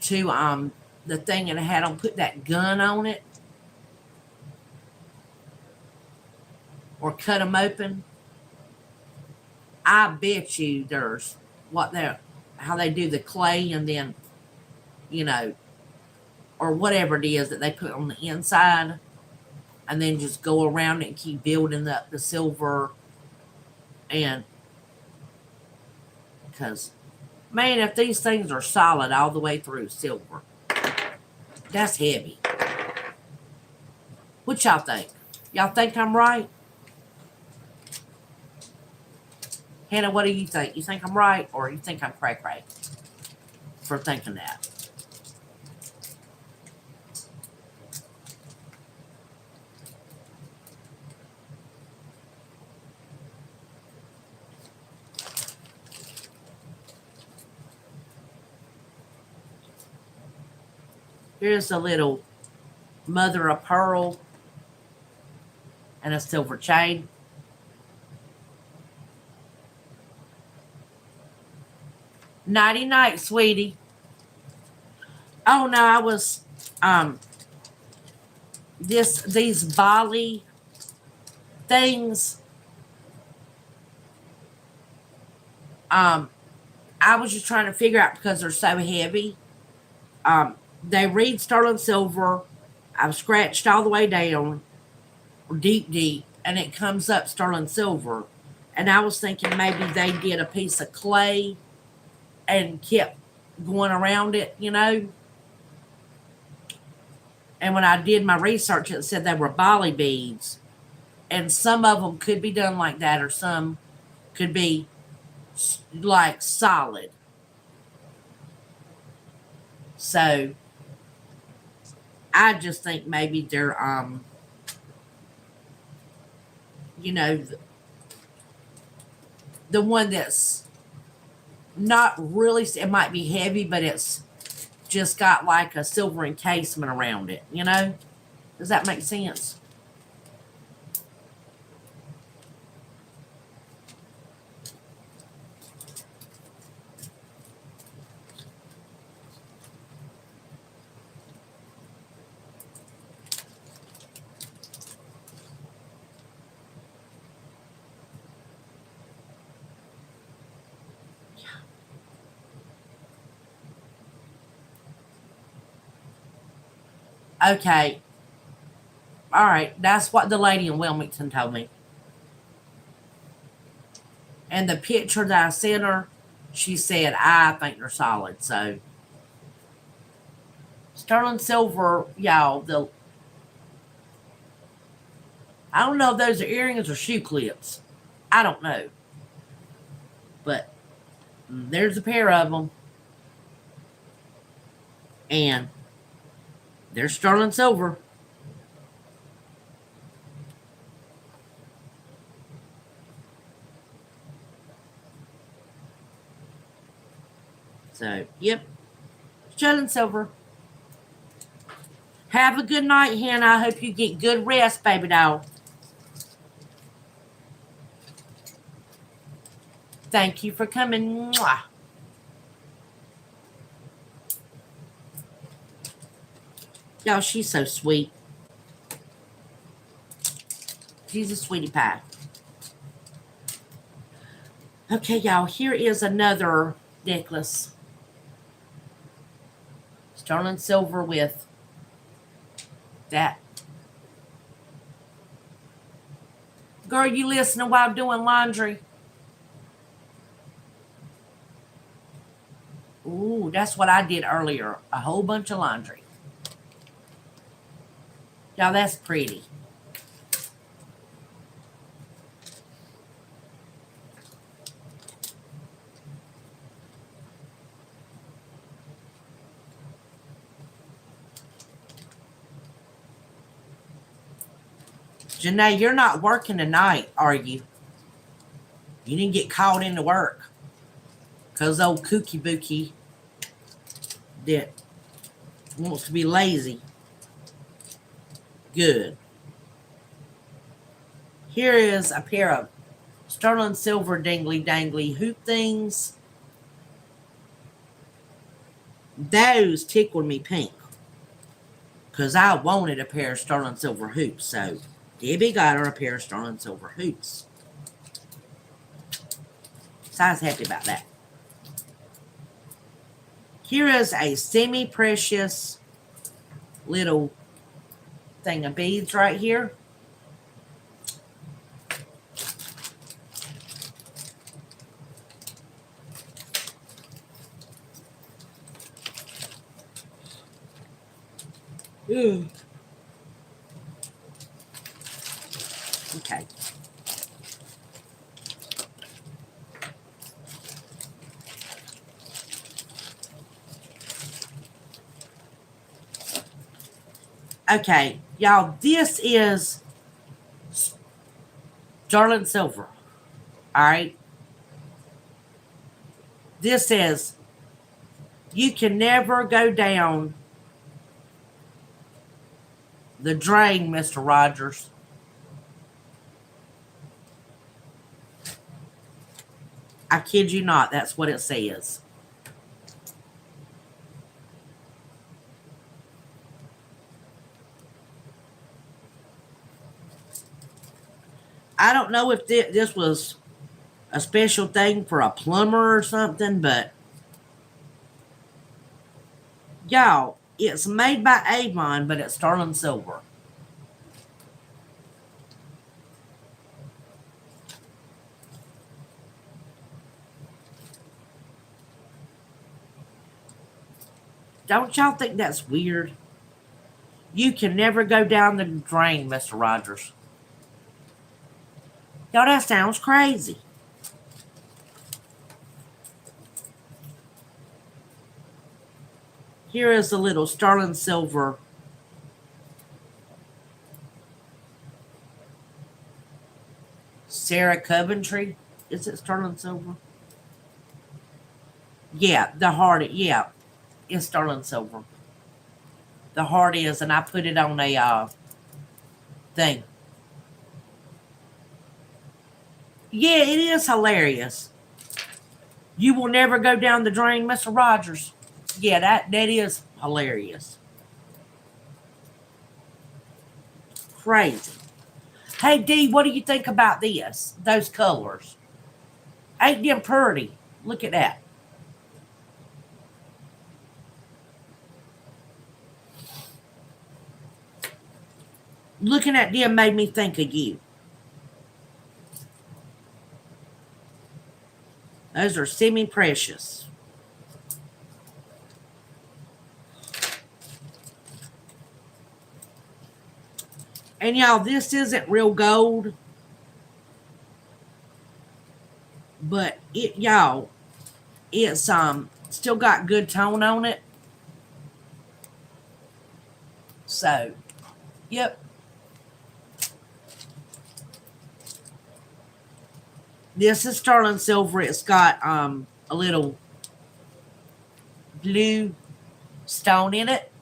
to the thing and I had them put that gun on it or cut them open, I bet you there's how they do the clay and then, you know, or whatever it is that they put on the inside and then just go around it and keep building up the silver. And because, man, if these things are solid all the way through silver, that's heavy. What y'all think? Y'all think I'm right? Hannah, what do you think? You think I'm right or you think I'm cray-cray for thinking that? Here's a little mother of pearl and a silver chain. Nighty night, sweetie. Oh no, I was these Bali things. I was just trying to figure out because they're so heavy. They read sterling silver. I've scratched all the way down, deep, and it comes up sterling silver. And I was thinking maybe they did a piece of clay and kept going around it, you know. And when I did my research, it said they were Bali beads. And some of them could be done like that, or some could be like solid. So I just think maybe they're you know, the one that's not really, it might be heavy, but it's just got like a silver encasement around it, you know? Does that make sense? Okay. All right. That's what the lady in Wilmington told me. And the picture that I sent her, she said, I think they're solid. So, sterling silver, y'all, I don't know if those are earrings or shoe clips. I don't know. But there's a pair of them. And they're sterling silver. So, yep. Sterling silver. Have a good night, Hannah. I hope you get good rest, baby doll. Thank you for coming. Mwah. Y'all, she's so sweet. She's a sweetie pie. Okay, y'all, here is another necklace. Sterling silver with that. Girl, you listening while doing laundry? Ooh, that's what I did earlier. A whole bunch of laundry. Y'all, that's pretty. Janae, you're not working tonight, are you? You didn't get called into work. Because old Kooky Bookie that wants to be lazy. Good. Here is a pair of sterling silver dangly dangly hoop things. Those tickled me pink. Because I wanted a pair of sterling silver hoops. So Debbie got her a pair of sterling silver hoops. So I was happy about that. Here is a semi-precious little thing of beads right here. Ew. Okay. Okay, y'all, this is sterling silver. All right. This says you can never go down the drain, Mr. Rogers. I kid you not, that's what it says. I don't know if this was a special thing for a plumber or something, but y'all, it's made by Avon, but it's sterling silver. Don't y'all think that's weird? You can never go down the drain, Mr. Rogers. Y'all, that sounds crazy. Here is a little sterling silver Sarah Coventry. Is it sterling silver? Yeah, the heart. Yeah, it's sterling silver. The heart is, and I put it on a thing. Yeah, it is hilarious. You will never go down the drain, Mr. Rogers. Yeah, that is hilarious. Crazy. Hey, D, what do you think about this? Those colors. Ain't them pretty? Look at that. Looking at them made me think of you. Those are semi-precious. And y'all, this isn't real gold. But y'all, it's still got good tone on it. So, yep. This is sterling silver. It's got a little blue stone in it.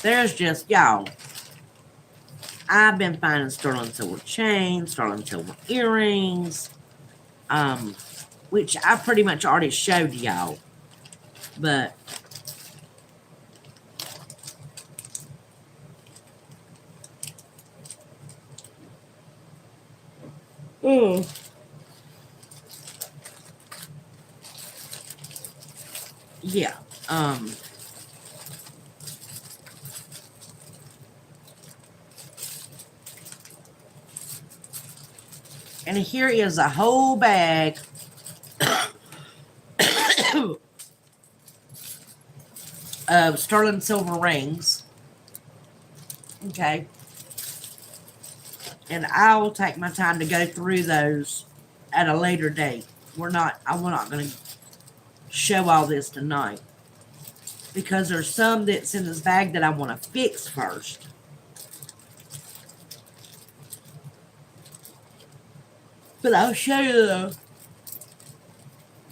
There's just, y'all, I've been finding sterling silver chains, sterling silver earrings, which I pretty much already showed y'all. But yeah. And here is a whole bag of sterling silver rings. Okay. And I will take my time to go through those at a later date. I'm not going to show all this tonight. Because there's some that's in this bag that I want to fix first. But I'll show you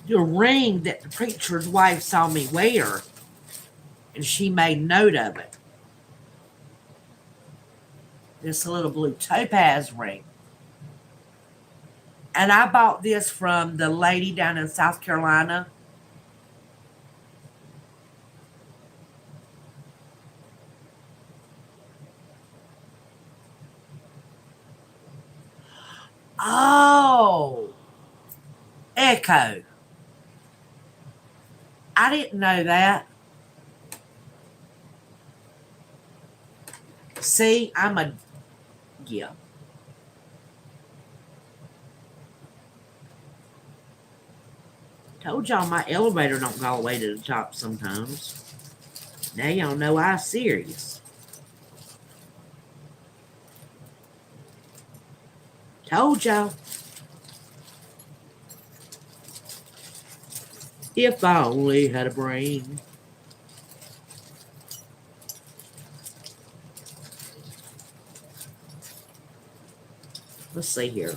the ring that the preacher's wife saw me wear, and she made note of it. This little blue topaz ring. And I bought this from the lady down in South Carolina. Oh, Echo. I didn't know that. See, yeah. Told y'all my elevator don't go all the way to the top sometimes. Now y'all know I'm serious. Told y'all. If I only had a brain. Let's see here.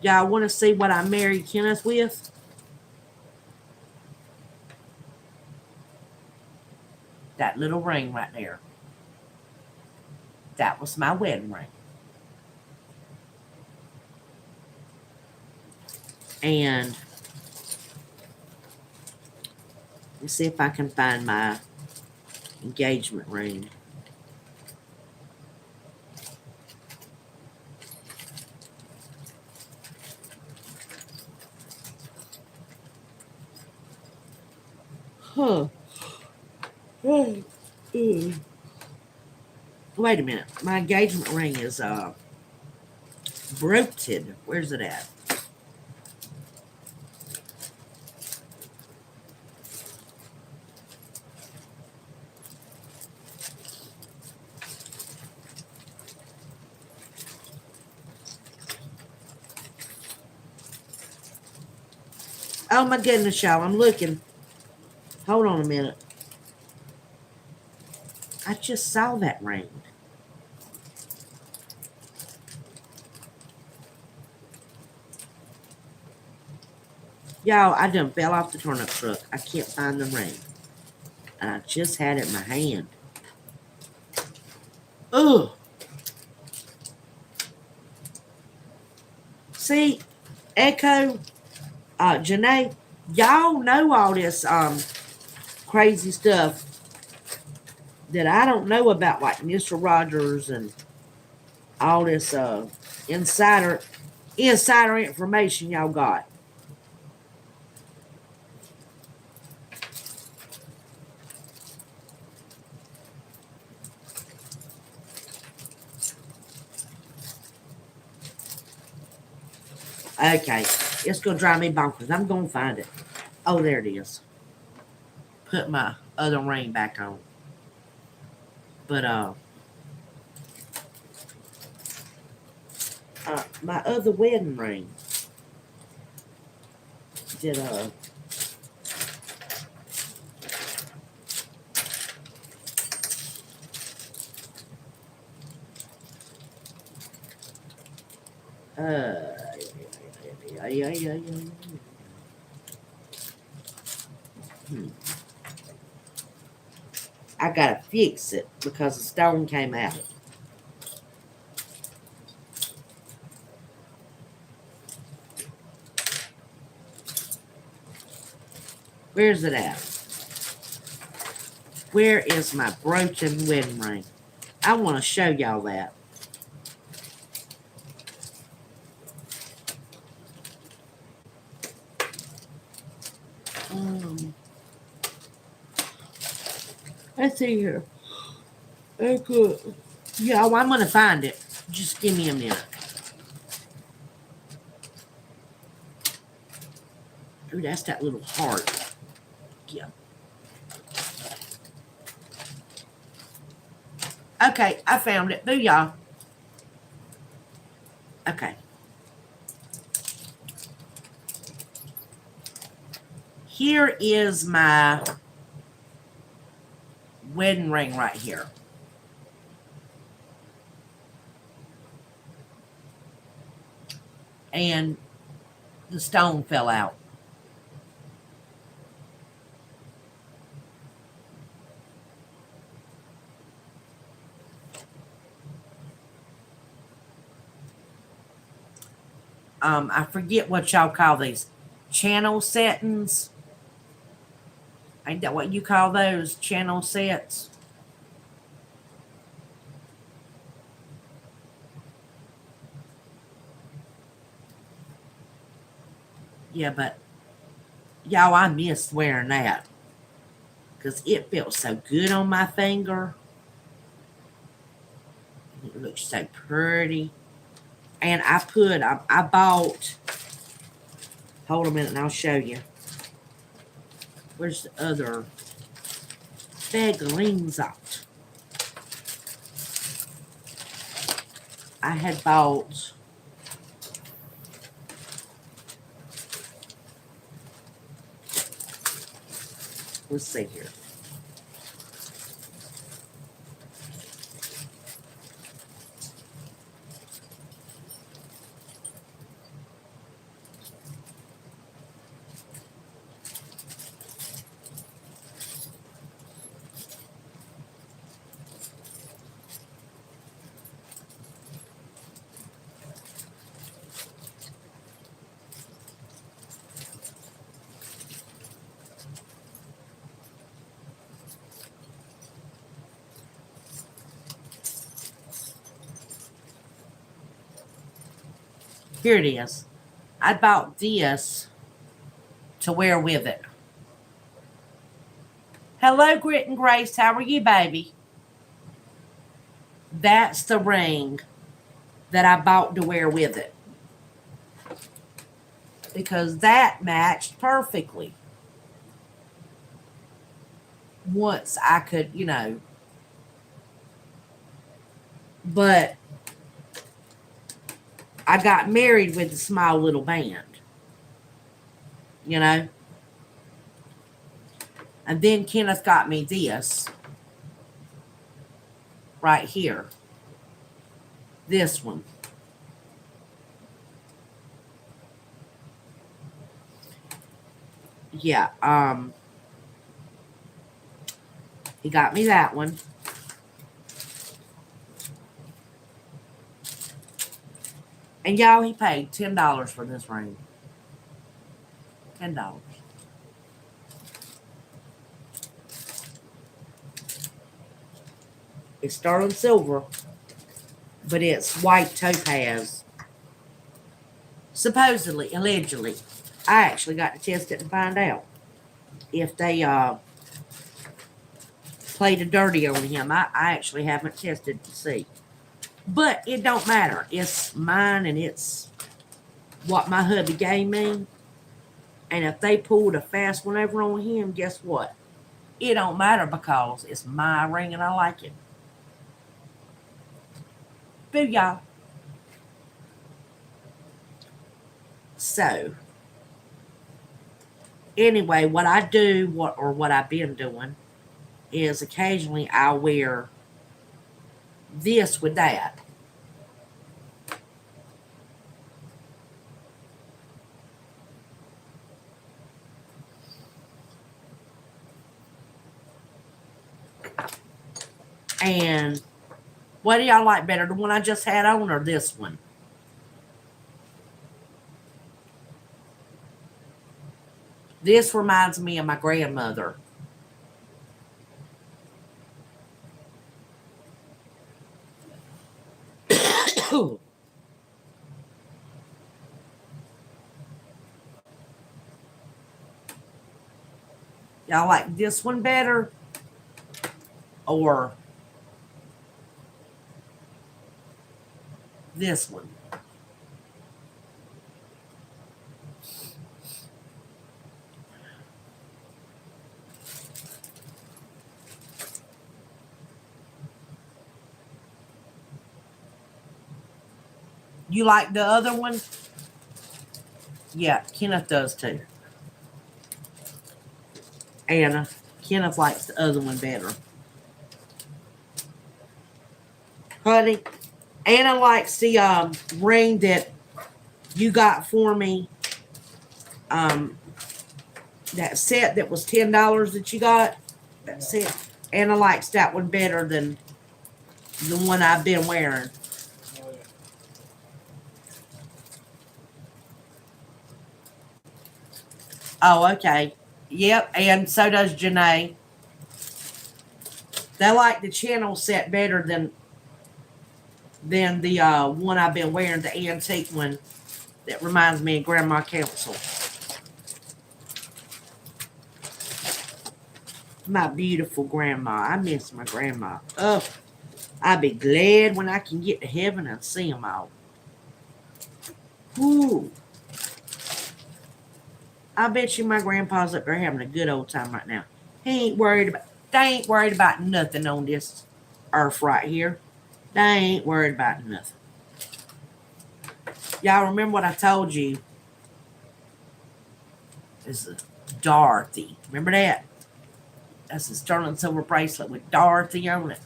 Y'all want to see what I married Kenneth with? That little ring right there. That was my wedding ring. And let's see if I can find my engagement ring. Huh. Wait a minute. My engagement ring is broken. Where's it at? Oh my goodness, y'all. I'm looking. Hold on a minute. I just saw that ring. Y'all, I done fell off the turnip truck. I can't find the ring. And I just had it in my hand. Ugh. See, Echo, Janae, y'all know all this crazy stuff that I don't know about, like Mr. Rogers and all this insider information y'all got. Okay, it's gonna drive me bonkers. I'm gonna find it. Oh, there it is. Put my other ring back on. But my other wedding ring did yeah. I gotta fix it because the stone came out. Where's it at? Where is my broken wedding ring? I want to show y'all that. Let's see here. Okay. Yeah, well, I'm going to find it. Just give me a minute. Ooh, that's that little heart. Yeah. Okay, I found it. Booyah. Okay. Here is my wedding ring right here. And the stone fell out. I forget what y'all call these channel settings. Ain't that what you call those? Channel sets? Yeah, but y'all, I missed wearing that because it felt so good on my finger. It looks so pretty. And I bought, hold a minute and I'll show you. Where's the other beglings out? I had bought, let's see here. Here it is. I bought this to wear with it. Hello, Grit and Grace. How are you, baby? That's the ring that I bought to wear with it. Because that matched perfectly. Once I could, but I got married with a small little band, you know. And then Kenneth got me this right here. This one. Yeah, he got me that one. And y'all, he paid $10 for this ring. $10. It's sterling silver, but it's white topaz. Supposedly, allegedly. I actually got to test it and find out if they played a dirty on him. I actually haven't tested to see. But it don't matter. It's mine and it's what my hubby gave me. And if they pulled a fast one over on him, guess what? It don't matter because it's my ring and I like it. Boo, y'all. So, anyway, what I do, what I've been doing, is occasionally I'll wear this with that. And what do y'all like better, the one I just had on or this one? This reminds me of my grandmother. Y'all like this one better or this one? You like the other one? Yeah, Kenneth does too. Anna. Kenneth likes the other one better. Honey, Anna likes the ring that you got for me. That set that was $10 that you got. That set. Anna likes that one better than the one I've been wearing. Oh, yeah. Oh, okay. Yep, and so does Janae. They like the channel set better than the one I've been wearing, the antique one that reminds me of Grandma Council. My beautiful grandma. I miss my grandma. Oh, I'll be glad when I can get to heaven and see them all. Ooh. I bet you my grandpa's up there having a good old time right now. They ain't worried about nothing on this earth right here. They ain't worried about nothing. Y'all remember what I told you? It's a Dorothy. Remember that? That's a sterling silver bracelet with Dorothy on it.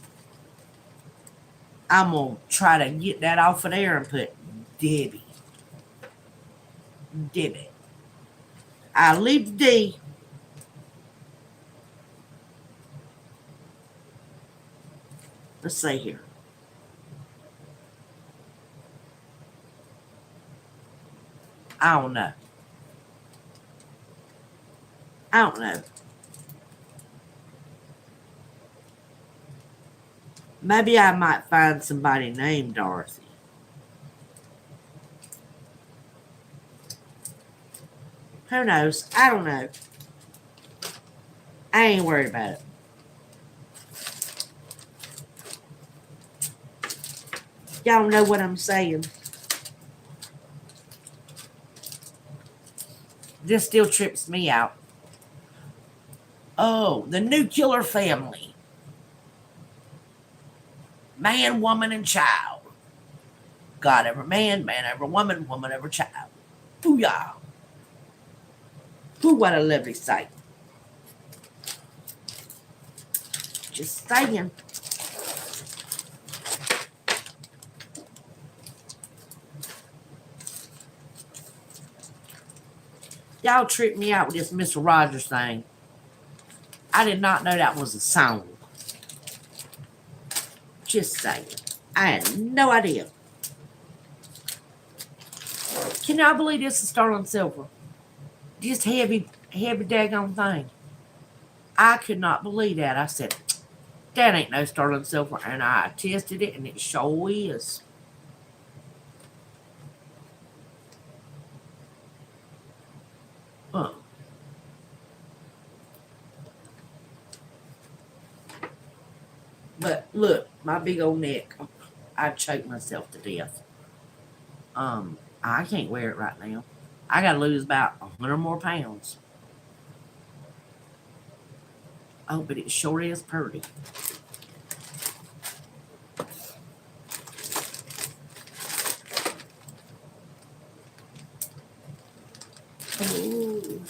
I'm gonna try to get that off of there and put Debbie. Debbie. I leave the D. Let's see here. I don't know. I don't know. Maybe I might find somebody named Dorothy. Who knows? I don't know. I ain't worried about it. Y'all know what I'm saying. This still trips me out. Oh, the nuclear family. Man, woman, and child. God every man, man every woman, woman every child. Booyah. Ooh, what a lovely sight. Just saying. Y'all tripped me out with this Mr. Rogers thing. I did not know that was a song. Just saying. I had no idea. Can y'all believe this is sterling silver? Just heavy daggone thing. I could not believe that. I said, that ain't no sterling silver. And I tested it and it sure is. But look, my big old neck. I'd choke myself to death. I can't wear it right now. I gotta lose about 100 more pounds. Oh, but it sure is pretty. Ooh.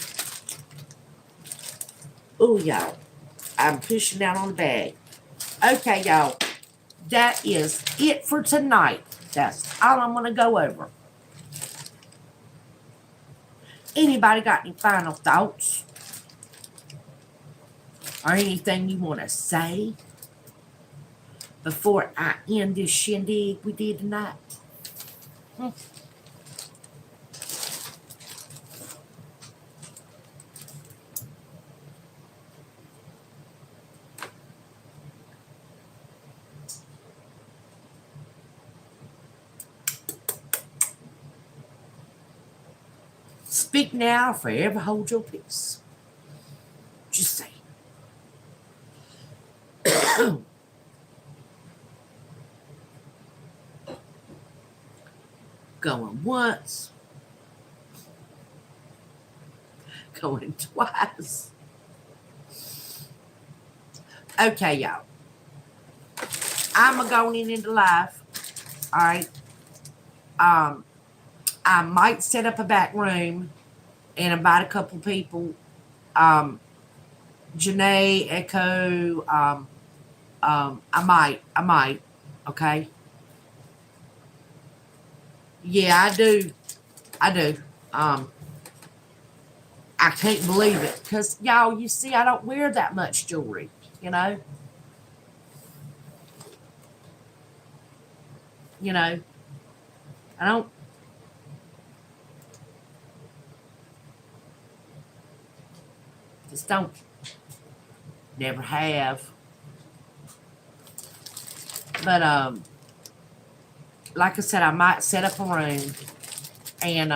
Ooh, y'all. I'm pushing down on the bag. Okay, y'all. That is it for tonight. That's all I'm gonna go over. Anybody got any final thoughts? Or anything you want to say before I end this shindig we did tonight? Speak now, forever hold your peace. Just say. Going once. Going twice. Okay, y'all. I'm a going into live. All right. I might set up a back room and invite a couple people. Janae, Echo, I might, okay? Yeah, I do. Um, I can't believe it because y'all, you see, I don't wear that much jewelry, you know. You know, I don't. Just don't. Never have. But like I said, I might set up a room, and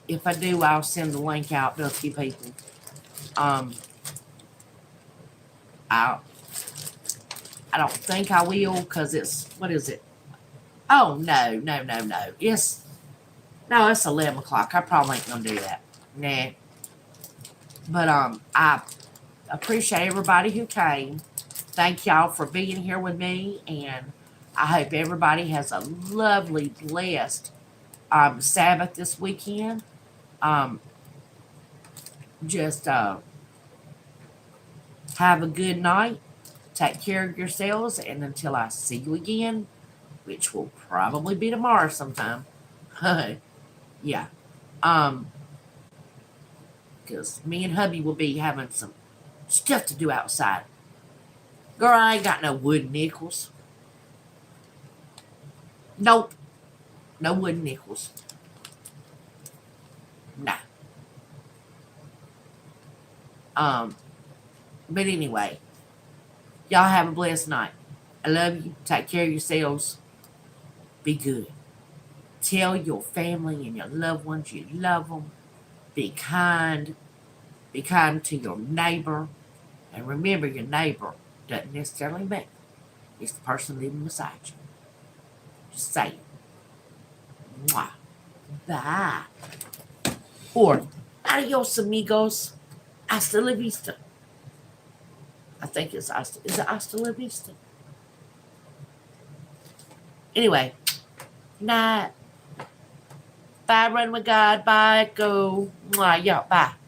if I do, I'll send the link out to a few people. Um, I I don't think I will because it's what is it? Oh no. It's 11 o'clock. I probably ain't gonna do that. Nah. But I appreciate everybody who came. Thank y'all for being here with me, and I hope everybody has a lovely, blessed Sabbath this weekend. Um, just have a good night. Take care of yourselves, and until I see you again, which will probably be tomorrow sometime. Yeah. Um, because me and hubby will be having some stuff to do outside. Girl, I ain't got no wooden nickels. Nope. No wooden nickels. Nah. Um, but anyway, y'all have a blessed night. I love you. Take care of yourselves. Be good. Tell your family and your loved ones you love them. Be kind. Be kind to your neighbor. And remember, your neighbor doesn't necessarily mean it's the person living beside you. Just say it. Mwah. Bye. Or, adios, amigos. Hasta la vista. I think it's hasta. Is it hasta la vista? Anyway, night. Bye, Run with God. Bye, Echo. Mwah. Yeah, bye.